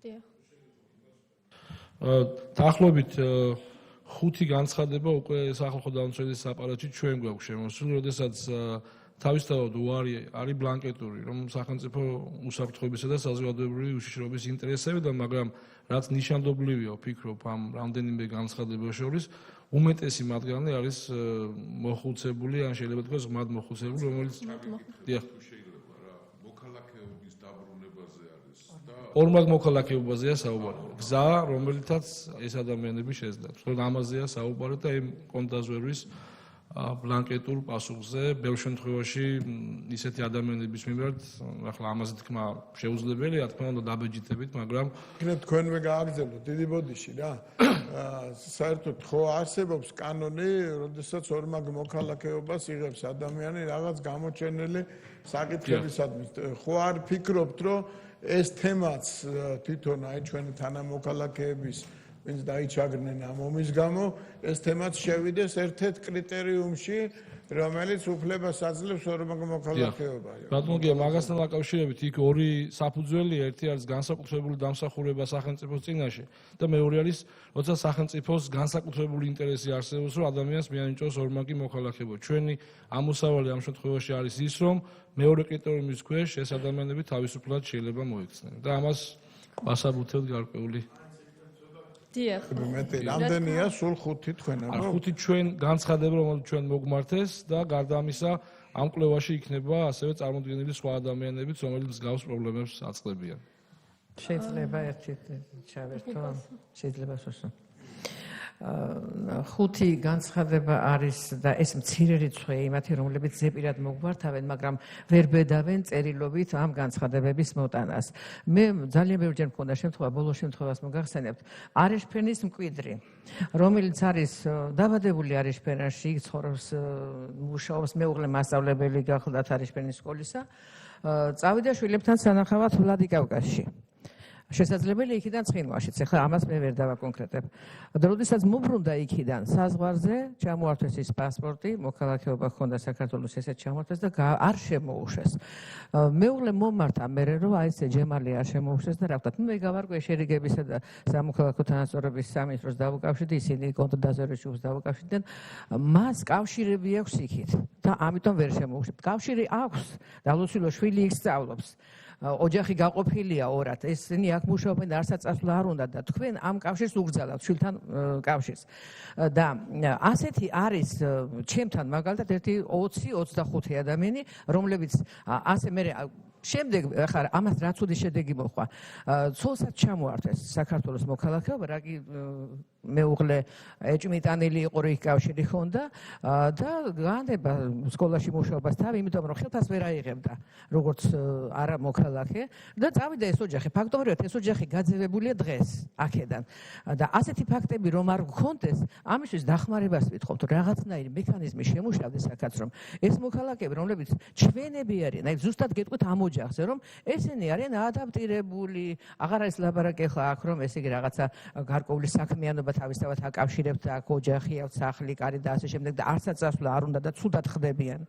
დიახ. დაახლოებით 5 განცხადება უკვე სახალხო დამცველის აპარატში ჩვენ გვაქვს შემოსული, როდესაც თავისთავად უარი არის ბლანკეტური, რომ სახელმწიფო უსაფრთხოებისა და საზოგადოებრივი უშიშროების ინტერესებიდან, მაგრამ რაც ნიშანდობლივია, ვფიქრობ, ამ რამდენიმე განცხადებას შორის, უმეტესი მათგანი არის მოხუცებული, ან შეიძლება თქვას ღმად მოხუცებული, რომელიც დიახ, შეიძლება რა, მოქალაქეობის დაბრუნებაზე არის და ორმაგ მოქალაქეობაზეა საუბარი. გზა, რომელიცაც ეს ადამიანები შეძლებს. რომ ამაზეა საუბარი და იმ კონტაზვერვის ბლანკეტურ პასუხზე ბევრ შემთხვევაში ისეთი ადამიანების მიმართ ახლა ამაზე თქმა შეუძლებელია, თქმა უნდა დაბეჯითებით, მაგრამ თქვენვე გააგრძელოთ დიდი ბოდიში რა. საერთოდ ხო არსებობს კანონი, როდესაც ორმაგ მოქალაქეობას იღებს ადამიანი რაღაც გამოჩენილი საკითხებისადმი. ხო არ ფიქრობთ, რომ ეს თემაც თვითონ აი ჩვენი თანამოქალაქეების ვინც დაიჩაგრნენ ამ ომის გამო, ეს თემაც შევიდეს ერთ-ერთ კრიტერიუმში, რომელიც უფლებას აძლევს ორმაგ მოქალაქეობას. ბატონო გია, მაგასთან დაკავშირებით იქ ორი საფუძველია, ერთი არის განსაკუთრებული დამსახურება სახელმწიფოს წინაშე და მეორე არის, როცა სახელმწიფოს განსაკუთრებული ინტერესი არსებობს, რომ ადამიანს მიანიჭოს ორმაგი მოქალაქეობა. ჩვენი ამოსავალი ამ შემთხვევაში არის ის, რომ მეორე კრიტერიუმის ქვეშ ეს ადამიანები თავისუფლად შეიძლება მოიქცნენ და ამას ვასაბუთებთ გარკვეული დიახ. მეტი რამდენია სულ 5 თქვენ ამ 5 ჩვენ განცხადება რომელიც ჩვენ მოგმართეს და გარდა ამისა ამ კვლევაში იქნება ასევე წარმოდგენილი სხვა ადამიანებიც რომელიც მსგავს პრობლემებს აწყდებიან. შეიძლება ერთი ჩავერთო, შეიძლება სულ 5 განცხადება არის და ეს მცირე რიცხვია იმათი, რომლებიც ზეპირად მოგვართავენ, მაგრამ ვერ ბედავენ წერილობით ამ განცხადებების მოტანას. მე ძალიან ბევრჯერ მქონდა შემთხვევა, ბოლოს შემთხვევას მოგახსენებთ, არეშფენის მკვიდრი, რომელიც არის დაბადებული არეშფენაში, იქ ცხოვრობს, მუშაობს, მეუღლე მასწავლებელი გახლდათ არეშფენის სკოლისა, წავიდა შვილებთან სანახავად ვლადიკავკაზში. შესაძლებელია იქიდან ცხინვალშიც, ახლა ამას მე ვერ დავაკონკრეტებ. როდესაც მობრუნდა იქიდან საზღვარზე, ჩამოართვეს ის პასპორტი, მოქალაქეობა ჰქონდა საქართველოს, ესეც ჩამოართვეს და არ შემოუშვეს. მეუღლე მომართა მერე, რომ აი ესე ჯემალი არ შემოუშვეს და რა ვთქვათ, მე გავარკვე შერიგებისა და სამოქალაქო თანასწორობის სამინისტროს დავუკავშირდი, ისინი კონტრდაზვერვის ჯგუფს დავუკავშირდნენ, მას კავშირები აქვს იქით და ამიტომ ვერ შემოუშვებთ. კავშირი აქვს და ლოცვილო შვილი იქ სწავლობს. ოჯახი გაყოფილია ორად. ესენი აქ მუშაობენ და არსაწასვლა არ უნდა და თქვენ ამ კავშირს უგრძალებთ, შვილთან კავშირს. და ასეთი არის ჩემთან მაგალითად ერთი 20-25 ადამიანი, რომლებიც ასე მე შემდეგ ახლა ამას რა ცუდი შედეგი მოხდა. ცოლსაც ჩამოართვეს საქართველოს მოქალაქეობა, რაგი მეუღლე ეჭმიტანილი იყო რიგ კავშირი ჰქონდა და გაანდება სკოლაში მუშაობას თავი, იმიტომ რომ ხელფას ვერ აიღებდა როგორც არა მოქალაქე და წავიდა ეს ოჯახი. ფაქტობრივად ეს ოჯახი გაძევებულია დღეს აქედან. და ასეთი ფაქტები რომ არ გქონდეს, ამისთვის დახმარებას ვითხოვთ, რაღაცნაირი მექანიზმი შემუშავდეს აქაც, რომ ეს მოქალაქეები, რომლებიც ჩვენები არიან, აი ზუსტად გეტყვით ამ ოჯახზე, რომ ესენი არიან ადაპტირებული, აღარ არის ლაბარაკი ახლა აქ, რომ ესე იგი რაღაცა გარკვეული საქმიანობა თავისთავად აკავშირებთ აქ ოჯახი აქვს, სახლი, კარი და ასე შემდეგ და არცაც ასვლა არ უნდა და ცუდად ხდებიან.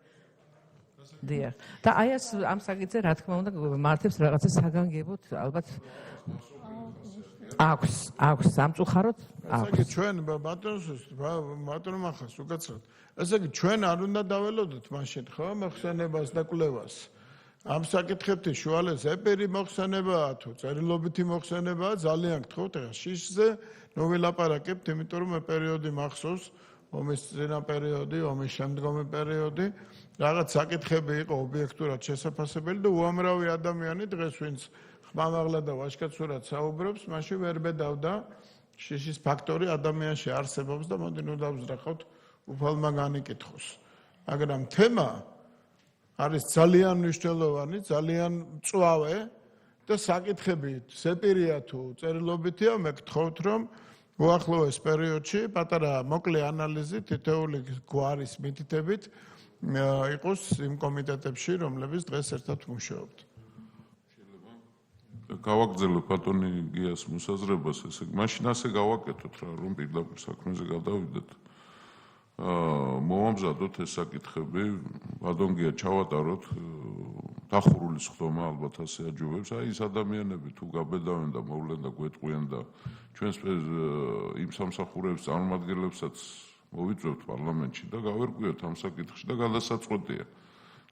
დიახ. და აი ამ საკითხზე რა თქმა უნდა მართებს რაღაცა საგანგებოდ ალბათ აქვს სამწუხაროდ აქვს. ესე იგი ჩვენ ბატონო მახას უკაცრავთ. ესე იგი ჩვენ არ უნდა დაველოდოთ მაშინ ხო მოხსენებას და კვლევას. ამ საკითხებში შუალეს ეპერი მოხსენებაა თუ წერილობითი მოხსენებაა ძალიან გთხოვთ ახლა შიშზე ნუ ვილაპარაკებთ, იმიტომ რომ მე პერიოდი მახსოვს, ომის წინა პერიოდი, ომის შემდგომი პერიოდი, რაღაც საკითხები იყო ობიექტურად შესაძლებელი და უამრავი ადამიანი დღეს ვინც ხმამაღლა და ვაჟკაცურად საუბრობს, მაშინ ვერ ბედავდა შიშის ფაქტორი ადამიანში არსებობს და მოდი ნუ დავზრახავთ უფალმა განიკითხოს. მაგრამ თემა არის ძალიან მნიშვნელოვანი, ძალიან მწვავე და საკითხები სეპირია თუ წერილობითია, მე გთხოვთ რომ უახლოეს პერიოდში პატარა მოკლე ანალიზი თითოეული გვარის მითითებით იყოს იმ კომიტეტებში, რომლებიც დღეს ერთად მუშაობთ. გავაგრძელო ბატონი გიას მოსაზრებას, ესე იგი, მაშინ ასე გავაკეთოთ რა, რომ პირდაპირ საქმეზე გადავიდეთ. მოვამზადოთ ეს საკითხები, ბატონ გია ჩავატაროთ დახურული სხდომა, ალბათ ასე აჯობებს. აი ეს ადამიანები თუ გაბედავენ და მოვლენ და გვეტყვიან და ჩვენს იმ სამსახურებს წარმომადგენლებსაც მოვიწვევთ პარლამენტში და გავერკვიოთ ამ საკითხში და გადასაწყვეტია.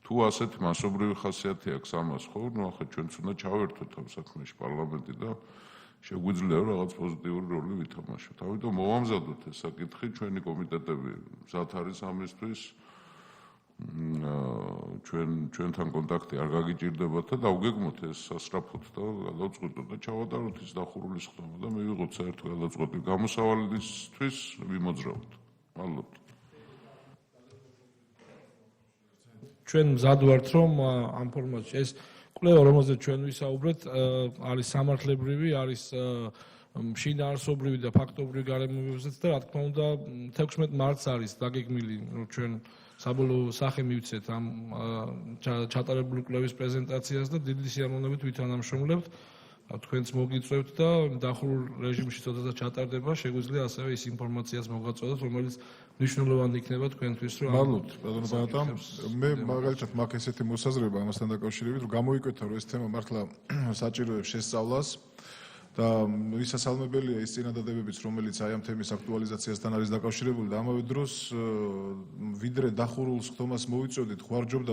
თუ ასეთი მასობრივი ხასიათი აქვს ამას, ხო, ნუ ახლა ჩვენც უნდა ჩავერთოთ ამ საქმეში პარლამენტი და შეგვიძლია რაღაც პოზიტიური როლი ვითამაშოთ. ამიტომ მოვამზადოთ ეს საკითხი, ჩვენი კომიტეტები მზად არის ამისთვის. ჩვენთან კონტაქტი არ გაგიჭირდებათ და დავგეგმოთ ეს სასწრაფოდ და გადავწყვეტოთ და ჩავატაროთ ის დახურული სხდომა და მივიღოთ საერთო გადაწყვეტი გამოსავალისთვის ვიმოძრავოთ. მადლობთ. ჩვენ მზად ვართ რომ ამ ფორმატში ეს კვლევა რომელზეც ჩვენ ვისაუბრეთ არის სამართლებრივი, არის შინაარსობრივი და ფაქტობრივი გარემოებებზეც და რა თქმა უნდა 16 მარტს არის დაგეგმილი რომ ჩვენ საბოლოო სახე მივცეთ ამ ჩატარებული კვლევის პრეზენტაციას და დიდი სიამოვნებით ვითანამშრომლებთ. თქვენც მოგიწევთ და დახურულ რეჟიმში ცოტათაც ჩატარდება, შეგვიძლია ასევე ის ინფორმაციას მოგაწოდოთ, რომელიც მნიშვნელოვანი იქნება თქვენთვის, რომ მადლობთ, ბატონო ბატონ. მე მაგალითად მაქვს ესეთი მოსაზრება ამასთან დაკავშირებით, რომ გამოიკვეთა, რომ ეს თემა მართლა საჭიროებს შესწავლას და მისასალმებელია ის წინადადებებიც, რომელიც აი ამ თემის აქტუალიზაციასთან არის დაკავშირებული და ამავე დროს ვიდრე დახურულ სხდომას მოვიწოდით, ხوارჯობდა,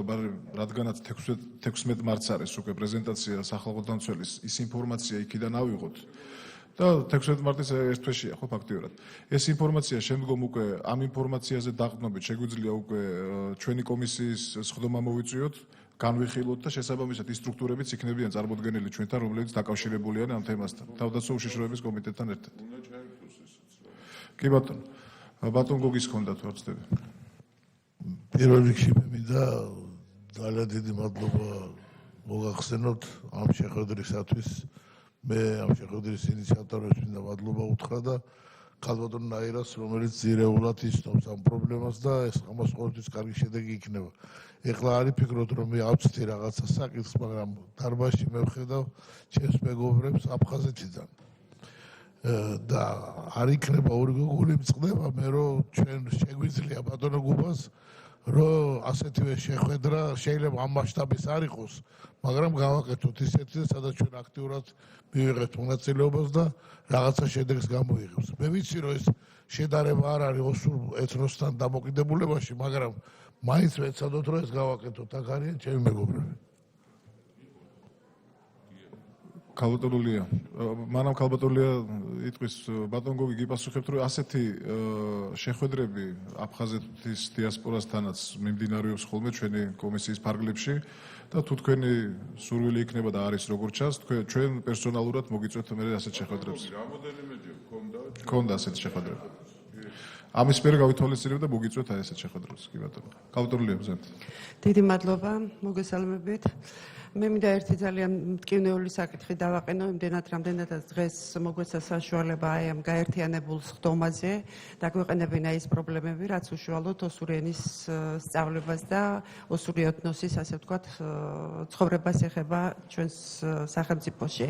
რადგანაც 16 მარტს არის უკვე პრეზენტაცია სახალხო დამცველის, ის ინფორმაცია იქიდან ავიღოთ. და 16 მარტის ერთ თვეშია ხო ფაქტიურად. ეს ინფორმაცია შემდგომ უკვე ამ ინფორმაციაზე დაყრდნობით შეგვიძლია უკვე ჩვენი კომისიის სხდომა მოვიწვიოთ, განვიხილოთ და შესაბამისად ის სტრუქტურებიც იქნებიან წარმოდგენილი ჩვენთან, რომლებიც დაკავშირებულია ამ თემასთან. თავდაცვა უშიშროების კომიტეტთან ერთად. კი ბატონო. ბატონ გოგის ჰქონდა თუ არ ვცდები. პირველ რიგში მე მინდა ძალიან დიდი მადლობა მოგახსენოთ ამ შეხვედრისათვის. მე ამ შეხვედრის ინიციატორებს მინდა მადლობა უთხრა და ქალბატონ ნაირას, რომელიც ძირეულად ისნობს ამ პრობლემას და ეს ამას ყოველთვის კარგი შედეგი იქნება. ეხლა არ იფიქროთ, რომ მე ავწთი რაღაცა საკითხს, მაგრამ დარბაზში მე ვხედავ ჩემს მეგობრებს აფხაზეთიდან. და არ იქნება ორი გოგული მწყდება, მე რომ ჩვენ შეგვიძლია ბატონო გუბას რომ ასეთივე შეხვედრა შეიძლება ამ მასშტაბის არ იყოს, მაგრამ გავაკეთოთ ისეთი, სადაც ჩვენ აქტიურად მივიღებთ მონაწილეობას და რაღაცა შედეგს გამოიღებს. მე ვიცი, რომ ეს შედარება არ არის ოსურ ეთნოსთან დამოკიდებულებაში, მაგრამ მაინც ვეცადოთ, რომ ეს გავაკეთოთ. აქ არიან ჩემი მეგობრები. ქალბატონულია. მანამ ქალბატონია იტყვის ბატონ გოგი გიპასუხებთ, რომ ასეთი შეხვედრები აფხაზეთის დიასპორასთანაც მიმდინარეობს ხოლმე ჩვენი კომისიის ფარგლებში და თუ თქვენი სურვილი იქნება და არის როგორც ჩანს, ჩვენ პერსონალურად მოგიწვევთ მე ასეთ შეხვედრებს. რამოდენიმეჯერ გქონდა ასეთი შეხვედრები. ამის მერე გავითვალისწინებ და მოგიწვევთ აი ასეთ შეხვედრებს, კი ბატონო. ქალბატონია ბზენთ. დიდი მადლობა, მოგესალმებით. მე მინდა ერთი ძალიან მტკივნეული საკითხი დავაყენო, იმდენად რამდენადაც დღეს მოგვეცა საშუალება აი ამ გაერთიანებულ სხდომაზე დაგვეყენებინა ის პრობლემები, რაც უშუალოდ ოსური ენის სწავლებას და ოსური ეთნოსის, ასე ვთქვათ, ცხოვრებას ეხება ჩვენს სახელმწიფოში.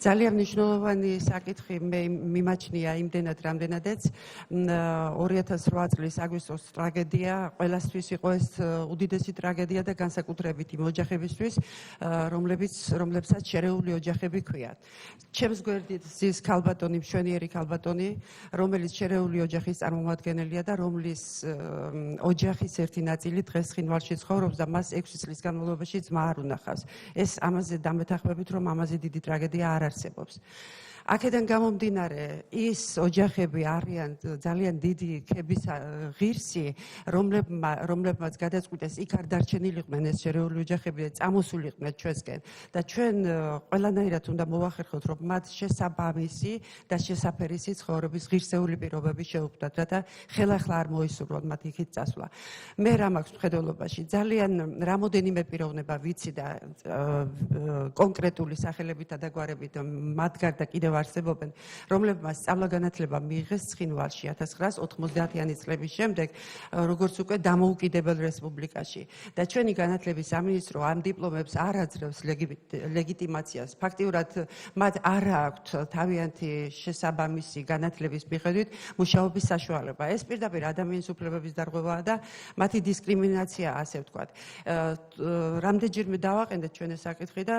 ძალიან მნიშვნელოვანი საკითხი მე მიმაჩნია იმდენად რამდენადაც 2008 წლის აგვისტოს ტრაგედია ყველასთვის იყო ეს უდიდესი ტრაგედია და განსაკუთრებით იმ ოჯახებისთვის რომლებსაც შერეული ოჯახები ქვიათ. ჩემს გვერდით ზის ქალბატონი, მშვენიერი ქალბატონი, რომელიც შერეული ოჯახის წარმომადგენელია და რომლის ოჯახის ერთი ნაწილი დღეს ცხინვალში ცხოვრობს და მას 6 წლის განმავლობაში ძმა არ უნახავს. ეს ამაზე დამეთანხმებით, რომ ამაზე დიდი ტრაგედია არ არსებობს. აქედან გამომდინარე, ის ოჯახები არიან ძალიან დიდი ქების ღირსი, რომლებმაც გადაწყვიტეს იქ არ დარჩენილიყვნენ ეს შერეული ოჯახები და წამოსულიყვნენ ჩვენსკენ და ჩვენ ყველანაირად უნდა მოვახერხოთ, რომ მათ შესაბამისი და შესაფერისი ცხოვრების ღირსეული პირობები შეუქმნათ, რათა ხელახლა არ მოისურვონ მათ იქით წასვლა. მე რა მაქვს მხედველობაში, ძალიან რამოდენიმე პიროვნება ვიცი და კონკრეტული სახელებით და გვარებით მათ გარდა კიდევ არსებობენ, რომლებმაც სწავლა-განათლება მიიღეს ცხინვალში 1990-იანი წლების შემდეგ, როგორც უკვე დამოუკიდებელ რესპუბლიკაში. და ჩვენი განათლების სამინისტრო ამ დიპლომებს არ აძლევს ლეგიტიმაციას. ფაქტიურად მათ არ აქვთ თავიანთი შესაბამისი განათლების მიხედვით მუშაობის საშუალება. ეს პირდაპირ ადამიანის უფლებების დარღვევაა და მათი დისკრიმინაცია, ასე ვთქვათ. რამდენჯერმე დავაყენეთ ჩვენ ეს საკითხი და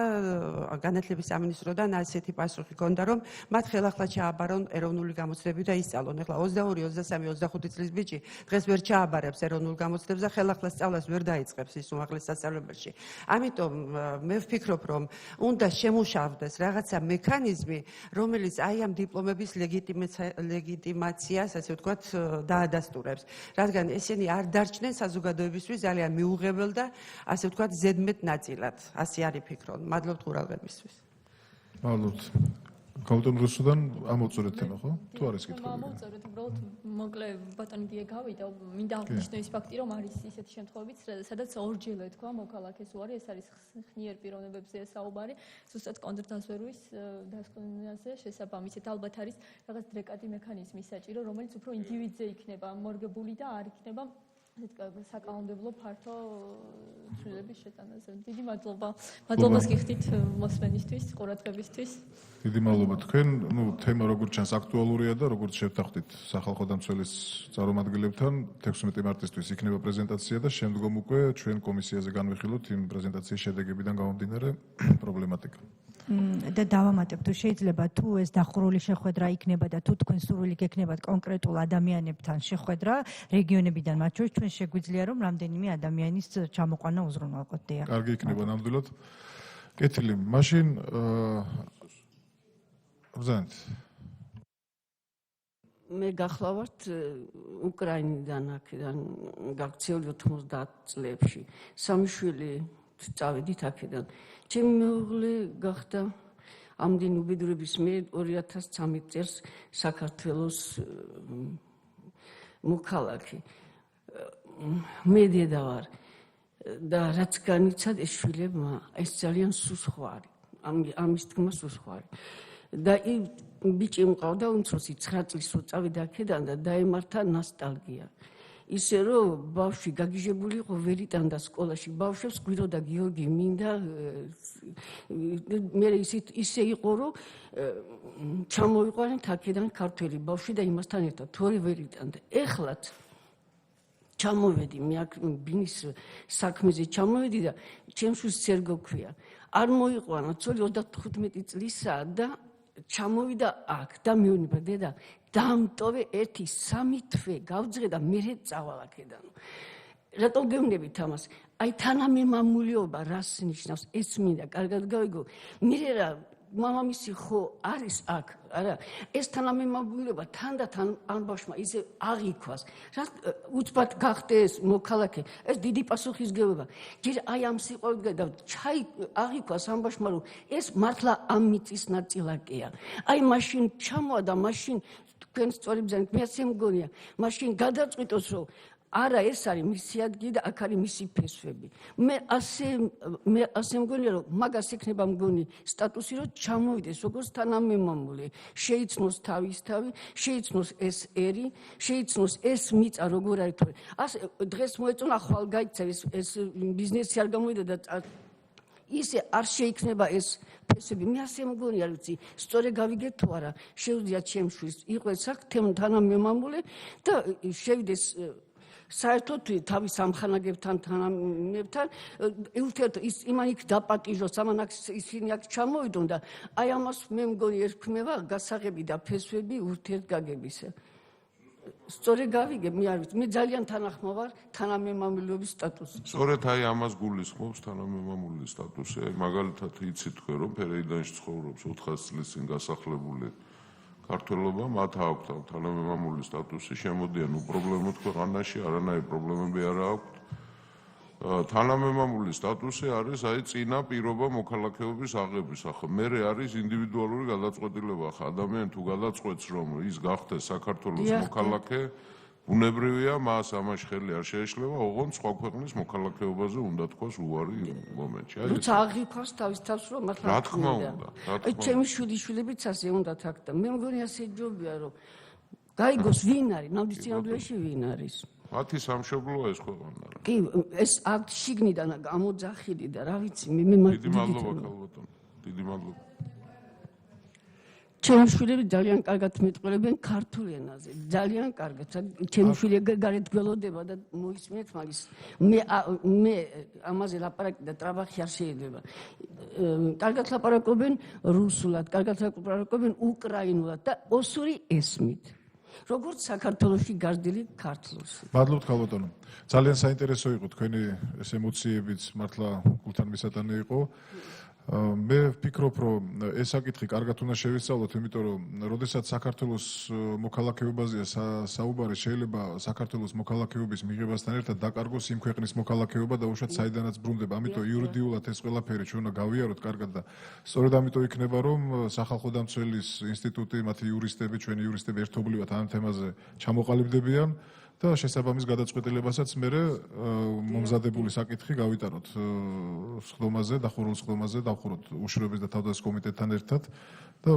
განათლების სამინისტროდან ასეთი პასუხი ჰქონდა, რომ მათ ხელახლა ჩააბარონ ეროვნული გამოცდები და ისწავლონ. ეხლა 22, 23, 25 წლის ბიჭი დღეს ვერ ჩააბარებს ეროვნულ გამოცდებს და ხელახლა სწავლას ვერ დაიწყებს ის უმაღლეს სასწავლებელში. ამიტომ მე ვფიქრობ, რომ უნდა შემუშავდეს რაღაცა მექანიზმი, რომელიც აი ამ დიპლომების ლეგიტიმაციას, ასე ვთქვათ, დაადასტურებს. რადგან ესენი არ დარჩნენ საზოგადოებისთვის ძალიან მიუღებელ და ასე ვთქვათ, ზედმეტ ნაწილად. ასე არის ფიქრობ. მადლობთ ყურადღებისთვის. მადლობთ. ქალბატონ რუსუდან ამოწურეთ თემა, ხო? თუ არის კითხვები? ამოწურეთ, უბრალოდ მოკლე ბატონი დიე გავიდა, მინდა აღნიშნო ის ფაქტი, რომ არის ისეთი შემთხვევებიც, სადაც ორჯერ თქვა მოქალაქეს უარი, ეს არის ხნიერ პიროვნებებზე საუბარი, ზუსტად კონტრდაზვერვის დასკვნაზე შესაბამისად ალბათ არის რაღაც დრეკატი მექანიზმი საჭირო, რომელიც უფრო ინდივიდზე იქნება მორგებული და არ იქნება საკანონმდებლო ფართო ცვლილების შეტანაზე. დიდი მადლობა. მადლობას გიხდით მოსმენისთვის, ყურადღებისთვის. დიდი მადლობა თქვენ. თემა როგორც ჩანს აქტუალურია და როგორც შევთანხმდით სახალხო დამცველის წარმომადგენლებთან 16 მარტისთვის იქნება პრეზენტაცია და შემდგომ უკვე ჩვენ კომისიაზე განვიხილოთ იმ პრეზენტაციის შედეგებიდან გამომდინარე პრობლემატიკა. და დავამატებ, თუ შეიძლება თუ ეს დახურული შეხვედრა იქნება და თუ თქვენ სურვილი გექნებათ კონკრეტულ ადამიანებთან შეხვედრა რეგიონებიდან, მათ შორის ჩვენ შეგვიძლია რომ რამდენიმე ადამიანის ჩამოყვანა უზრუნველყოთ. კარგი იქნება ნამდვილად. კეთილი. მაშინ ბზენთ. მე გახლავართ უკრაინიდან აქედან გაქცეული 90 წლებში. სამი შვილი წავედით აქედან. ჩემი მეუღლე გახდა ამდენი უბედურების მიერ 2013 წელს საქართველოს მოქალაქე. მე დედა ვარ და რაც განიცად ეს შვილებმა ეს ძალიან სუსხვარი. ამის თქმა სუსხვარი. და ბიჭი მყავდა უმცროსი 9 წლის რო წავიდა აქედან და დაემართა ნოსტალგია. ისე რომ ბავშვი გაგიჟებული იყო ვერ იტანდა სკოლაში. ბავშვებს გვიროდა გიორგი მინდა მე ისე იყო რომ ჩამოიყვანეთ აქედან ქართველი ბავშვი და იმასთან ერთად თორე ვერ იტანდა. ეხლაც ჩამოვედი მე აქ ბინის საქმეზე ჩამოვედი და ჩემს სერგო ქვია. არ მოიყვანა ცოლი 35 წლისაა და ჩამოვიდა აქ და მეუბნება დედა დამტოვე 1-3 თვე გავძღე და მერე წავალ აქედან. რატომ გეუბნებით ამას? აი თანამემამულიობა რას ნიშნავს? ეს მინდა კარგად გავიგო. მერე რა მამამისი ხო არის აქ, არა? ეს თანამემამულება თანდათან ამბავშმა ისე აღიქვას. რა უცბად გახდეს მოქალაქე, ეს დიდი პასუხისგებლობა. ჯერ აი ამ სიყვარულით და აღიქვას ამბავშმა, რომ ეს მართლა ამ მიწის ნაწილაკია. აი მაშინ ჩამოვა და მაშინ თქვენ სწორი ბრძანით, მე ასე მგონია, მაშინ გადაწყვიტოს, რომ არა ეს არის მისი ადგილი და აქ არის მისი ფესვები. მე ასე მგონია, რომ მაგას ექნება მგონი სტატუსი, რომ ჩამოვიდეს როგორც თანამემამული, შეიცნოს თავის თავი, შეიცნოს ეს ერი, შეიცნოს ეს მიწა როგორ არის თორე. ასე დღეს მოეწონა ხვალ გაიქცა ეს ბიზნესი არ გამოვიდა და ისე არ შეიქმნება ეს ფესვები. მე ასე მგონია, რომ სწორე გავიგეთ თუ არა, შეუძლია ჩემთვის იყოს აქ თანამემამული და შევიდეს საერთოდ თავის ამხანაგებთან თანამებთან ურთიერთ იმან იქ დაპატიჟოს, ამან ისინი აქ ჩამოვიდონ და აი ამას მე მგონი ერქმევა გასაღები და ფესვები ურთიერთგაგებისა. სწორე გავიგე, მე არ ვიცი, მე ძალიან თანახმა ვარ თანამემამულობის სტატუსზე. სწორედ აი ამას გულისხმობს თანამემამული სტატუსი. მაგალითად იცით თქვენ, რომ ფერეიდანში ცხოვრობს 400 წლის წინ გასახლებული ქართველობა, მათ აქვთ თანამემამული სტატუსი, შემოდიან უპრობლემოდ ქვეყანაში, არანაირი პრობლემები არ აქვთ. თანამემამული სტატუსი არის აი წინა პირობა მოქალაქეობის აღების. ახლა მერე არის ინდივიდუალური გადაწყვეტილება. ახლა ადამიანი თუ გადაწყვეტს, რომ ის გახდეს საქართველოს მოქალაქე, ბუნებრივია, მას ამაში ხელი არ შეეშლება, ოღონდ სხვა ქვეყნის მოქალაქეობაზე უნდა თქვას უარი მომენტში. როცა აღიქვას თავის თავს, რომ მართლა რა თქმა უნდა. აი ჩემი შვილიშვილებიც ასე უნდა აქ და მე მგონი ასე ჯობია, რომ გაიგოს ვინ არის, ნამდვილ სინამდვილეში ვინ არის. მათი სამშობლოა ეს ქვეყანა. კი, ეს აქ შიგნიდან გამოძახილი და რა ვიცი, მე დიდი მადლობა ქალბატონო. დიდი მადლობა. ჩემი შვილები ძალიან კარგად მეტყველებენ ქართულ ენაზე, ძალიან კარგად. ჩემი შვილები გარეთ გველოდება და მოისმენთ მაგის. მე ამაზე ლაპარაკი და ტრაბახი არ შეიძლება. კარგად ლაპარაკობენ რუსულად, კარგად ლაპარაკობენ უკრაინულად და ოსური ესმით. როგორც საქართველოში გარდილი ქართლოს. მადლობთ ქალბატონო. ძალიან საინტერესო იყო თქვენი ეს ემოციებიც მართლა გულთან მისატანი იყო. მე ვფიქრობ, რომ ეს საკითხი კარგად უნდა შევისწავლოთ, იმიტომ რომ როდესაც საქართველოს მოქალაქეობაზეა საუბარი, შეიძლება საქართველოს მოქალაქეობის მიღებასთან ერთად დაკარგოს იმ ქვეყნის მოქალაქეობა და უშუალოდ საიდანაც ბრუნდება. ამიტომ იურიდიულად ეს ყველაფერი ჩვენ უნდა გავიაროთ კარგად და სწორედ ამიტომ იქნება, რომ სახალხო დამცველის ინსტიტუტი, მათი იურისტები, ჩვენი იურისტები ერთობლივად ამ თემაზე ჩამოყალიბდებიან. და შესაბამის გადაწყვეტილებასაც მე მომზადებული საკითხი გავიტანოთ სხდომაზე, დახურულ სხდომაზე, დავხუროთ უშუალოდ და თავდაცვის კომიტეტთან ერთად და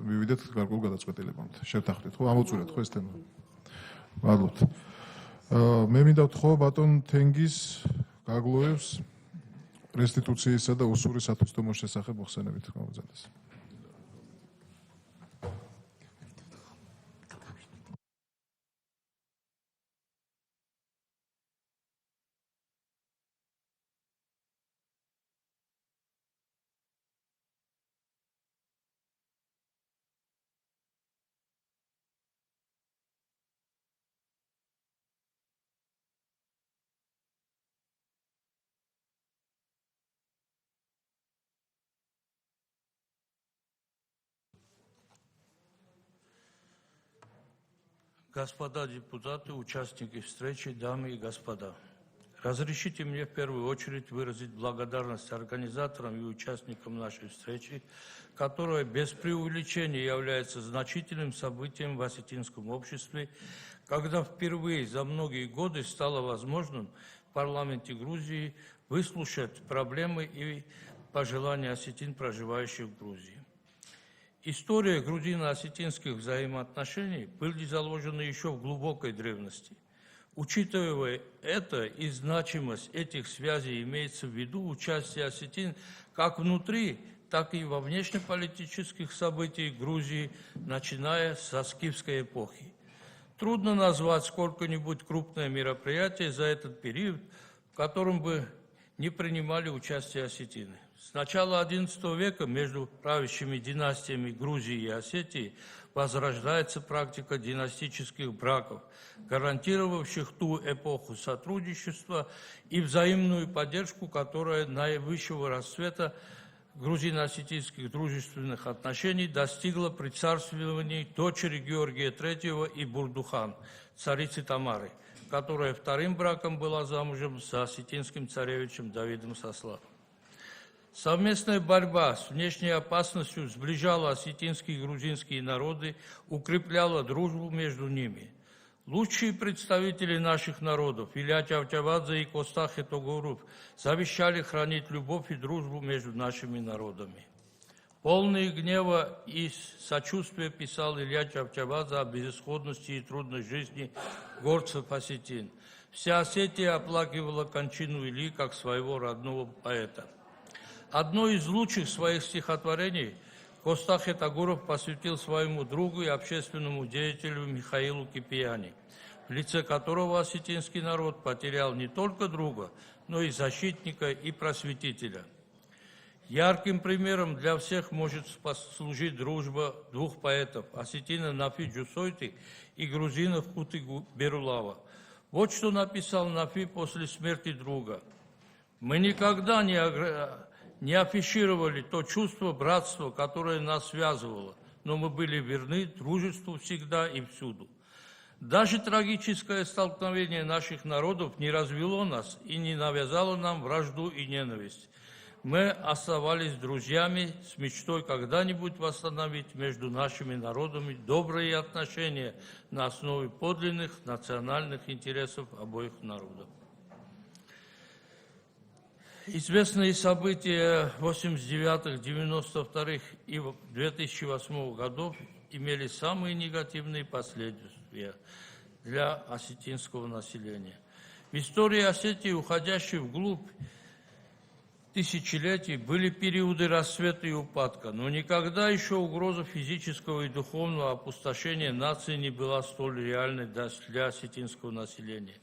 მივიდეთ გარკვეულ გადაწყვეტილებამდე. შევთანხმდით, ხო? ამოწურეთ ხო ეს თემა? მადლობთ. მე მინდა ვთხოვო ბატონ თენგის გაგლოევს რესტიტუციისა და უსური სათვისტომოს შესახებ მოხსენებით გამოგზავნეს. Господа депутаты, участники встречи, дамы и господа. Разрешите мне в первую очередь выразить благодарность организаторам и участникам нашей встречи, которая без преувеличения является значительным событием в осетинском обществе, когда впервые за многие годы стало возможным в парламенте Грузии выслушать проблемы и пожелания осетин, проживающих в Грузии. История грузино-осетинских взаимоотношений были заложены еще в глубокой древности. Учитывая это и значимость этих связей, имеется в виду участие осетин как внутри, так и во внешнеполитических событиях Грузии, начиная со скифской эпохи. Трудно назвать сколько-нибудь крупное мероприятие за этот период, в котором бы не принимали участие осетины. С начала XI века между правящими династиями Грузии и Осетии возрождается практика династических браков, гарантировавших ту эпоху сотрудничества и взаимную поддержку, которая наивысшего расцвета грузино-осетинских дружественных отношений достигла при царствовании дочери Георгия III и Бурдухан, царицы Тамары, которая вторым браком была замужем за осетинским царевичем Давидом Сославом. Совместная борьба с внешней опасностью сближала осетинские и грузинские народы, укрепляла дружбу между ними. Лучшие представители наших народов, Илья Чавчавадзе и Костах Этогуров, завещали хранить любовь и дружбу между нашими народами. Полные гнева и сочувствия писал Илья Чавчавадзе о безысходности и трудной жизни горцев осетин. Вся Осетия оплакивала кончину Ильи как своего родного поэта. Одно из лучших своих стихотворений Костах Этогуров посвятил своему другу и общественному деятелю Михаилу Кипияни, в лице которого осетинский народ потерял не только друга, но и защитника и просветителя. Ярким примером для всех может служить дружба двух поэтов – осетина Нафи Джусойты и грузина Хуты Берулава. Вот что написал Нафи после смерти друга. «Мы никогда не афишировали то чувство братства, которое нас связывало, но мы были верны дружеству всегда и всюду. Даже трагическое столкновение наших народов не развело нас и не навязало нам вражду и ненависть. Мы оставались друзьями с мечтой когда-нибудь восстановить между нашими народами добрые отношения на основе подлинных национальных интересов обоих народов». Известные события 89-х, 92-х и 2008 годов имели самые негативные последствия для осетинского населения. В истории Осетии, уходящей вглубь тысячелетий, были периоды расцвета и упадка, но никогда еще угроза физического и духовного опустошения нации не была столь реальной для осетинского населения.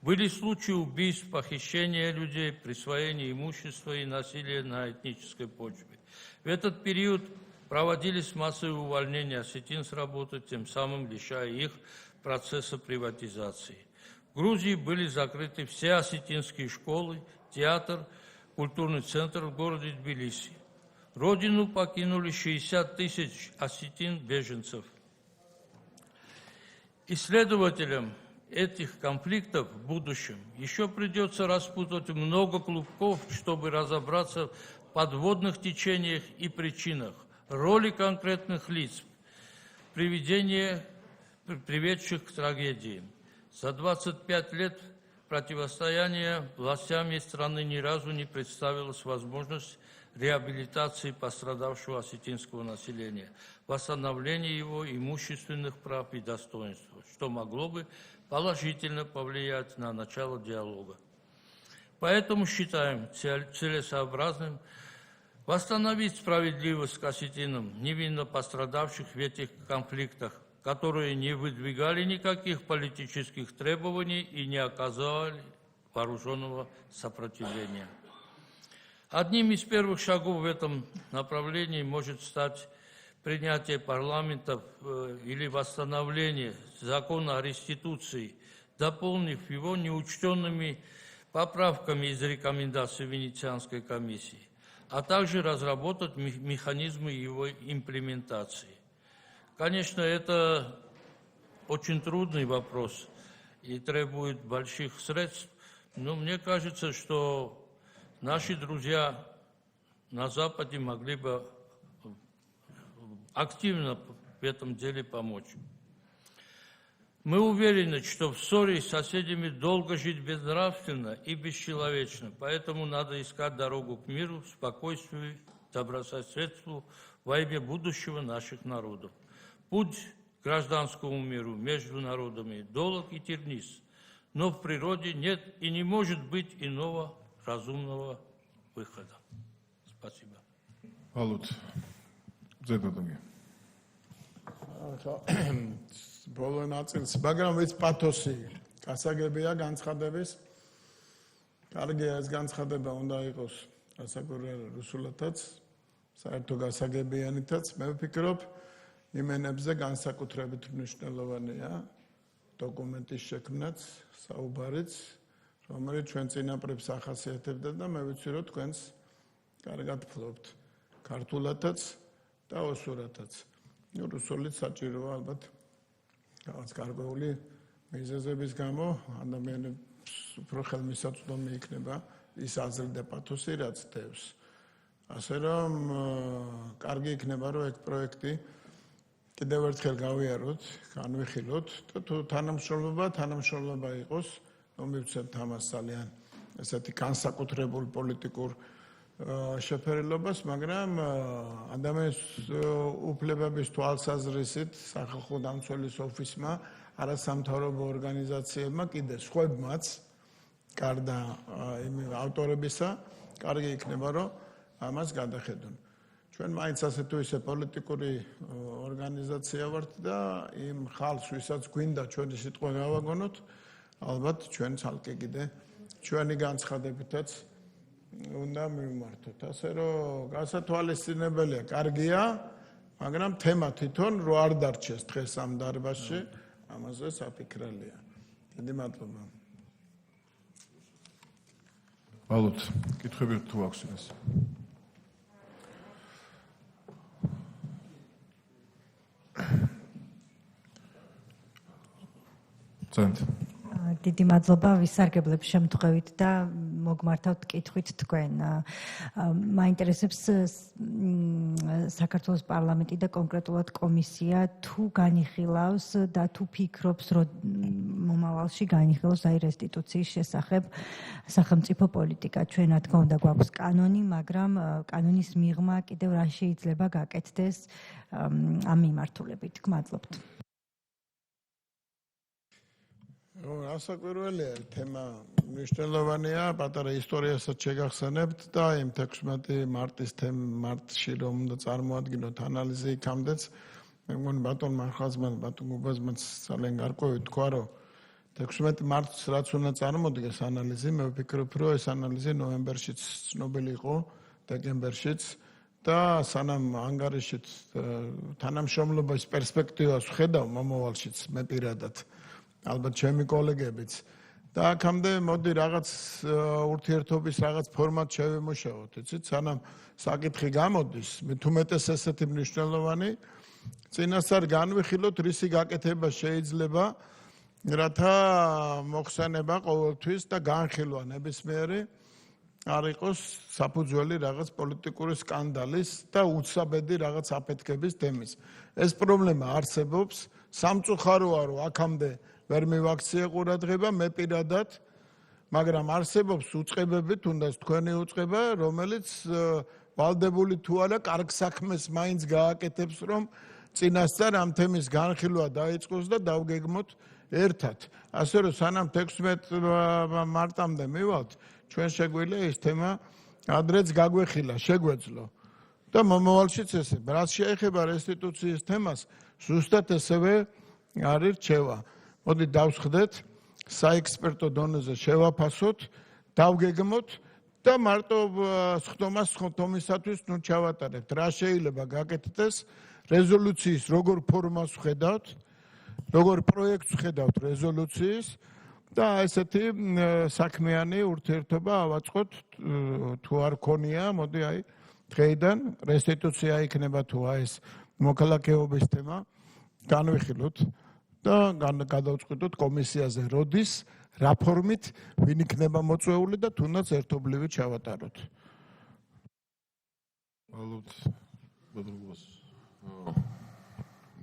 Были случаи убийств, похищения людей, присвоения имущества и насилия на этнической почве. В этот период проводились массовые увольнения осетин с работы, тем самым лишая их процесса приватизации. В Грузии были закрыты все осетинские школы, театр, культурный центр в городе Тбилиси. Родину покинули 60 тысяч осетин-беженцев. Исследователям этих конфликтов в будущем еще придется распутать много клубков, чтобы разобраться в подводных течениях и причинах, роли конкретных лиц, приведших к трагедии. За 25 лет противостояния властями страны ни разу не представилась возможность реабилитации пострадавшего осетинского населения, восстановления его имущественных прав и достоинства, что могло бы положительно повлиять на начало диалога. Поэтому считаем целесообразным восстановить справедливость к осетинам, невинно пострадавших в этих конфликтах, которые не выдвигали никаких политических требований и не оказывали вооруженного сопротивления. Одним из первых шагов в этом направлении может стать принятие парламентов или восстановление закона о реституции, дополнив его неучтенными поправками из рекомендаций Венецианской комиссии, а также разработать механизмы его имплементации. Конечно, это очень трудный вопрос и требует больших средств, но мне кажется, что наши друзья на Западе могли бы активно в этом деле помочь. Мы уверены, что в ссоре с соседями долго жить безнравственно и бесчеловечно, поэтому надо искать дорогу к миру, спокойствию, добрососедству во имя будущего наших народов. Путь к гражданскому миру между народами долг и тернист, но в природе нет и не может быть иного разумного выхода. Спасибо. Алут. ზედოდომი ბოლო ნაწილს, მაგრამ ვიც პათოსი გასაგებია განცხადების. კარგია ეს განცხადება უნდა იყოს გასაკვირველი რუსულათაც, საერთო გასაგებიანითაც. მე ვფიქრობ, იმენებზე განსაკუთრებით მნიშვნელოვანია დოკუმენტის შექმნაც, საუბარიც, რომელიც ჩვენ წინაპრებს ახასიათებდა და მე ვიცი, რომ თქვენს კარგად ფლობთ. ქართულათაც და ოსურათაც. რუსულიც საჭიროა ალბათ რაღაც გარკვეული მიზეზების გამო ადამიანებს უფრო ხელმისაწვდომი იქნება ის აზრი და პათოსი, რაც დევს. ასე რომ კარგი იქნება რომ ეგ პროექტი კიდევ ერთხელ გავიაროთ, განვიხილოთ და თუ თანამშრომლობა იყოს, მივცემთ ამას ძალიან ესეთი განსაკუთრებულ პოლიტიკურ შეფერილობას, მაგრამ ადამიანის უფლებების თვალსაზრისით სახალხო დამცველის ოფისმა, არასამთავრობო ორგანიზაციებმა კიდე სხვებმაც გარდა ავტორებისა, კარგი იქნება რომ ამას გადახედონ. ჩვენ მაინც ასე თუ ისე პოლიტიკური ორგანიზაცია ვართ და იმ ხალხს, ვისაც გვინდა ჩვენი სიტყვა გავაგონოთ, ალბათ ჩვენ ცალკე კიდე ჩვენი განცხადებითაც უნდა მივმართოთ. ასე რომ გასათვალისწინებელია, კარგია, მაგრამ თემა თვითონ რო არ დარჩეს დღეს ამ დარბაზში, ამაზე საფიქრალია. დიდი მადლობა. ვალოთ, კითხვები თუ აქვს იმას. წენთ. დიდი მადლობა ვისარგებლებ შემთხვევით და მოგმართავთ კითხვით თქვენ. მაინტერესებს საქართველოს პარლამენტი და კონკრეტულად კომისია თუ განიხილავს და თუ ფიქრობს რომ მომავალში განიხილოს აი რესტიტუციის შესახებ სახელმწიფო პოლიტიკა. ჩვენ რა თქმა უნდა გვაქვს კანონი, მაგრამ კანონის მიღმა კიდევ რა შეიძლება გაკეთდეს ამ მიმართულებით. გმადლობთ. ასაკვირველია თემა მნიშვნელოვანია, პატარა ისტორიასაც შეგახსენებთ და იმ 16 მარტში რომ უნდა წარმოადგინოთ ანალიზი იქამდეც, მე მგონი ბატონ მარხაზმან, ბატონ გუბაზმანს ძალიან გარკვევით თქვა, რომ 16 მარტს რაც უნდა წარმოდგეს ანალიზი, მე ვფიქრობ, რომ ეს ანალიზი ნოემბერშიც ცნობილი იყო, დეკემბერშიც და სანამ ანგარიშით თანამშრომლობის პერსპექტივას ვხედავ მომავალშიც მე პირადად ალბათ ჩემი კოლეგებიც და აქამდე მოდი რაღაც ურთიერთობის რაღაც ფორმატ შევიმუშაოთ, იცით, სანამ საკითხი გამოდის, თუმეტეს ესეთი მნიშვნელოვანი, წინასწარ განვიხილოთ, რისი გაკეთება შეიძლება, რათა მოხსენება ყოველთვის და განხილვა ნებისმიერი არ იყოს საფუძველი რაღაც პოლიტიკური სკანდალის და უცაბედი რაღაც აფეთქების თემის. ეს პრობლემა არსებობს, სამწუხაროა, რომ აქამდე ვერ მივაქცია ყურადღება, მე პირადად, მაგრამ არსებობს უწყებები, თუნდაც თქვენი უწყება, რომელიც ვალდებული თუ არა, კარგ საქმეს მაინც გააკეთებს, რომ წინასწარ ამ თემის განხილვა დაიწყოს და დავგეგმოთ ერთად. ასე რომ სანამ 16 მარტამდე მივალთ, ჩვენ შეგვიძლია ეს თემა ადრეც გაგვეხილა, შეგვეძლო. და მომავალშიც ესე, რაც შეეხება რესტიტუციის თემას, ზუსტად ესევე არის რჩევა. მოდი დავსხდეთ, საექსპერტო დონეზე შევაფასოთ, დავგეგმოთ და მარტო სხდომისათვის ჩავატარებთ. რა შეიძლება გაკეთდეს, რეზოლუციის როგორ ფორმას ვხედავთ, როგორ პროექტს ვხედავთ რეზოლუციის და ესეთი საქმიანი ურთიერთობა ავაწყოთ, თუ არ ქონია, მოდი აი დღეიდან რესტიტუცია იქნება თუ ეს მოქალაქეობის თემა, განვიხილოთ და გადავწყვიტოთ კომისიაზე როდის, რა ფორმით, ვინ იქნება მოწვეული და თუნდაც ერთობლივი ჩავატაროთ. ვალოთ, ბოდრობას.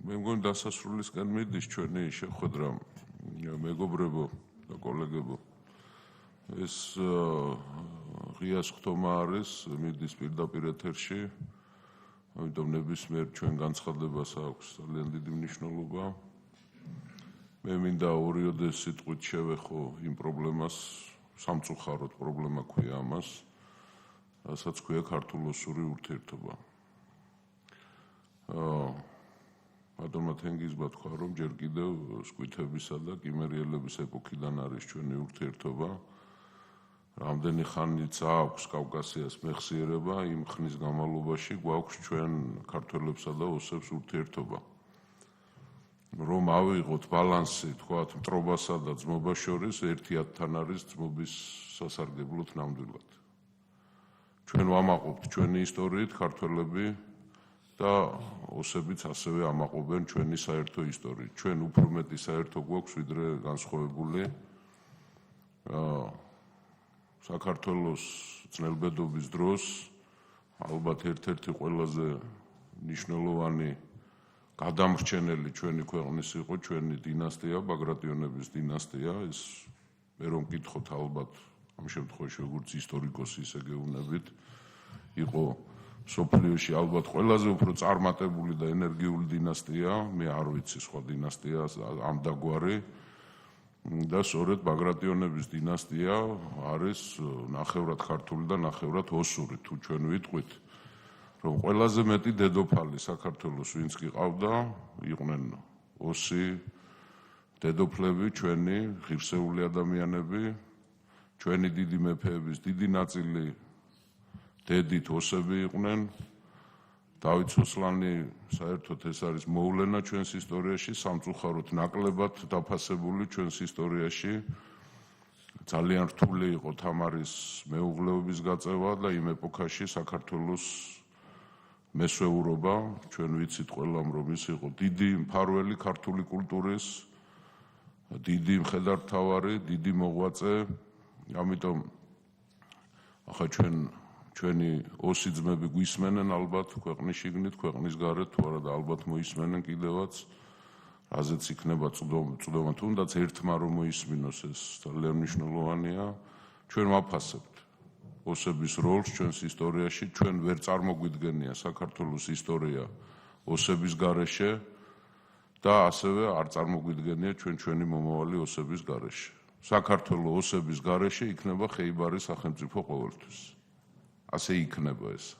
მე მგონი დასასრულისკენ მიდის ჩვენი შეხვედრა, მეგობრებო და კოლეგებო. ეს ღია სხდომა არის, მიდის პირდაპირ ეთერში, ამიტომ ნებისმიერ ჩვენ განცხადებას აქვს ძალიან დიდი მნიშვნელობა. მე მინდა ორიოდე სიტყვით შევეხო იმ პრობლემას, სამწუხაროდ პრობლემა ქვია ამას, რასაც ქვია ქართულ-ოსური ურთიერთობა. ბატონმა თენგიზმა თქვა, რომ ჯერ კიდევ სკვითებისა და კიმერიელების ეპოქიდან არის ჩვენი ურთიერთობა. რამდენი ხანიც აქვს კავკასიას მეხსიერება, იმ ხნის განმავლობაში გვაქვს ჩვენ ქართველებსა და ოსებს ურთიერთობა. რომ ავიღოთ ბალანსი, თქვათ, მტრობასა და ძმობას შორის, 1:10 არის ძმობის სასარგებლოდ ნამდვილად. ჩვენ ვამაყობთ ჩვენი ისტორიით ქართველები და ოსებიც ასევე ამაყობენ ჩვენი საერთო ისტორიით. ჩვენ უფრო მეტი საერთო გვაქვს ვიდრე განსხვავებული საქართველოს ძნელბედობის დროს ალბათ ერთ-ერთი ყველაზე მნიშვნელოვანი გადამრჩენელი ჩვენი ქვეყნის იყო ჩვენი დინასტია, ბაგრატიონების დინასტია. ეს მე რომ მკითხოთ ალბათ ამ შემთხვევაში როგორც ისტორიკოსი ისე გეუბნებით, იყო სოფლიოში ალბათ ყველაზე უფრო წარმატებული და ენერგიული დინასტია, მე არ ვიცი სხვა დინასტია ამ დაგვარი. და სწორედ ბაგრატიონების დინასტია არის ნახევრად ქართული და ნახევრად ოსური. თუ ჩვენ ვიტყვით, რომ ყველაზე მეტი დედოფალი საქართველოს ვინც გიყავდა, იყვნენ ოსი დედოფლები, ჩვენი ღირსეული ადამიანები, ჩვენი დიდი მეფეების დიდი ნაწილი დედით ოსები იყვნენ. დავით სოსლანი საერთოდ ეს არის მოვლენა ჩვენს ისტორიაში, სამწუხაროდ ნაკლებად დაფასებული ჩვენს ისტორიაში. ძალიან რთული იყო თამარის მეუღლეობის გაწევა და იმ ეპოქაში საქართველოს მესვეურობა. ჩვენ ვიცით ყველამ, რომ ის იყო დიდი მფარველი ქართული კულტურის, დიდი მხედართმთავარი, დიდი მოღვაწე. ამიტომ ახლა ჩვენი ოსი ძმები გვისმენენ ალბათ ქვეყნის შიგნით, ქვეყნის გარეთ თუ არა და ალბათ მოისმენენ კიდევაც, რაზეც იქნება წვდომა. თუნდაც ერთმა რომ მოისმინოს, ეს ძალიან მნიშვნელოვანია. ჩვენ ვაფასებთ ოსების როლს ჩვენს ისტორიაში, ჩვენ ვერ წარმოგვიდგენია საქართველოს ისტორია ოსების გარეშე და ასევე არ წარმოგვიდგენია ჩვენი მომავალი ოსების გარეშე. საქართველოს ოსების გარეშე იქნება ხეიბარის სახელმწიფო ყოველთვის. ასე იქნება ეს.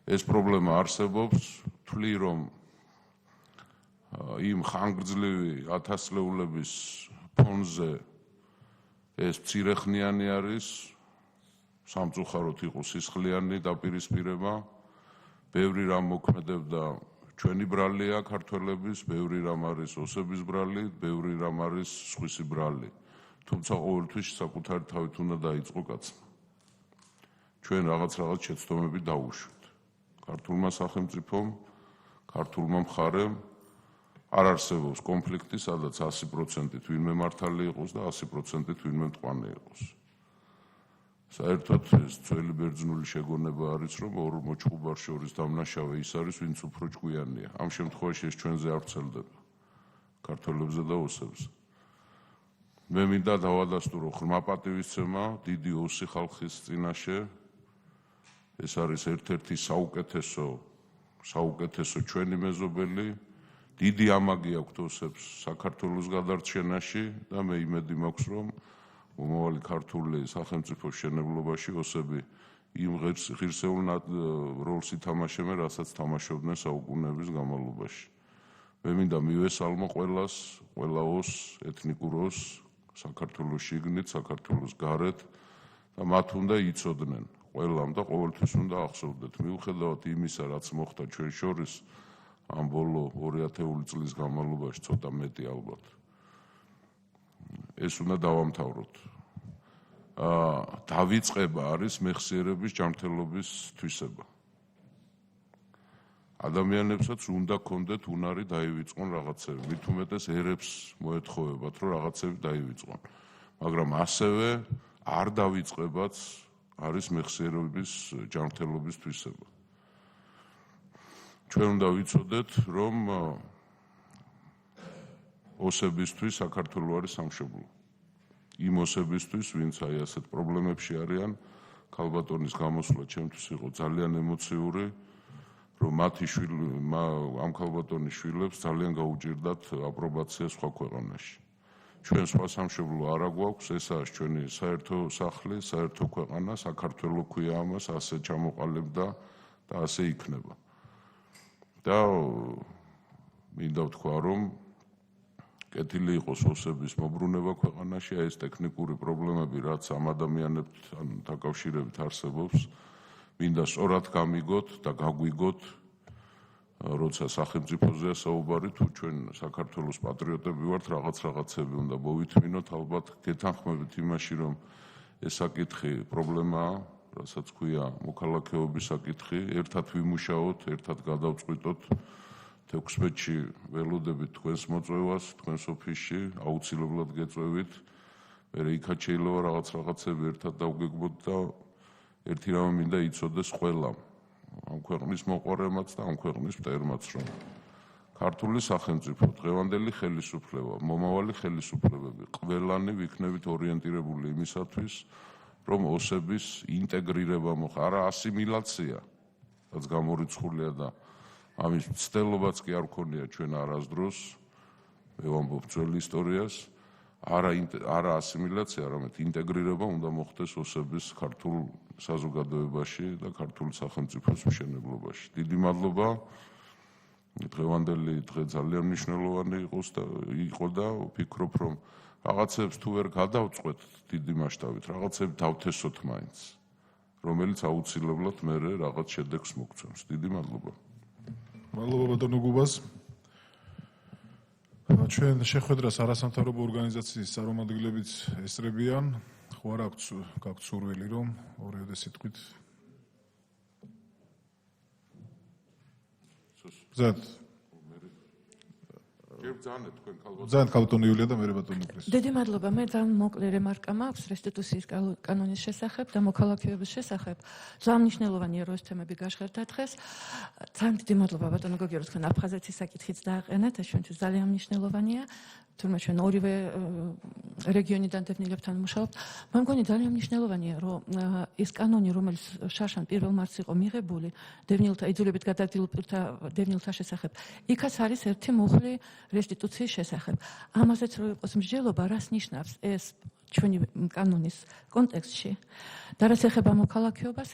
ეს პრობლემა არსებობს, თვლი რომ იმ ხანგრძლივი ათასწლეულების ფონზე ეს მცირეხნიანი არის, სამწუხაროდ იყო სისხლიანი დაპირისპირება, ბევრი რამ მოქმედებდა ჩვენი ბრალია ქართველების, ბევრი რამ არის ოსების ბრალი, ბევრი რამ არის სხვისი ბრალი. თუმცა ყოველთვის საკუთარი თავით უნდა დაიწყო კაცმა. ჩვენ რაღაც შეცდომები დავუშვით. ქართულმა სახელმწიფომ, ქართულმა მხარემ არ არსებობს კონფლიქტი, სადაც 100%-ით ვინმე მართალი იყოს და 100%-ით ვინმე მტკვანი იყოს. საერთოდ ეს ძველი ბერძნული შეგონება არის, რომ ორ მოჭუბარს შორის დამნაშავე ის არის, ვინც უფრო ჭკვიანია. ამ შემთხვევაში ეს ჩვენზე არ ვრცელდება, ქართველებზე და ოსებზე. მე მინდა დავადასტურო ღრმა პატივისცემა დიდი ოსი ხალხის წინაშე. ეს არის ერთ-ერთი საუკეთესო ჩვენი მეზობელი. დიდი ამაგი აქვთ ოსებს საქართველოს გადარჩენაში და მე იმედი მაქვს, რომ მომავალი ქართული სახელმწიფოს მშენებლობაში ოსები იმ ღირსეულ როლს ითამაშებენ, რასაც თამაშობდნენ საუკუნეების განმავლობაში. მე მინდა მივესალმო ყველას, ყველა ოს, ეთნიკურ ოს, საქართველოს შიგნით, საქართველოს გარეთ და მათ უნდა იცოდნენ. ყველამ და ყოველთვის უნდა ახსოვდეთ, მიუხედავად იმისა, რაც მოხდა ჩვენ შორის ამ ბოლო 2000 წლის განმავლობაში, ცოტა მეტი ალბათ. ეს უნდა დავამთავროთ. დავიწყება არის მეხსიერების ჯანმრთელობის თვისება. ადამიანებსაც უნდა ქონდეთ უნარი დაივიწყონ რაღაცები, მით უმეტეს ერებს მოეთხოვებათ, რომ რაღაცები დაივიწყონ. მაგრამ ასევე არ დავიწყებაც არის მეხსიერების ჯანმრთელობის თვისება. ჩვენ უნდა ვიცოდეთ, რომ ოსებისთვის საქართველო არის სამშობლო. იმ ოსებისთვის, ვინც აი ასეთ პრობლემებში არიან, ქალბატონის გამოსვლა ჩემთვის იყო ძალიან ემოციური, რომ ამ ქალბატონის შვილებს ძალიან გაუჭირდათ აპრობაცია სხვა ქვეყანაში. ჩვენ სხვა სამშობლო არ აგვაქვს, ესაა ჩვენი საერთო სახლი, საერთო ქვეყანა, საქართველო ქვია ამას, ასე ჩამოყალიბდა და ასე იქნება. და მინდა ვთქვა, რომ კეთილი იყოს ოსების მობრუნება ქვეყანაში, ეს ტექნიკური პრობლემები, რაც ამ ადამიანებთან დაკავშირებით არსებობს, მინდა სწორად გამიგოთ და გაგვიგოთ, როცა სახელმწიფოზეა საუბარი, თუ ჩვენ საქართველოს პატრიოტები ვართ, რაღაცები უნდა მოვითმინოთ, ალბათ გეთანხმებით იმაში, რომ ეს საკითხი პრობლემაა, რასაც ქვია მოქალაქეობის საკითხი, ერთად ვიმუშაოთ, ერთად გადავწყვიტოთ 16-ში ველოდებით თქვენს მოწვევას, თქვენს ოფისში, აუცილებლად გეწვევით. მერე იქაც შეიძლება რაღაცები ერთად დავგეგმოთ და ერთი რამე მინდა იცოდეს ყველამ, ამ ქვეყნის მოყვარემაც და ამ ქვეყნის მტერმაც, რომ ქართული სახელმწიფო, დღევანდელი ხელისუფლება, მომავალი ხელისუფლებები, ყველანი ვიქნებით ორიენტირებული იმისათვის, რომ ოსების ინტეგრირება მოხდა, არა ასიმილაცია, რაც გამორიცხულია და ამის მცდელობაც კი არ ქონია ჩვენ არასდროს, მე ვამბობ ძველ ისტორიას, არა ასიმილაცია, არამედ ინტეგრირება უნდა მოხდეს ოსების ქართულ საზოგადოებაში და ქართული სახელმწიფოს მშენებლობაში. დიდი მადლობა. დღევანდელი დღე ძალიან მნიშვნელოვანი იყო და ვფიქრობ, რომ რაღაცებს თუ ვერ გადავწყვეტ დიდი მასშტაბით, რაღაცები დავთესოთ მაინც, რომელიც აუცილებლად მერე რაღაც შედეგს მოგცემს. დიდი მადლობა. მადლობა ბატონო გუბას. ჩვენ შეხვედრას არასამთავრობო ორგანიზაციის წარმომადგენლებიც ესწრებიან, ხო არა გაქვთ სურვილი, რომ ორიოდე სიტყვით ძალიან კალბატონი იულია და მე ბატონი კრის. დიდი მადლობა. მე ძალიან მოკლე რემარკა მაქვს რესტიტუციის კანონის შესახებ და მოქალაქეობის შესახებ. ძალიან მნიშვნელოვანია რომ ეს თემები გაჟღერდა დღეს. ძალიან დიდი მადლობა ბატონო გოგიო, რომ თქვენ აფხაზეთის საკითხიც დააყენეთ, ეს ჩვენთვის ძალიან მნიშვნელოვანია. თუმცა ჩვენ ორივე რეგიონიდან დევნილებთან მუშაობთ. მე მგონი ძალიან მნიშვნელოვანია, რომ ეს კანონი, რომელიც შარშან 1 მარტს იყო მიღებული დევნილთა იძულებით გადაადგილ პირთა დევნილთა შესახებ, იქაც არის ერთი მუხლი რესტიტუციის შესახებ. ამაზეც რო იყოს მსჯელობა, რას ნიშნავს ეს ჩვენი კანონის კონტექსტში და რაც ეხება მოქალაქეობას,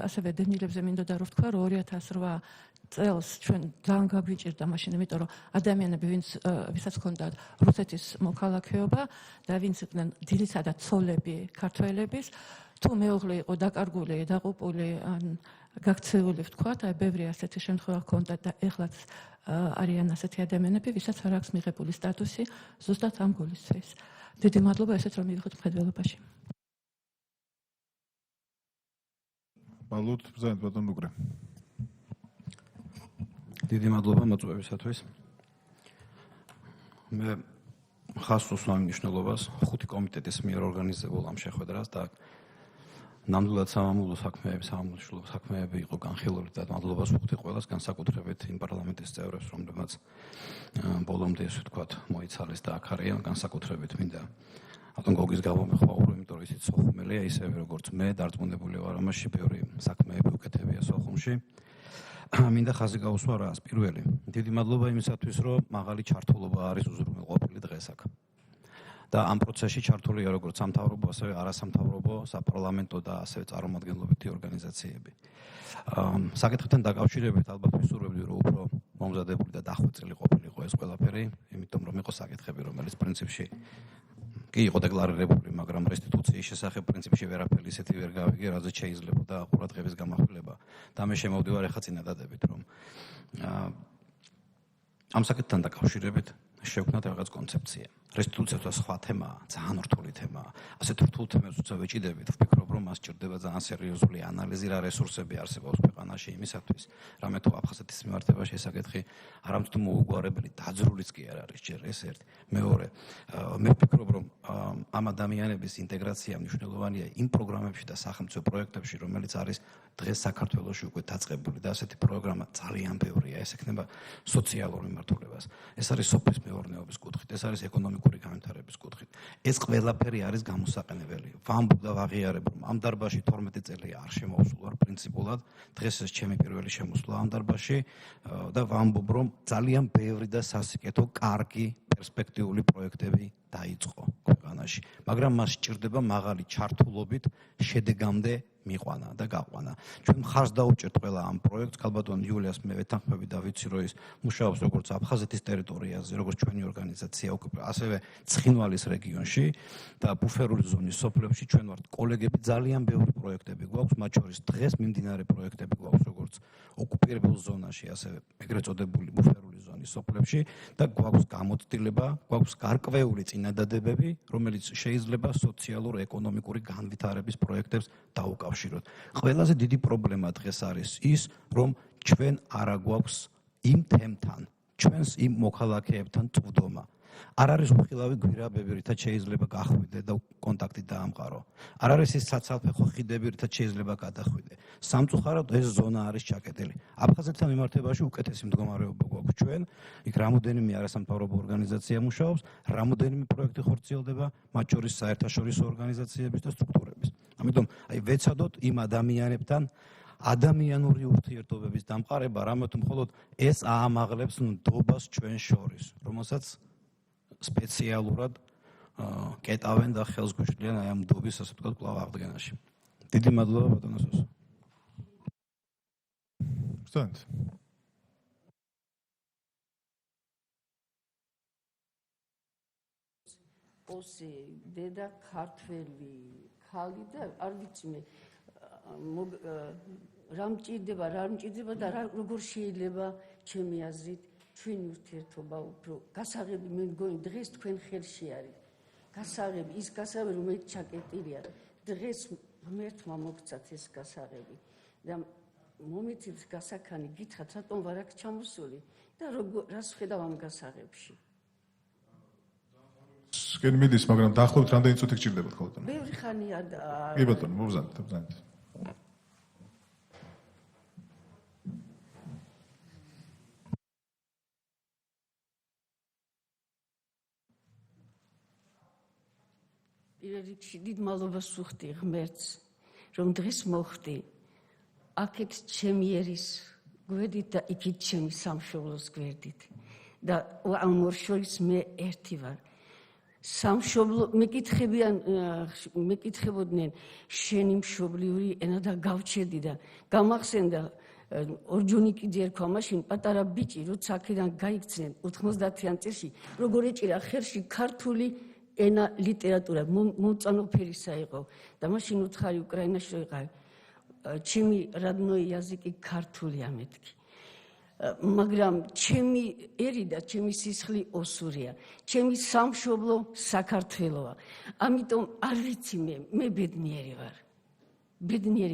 ასევე დევნილებზე მინდოდა რომ ვთქვა, რომ 2008 წელს ჩვენ ძალიან გაგვიჭირდა მაშინ, იმიტომ რომ ადამიანები, ვისაც ჰქონდათ რუსეთის მოქალაქეობა და ვინც იყვნენ ძირითადად ცოლები ქართველების, თუ მეუღლე იყო დაკარგული, დაყუპული ან გაქცეული ვთქვა და ბევრი ასეთი შემთხვევა ჰქონდა და ეხლაც არიან ასეთი ადამიანები, ვისაც არ აქვს მიღებული სტატუსი ზუსტად ამ გულისთვის. დიდი მადლობა, ესეც რომ მივიღოთ მხედველობაში. მადლობთ, ბრძანეთ ბატონ უგრე. დიდი მადლობა მოწვევისათვის. მე ხაზს უსვამ მნიშვნელობას 5 კომიტეტის მიერ ორგანიზებულ ამ შეხვედრას და ნამდვილად სამამულო საქმეები იყო განხილული და მადლობას ვუხდი ყველას, განსაკუთრებით იმ პარლამენტის წევრებს, რომლებმაც ბოლომდე ესე ვთქვათ მოიცალეს და აქ არიან, განსაკუთრებით მინდა ბატონ გოგის გამომეხმაურო, იმიტომ რომ ისიც სოხუმელია, ისევე როგორც მე, დარწმუნებული ვარ ამაში, ბევრი საქმეები უკეთებია სოხუმში. მინდა ხაზი გაუსვა რას, პირველი, დიდი მადლობა იმისათვის, რომ მაღალი ჩართულობა არის უზრუნველყოფილი დღეს აქ. და ამ პროცესში ჩართულია როგორც სამთავრობო, ასევე არასამთავრობო, საპარლამენტო და ასევე წარმომადგენლობითი ორგანიზაციები. საკითხთან დაკავშირებით ალბათ ვისურვებდი, რომ უფრო მომზადებული და დახვეწილი ყოფილიყო ეს ყველაფერი, იმიტომ რომ იყო საკითხები, რომელიც პრინციპში კი იყო დეკლარირებული, მაგრამ რესტიტუციის შესახებ პრინციპში ვერაფერი ისეთი ვერ გავიგე, რაზეც შეიძლებოდა ყურადღების გამახვილება. და მე შემოვდივარ ახლა წინადადებით, რომ ამ საკითხთან დაკავშირებით შევქმნათ რაღაც კონცეფცია. რესტიტუცია თუ სხვა თემაა, ძალიან რთული თემაა. ასეთ რთულ თემებს უცა ვეჭიდებით, ვფიქრობ, რომ მას ჭირდება ძალიან სერიოზული ანალიზი, რა რესურსები არსებობს ქვეყანაში იმისათვის, რამე თუ აფხაზეთის მიმართებაში ეს საკითხი არამედ თუ მოუგვარებელი დაძრულიც კი არ არის ჯერ ეს ერთი. მეორე, მე ვფიქრობ, რომ ამ ადამიანების ინტეგრაცია მნიშვნელოვანია იმ პროგრამებში და სახელმწიფო პროექტებში, რომელიც არის დღეს საქართველოში უკვე დაწყებული და ასეთი პროგრამა ძალიან ბევრია, ეს ექნება სოციალურ მიმართულებას. ეს არის სოფლის მეურნეობის კუთხით, ეს არის ეკონომიკური განვითარების კუთხით. ეს ყველაფერი არის გამოსაყენებელი. ვამბობ და ვაღიარებ, რომ ამ დარბაზში 12 წელი არ შემოვსულ პრინციპულად, დღეს ეს ჩემი პირველი შემოსვლა ამ დარბაზში და ვამბობ, რომ ძალიან ბევრი და სასიკეთო, კარგი პერსპექტიული პროექტები დაიწყო ქვეყანაში, მაგრამ მას სჭირდება მაღალი ჩართულობით შედეგამდე მიყვანა და გაყვანა. ჩვენ მხარს დაუჭერთ ყველა ამ პროექტს, ქალბატონ იულიას მე ვეთანხმები და ვიცი, რომ ის მუშაობს როგორც აფხაზეთის ტერიტორიაზე, როგორც ჩვენი ორგანიზაცია, ასევე ცხინვალის რეგიონში და ბუფერული ზონის სოფლებში ჩვენ ვართ კოლეგები, ძალიან ბევრი პროექტები გვაქვს, მათ შორის დღეს მიმდინარე პროექტები გვაქვს, როგორც ოკუპირებულ ზონაში, ასევე ეგრეთ წოდებული ბუფერული ზონის სოფლებში და გვაქვს გამოცდილება, გვაქვს გარკვეული წინადადებები, რომელიც შეიძლება შეიძლება სოციალურ-ეკონომიკური განვითარების პროექტებს დაუკავშიროთ. ყველაზე დიდი პრობლემა დღეს არის ის, რომ ჩვენ არ აგვაქვს იმ თემთან, ჩვენს იმ მოქალაქეებთან წვდომა. არ არის უხილავი გვირაბები, რითაც შეიძლება გახვიდე და კონტაქტი დაამყარო. არ არის ის საცალფეხო ხიდები, რითაც შეიძლება გადახვიდე. სამწუხაროდ ეს ზონა არის ჩაკეტილი. აფხაზეთთან მიმართებაში უკეთესი მდგომარეობა გვაქვს ჩვენ. იქ რამოდენიმე არასამთავრობო ორგანიზაცია მუშაობს, რამოდენიმე პროექტი ხორციელდება, მათ შორის საერთაშორისო ორგანიზაციების და სტრუქტურების. ამიტომ ვეცადოთ იმ ადამიანებთან ადამიანური ურთიერთობების დამყარება, რამოთ მხოლოდ ეს აამაღლებს ნდობას ჩვენ შორის, რომელსაც სპეციალურად კეტავენ და ხელს გვიშლიან აი ამ ნდობის ასე ვთქვათ კვლავ აღდგენაში. დიდი მადლობა ბატონო სოსო. სტანდ. ოსი დედა ქართველი ხალი და არ ვიცი მე რა მჭირდება და როგორ შეიძლება ჩემი აზრით ჩვენი ურთიერთობა უფრო გასაღები მე მგონი დღეს თქვენ ხელში არის გასაღები ის გასაღები რომელიც ჩაკეტილია დღეს ღმერთმა მოგცათ ეს გასაღები და მომიცით გასაქანი გითხრათ რატომ ვარ აქ ჩამოსული და რას ვხედავ ამ გასაღებში სკენ მიდის მაგრამ დაახლოებით რამდენი წუთი გჭირდება თქო ბატონო ბევრი ხანია და კი ბატონო მოვზანეთ პირველ რიგში დიდ მადლობას ვუხდი ღმერთს რომ დღეს მოხვდი აქეთ ჩემი ერის გვერდით და იქით ჩემი სამშობლოს გვერდით და ამ ორ შორის მე ერთი ვარ სამშობლო მეკითხებოდნენ შენი მშობლიური ენა და გავჩერდი და გამახსენდა ორჯონიკიძე ერქვა მაშინ პატარა ბიჭი როცა აქედან გაიქცნენ 90-იან წელში როგორ ეჭირა ხელში ქართული ენა ლიტერატურა მოწანოფერისა იყო და მაშინ უთხარი უკრაინაში რო იყავი ჩემი родной языки ქართულია მეთქი მაგრამ ჩემი ერი და ჩემი სისხლი ოსურია ჩემი სამშობლო საქართველოა ამიტომ არ ვიცი მე ბედნიერი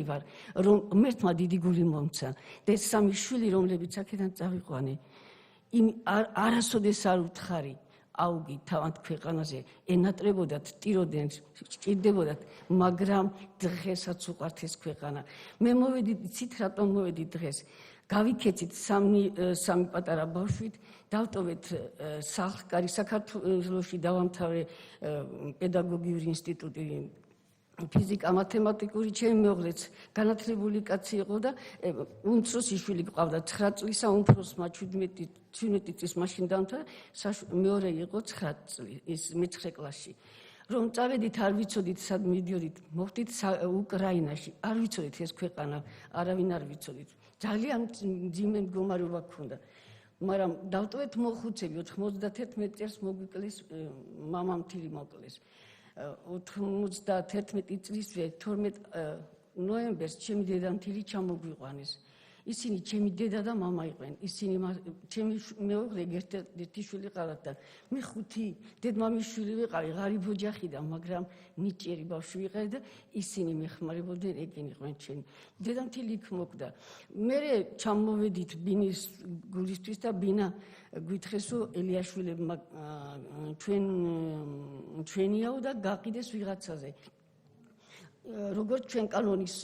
ვარ რომ მერთმა დიდი გული მომცა და ეს სამი შვილი რომლებიც აქედან წავიყვანე იმ არასოდეს არ უთხარი აუგი თავად ქვეყანაზე ენატრებოდათ ტიროდნენ სჭირდებოდათ მაგრამ დღესაც უყვართ ეს ქვეყანა მე მოვედი ცით რატომ მოვედი დღეს გავიქეცით სამი პატარა ბავშვით დავტოვეთ სახლკარი საქართველოში დავამთავრე პედაგოგიური ინსტიტუტი ფიზიკა მათემატიკური ჩემი მეუღლეც განათლებული კაცი იყო და უმცროსი შვილი ყავდა 9 წლისა უმცროსმა 17 წლის მაშინ დამთავრა მეორე იყო 9 წლის მე-9 კლასში რომ წავედით არ ვიცოდით სად მიდიოდით მოვდით უკრაინაში არ ვიცოდით ეს ქვეყანა არავინ არ ვიცოდით ძალიან ძიმე მდგომარეობა გქონდა მაგრამ დავტოვეთ მოხუცები 91 წელს მოგვიკლეს მამამ თილი მოკლეს 91 წლისვე 12 ნოემბერს ჩემი დედამთილი ჩამოგვიყვანეს ისინი ჩემი დედა და მამა იყვნენ ისინი ჩემი მეუღლე ერთი შვილი ყავდათ და მე 5 დედმამის შვილი ვიყავი ღარიბ ოჯახი და მაგრამ ნიჭიერი ბავშვი ვიყავი და ისინი მეხმარებოდნენ ეგენი იყვნენ ჩემი დედამთილი იქ მოკვდა მე ჩამოვედით ბინის გულისთვის და ბინა გვითხრესო ელიაშვილებმა ჩვენიაო და გაყიდეს ვიღაცაზე როგორც ჩვენ კანონის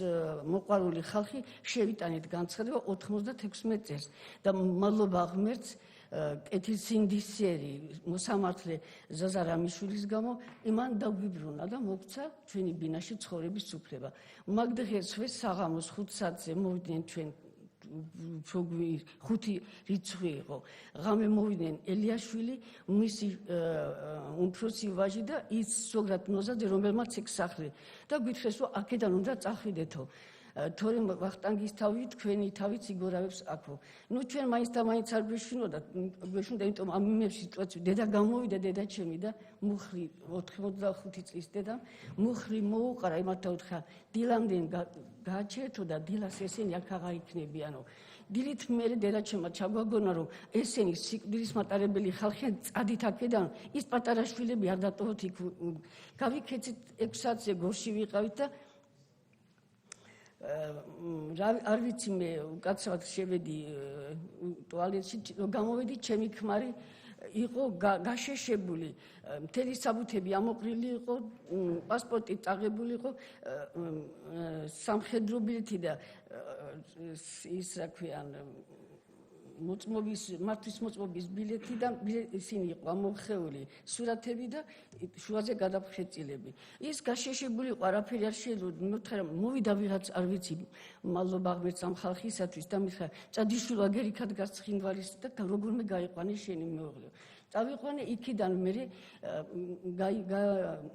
მოყვარული ხალხი შევიტანეთ განცხადება 96 წელს და მადლობა ღმერთს კეთილსინდისიერი მოსამართლე ზაზა რამიშვილის გამო იმან დაგვიბრუნა და მოგცა ჩვენი ბინაში ცხოვრების უფლება მაგ დღეს საღამოს 5 საათზე მოვიდნენ ჩვენ 5 რიცხვი იყო ღამე მოვიდნენ ელიაშვილი მისი უმცროსი ვაჟი და ის სოგრად ნოზაძე რომელმაც იქ სახლი და გვითხრეს რომ აქედან უნდა წახვიდეთო თორემ ვახტანგის თავი თქვენი თავიც იგორავებს აქო ნუ ჩვენ მაინც და მაინც არ გვეშინოდა იმიტომ ამ სიტუაცია დედა გამოვიდა დედა ჩემი და მუხლი 85 წლის დედა მუხლი მოუყარა იმათ უთხრა დილამდენ გააჩერეთო და დილას ესენი აქ აღარ იქნებიანო დილით მე დედაჩემმა ჩაგვაგონა რომ ესენი სიკვდილის მატარებელი ხალხი წადით აქედან ის პატარა შვილები არ დატოვოთ იქ გავიქეცით 6 საათზე გორში ვიყავით და არ ვიცი მე უკაცრავად შევედი ტუალეტში რომ გამოვედი ჩემი ქმარი იყო გაშეშებული მთელი საბუთები ამოყრილი იყო პასპორტი წაღებული იყო სამხედრო ბილეთი და ის რა ქვია მართვის მოწმობის ბილეთი და ისინი იყო ამოხეული სურათები და შუაზე გადაფხეტილები ის გაშეშებული იყო არაფერი არ შეიძლება მოთხარა მოვიდა ვიღაც არ ვიცი მადლობა ღმერთს ამ ხალხისათვის და მითხრა წადიშვილო აგერიქად გასცხინვალის და როგორმე გაიყვანე შენი მეუღლე წავიყვანე იქიდან მე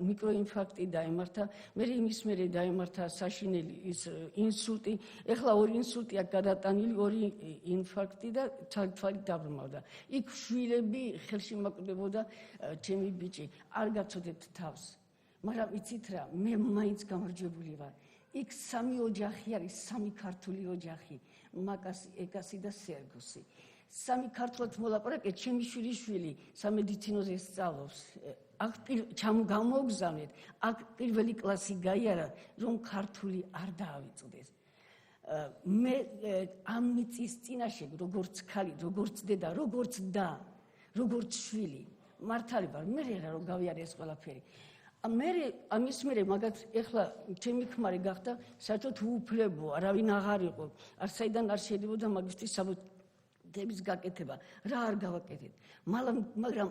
მიკროინფარქტი დაემართა მე იმის მერე დაემართა საშინელი ის ინსულტი ეხლა 2 ინსულტი აქვს გადატანილი 2 ინფარქტი და თვალი დაბრმავდა იქ შვილები ხელში მაკვდებოდა ჩემი ბიჭი არ გაწოდეთ თავს მაგრამ იცით რა მე მაინც გამარჯვებული ვარ იქ 3 ოჯახი არის 3 ქართული ოჯახი მაკასი ეკასი და სერგოსი 3 ქართულად მოლაპარაკე ჩემი შვილი სამედიცინოზე სწავლობს აქ გამოგზავნეთ აქ პირველი კლასი გაიარა რომ ქართული არ დაავიწყდეს მე ამ მიწის წინაშე როგორც ქალი როგორც დედა როგორც და როგორც შვილი მართალი ვარ მე რა რომ გავიარე ეს ყველაფერი მე ამის მერე მაგათ ეხლა ჩემი ქმარი გახდა საერთოდ უუფლებო არავინ აღარ იყო არ საიდან არ შეიძლება მაგისტრის საბუთების გაკეთება რა არ გავაკეთეთ მაგრამ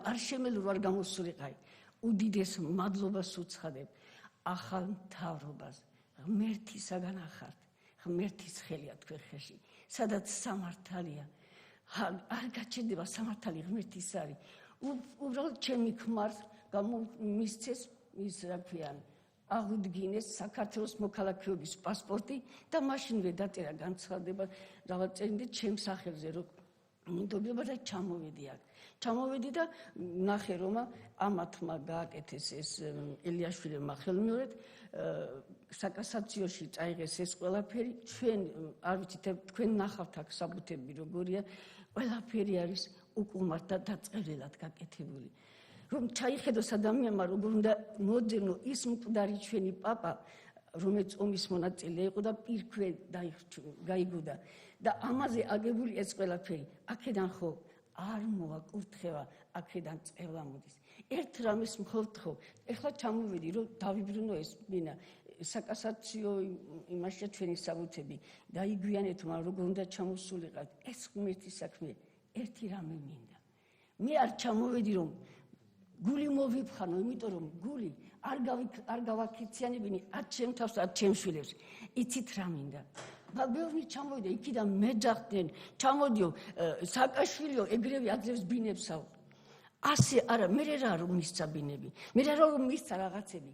არ შემელრო არ გამოსულიყავი უდიდეს მადლობას უცხადებ ახალ მთავრობას ღმერთისაგან ახართ ღმერთის ხელია თქვენ ხელში სადაც სამართალია არ გაჩნდება სამართალი ღმერთის არის უბრალოდ ჩემი ქმარს გამომისცეს ის რა ქვიან აღუდგინეს საქართველოს მოქალაქეობის პასპორტი და მაშინვე დაწერა განცხადება რაღაც წერინდით ჩემს სახელზე რომ მინდობება და ჩამოვედი აქ ჩამოვედი და ნახე რომ ამათმა გააკეთეს ეს ელიაშვილებმა ხელმეორედ საკასაციოში წაიღეს ეს ყველაფერი ჩვენ არ ვიცით თქვენ ნახავთ აქ საბუთები როგორია ყველაფერი არის უკუმართ და დაწყევლად გაკეთებული რომ ჩაიხედოს ადამიანმა როგორ უნდა მოძებნო ის მკვდარი ჩვენი პაპა რომელიც ომის მონაწილე იყო და პირქვე გაიგუდა და ამაზე აგებული ეს ყველაფერი აქედან ხო არ მოვაკურთხევა აქედან წევლა მოდის ერთ რამეს მხოლოდ ხო ეხლა ჩამოვედი რომ დავიბრუნო ეს ბინა საკასაციო იმაშია ჩვენი საბუთები დაიგვიანეთ მაგრამ როგორ უნდა ჩამოსულიყავთ ეს ღმერთის საქმე ერთი რამე მინდა მე არ ჩამოვედი რომ გული მოვიფხანო იმიტომ რომ გული არ გავაქციანებინი არ ჩემ თავს არ ჩემ შვილებს იცით რა მინდა ბევრი ჩამოვიდა იქიდან მეძახდნენ ჩამოდიო საკაშვილიო ეგრევე აძლევს ბინებსაო ასე არა მე რა რომ მისცა ბინები მე რა რომ მისცა რაღაცები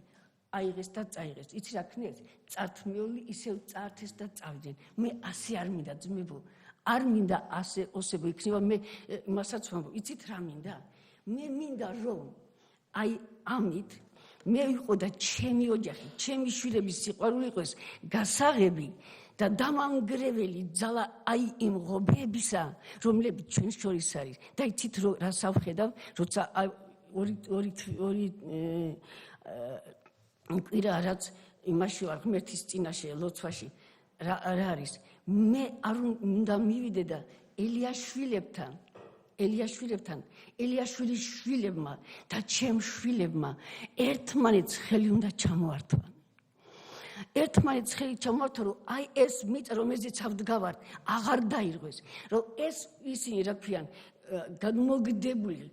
აიღეს და წაიღეს იცი რა ქნეს წართმეული ისევ წართეს და წავიდნენ მე ასე არ მინდა ძმებო არ მინდა ასე ოსებო იქნება მე მასაც ვამბობ იცით რა მინდა მე მინდა რომ აი ამით მე ვიყო და ჩემი ოჯახი ჩემი შვილების სიყვარული იყოს გასაღები და დამანგრეველი ძალა აი იმ ღობეებისა რომლებიც ჩვენ შორის არის და იცით რა სავხედავ როცა ორი კვირა რაც იმაში ვარ ღმერთის წინაშე ლოცვაში რა არის მე არ უნდა მივიდე და ელიაშვილის შვილებმა და ჩემ შვილებმა ერთმანეთს ხელი უნდა ჩამოართვან ერთმანეთს ხელი ჩამოართვა რომ აი ეს მიწა რომელზეც ავდგავართ აღარ დაირღვეს რომ ეს ისინი რა ქვიან გადმოგდებული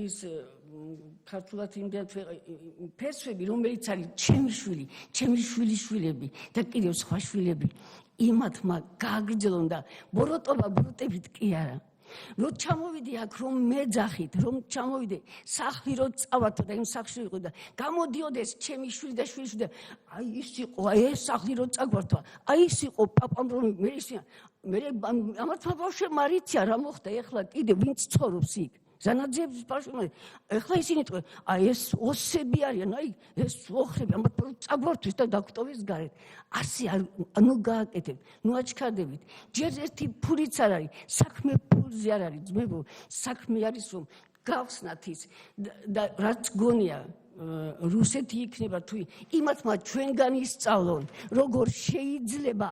ის ქართულად იმდენად ფესვები რომელიც არის ჩემი შვილიშვილები და კიდევ სხვა შვილები იმათმა გააგრძელონ და ბოროტობა ბრუტებით კი არა რომ ჩამოვიდე აქ რომ მეძახით რომ ჩამოვიდე სახლი რომ წავართო და იმ სახლში ვიყო და გამოდიოდეს ჩემი შვილი და შვილიშვილი და აი ის იყო აი ეს სახლი რომ წაგვართვა აი ის იყო პაპამ რომ მე ამათმა ბავშვებმა არიცია რა მოხდა ეხლა კიდე ვინც ცხოვრობს იქ ზანაძეების ბავშვები ეხლა ისინი თქვენ აი ეს ოსები არიან აი ეს ოხრები ამათ წაგვართვის და დაგვტოვის გარეთ ასე ნუ გააკეთებთ ნუ აჩქარდებით ჯერ ერთი ფულიც არ არის საქმე ფულზე არ არის ძმებო საქმე არის რომ გავხსნათ ის და რაც გონია რუსეთი იქნება თუ იმათმა ჩვენგან ისწავლონ როგორ შეიძლება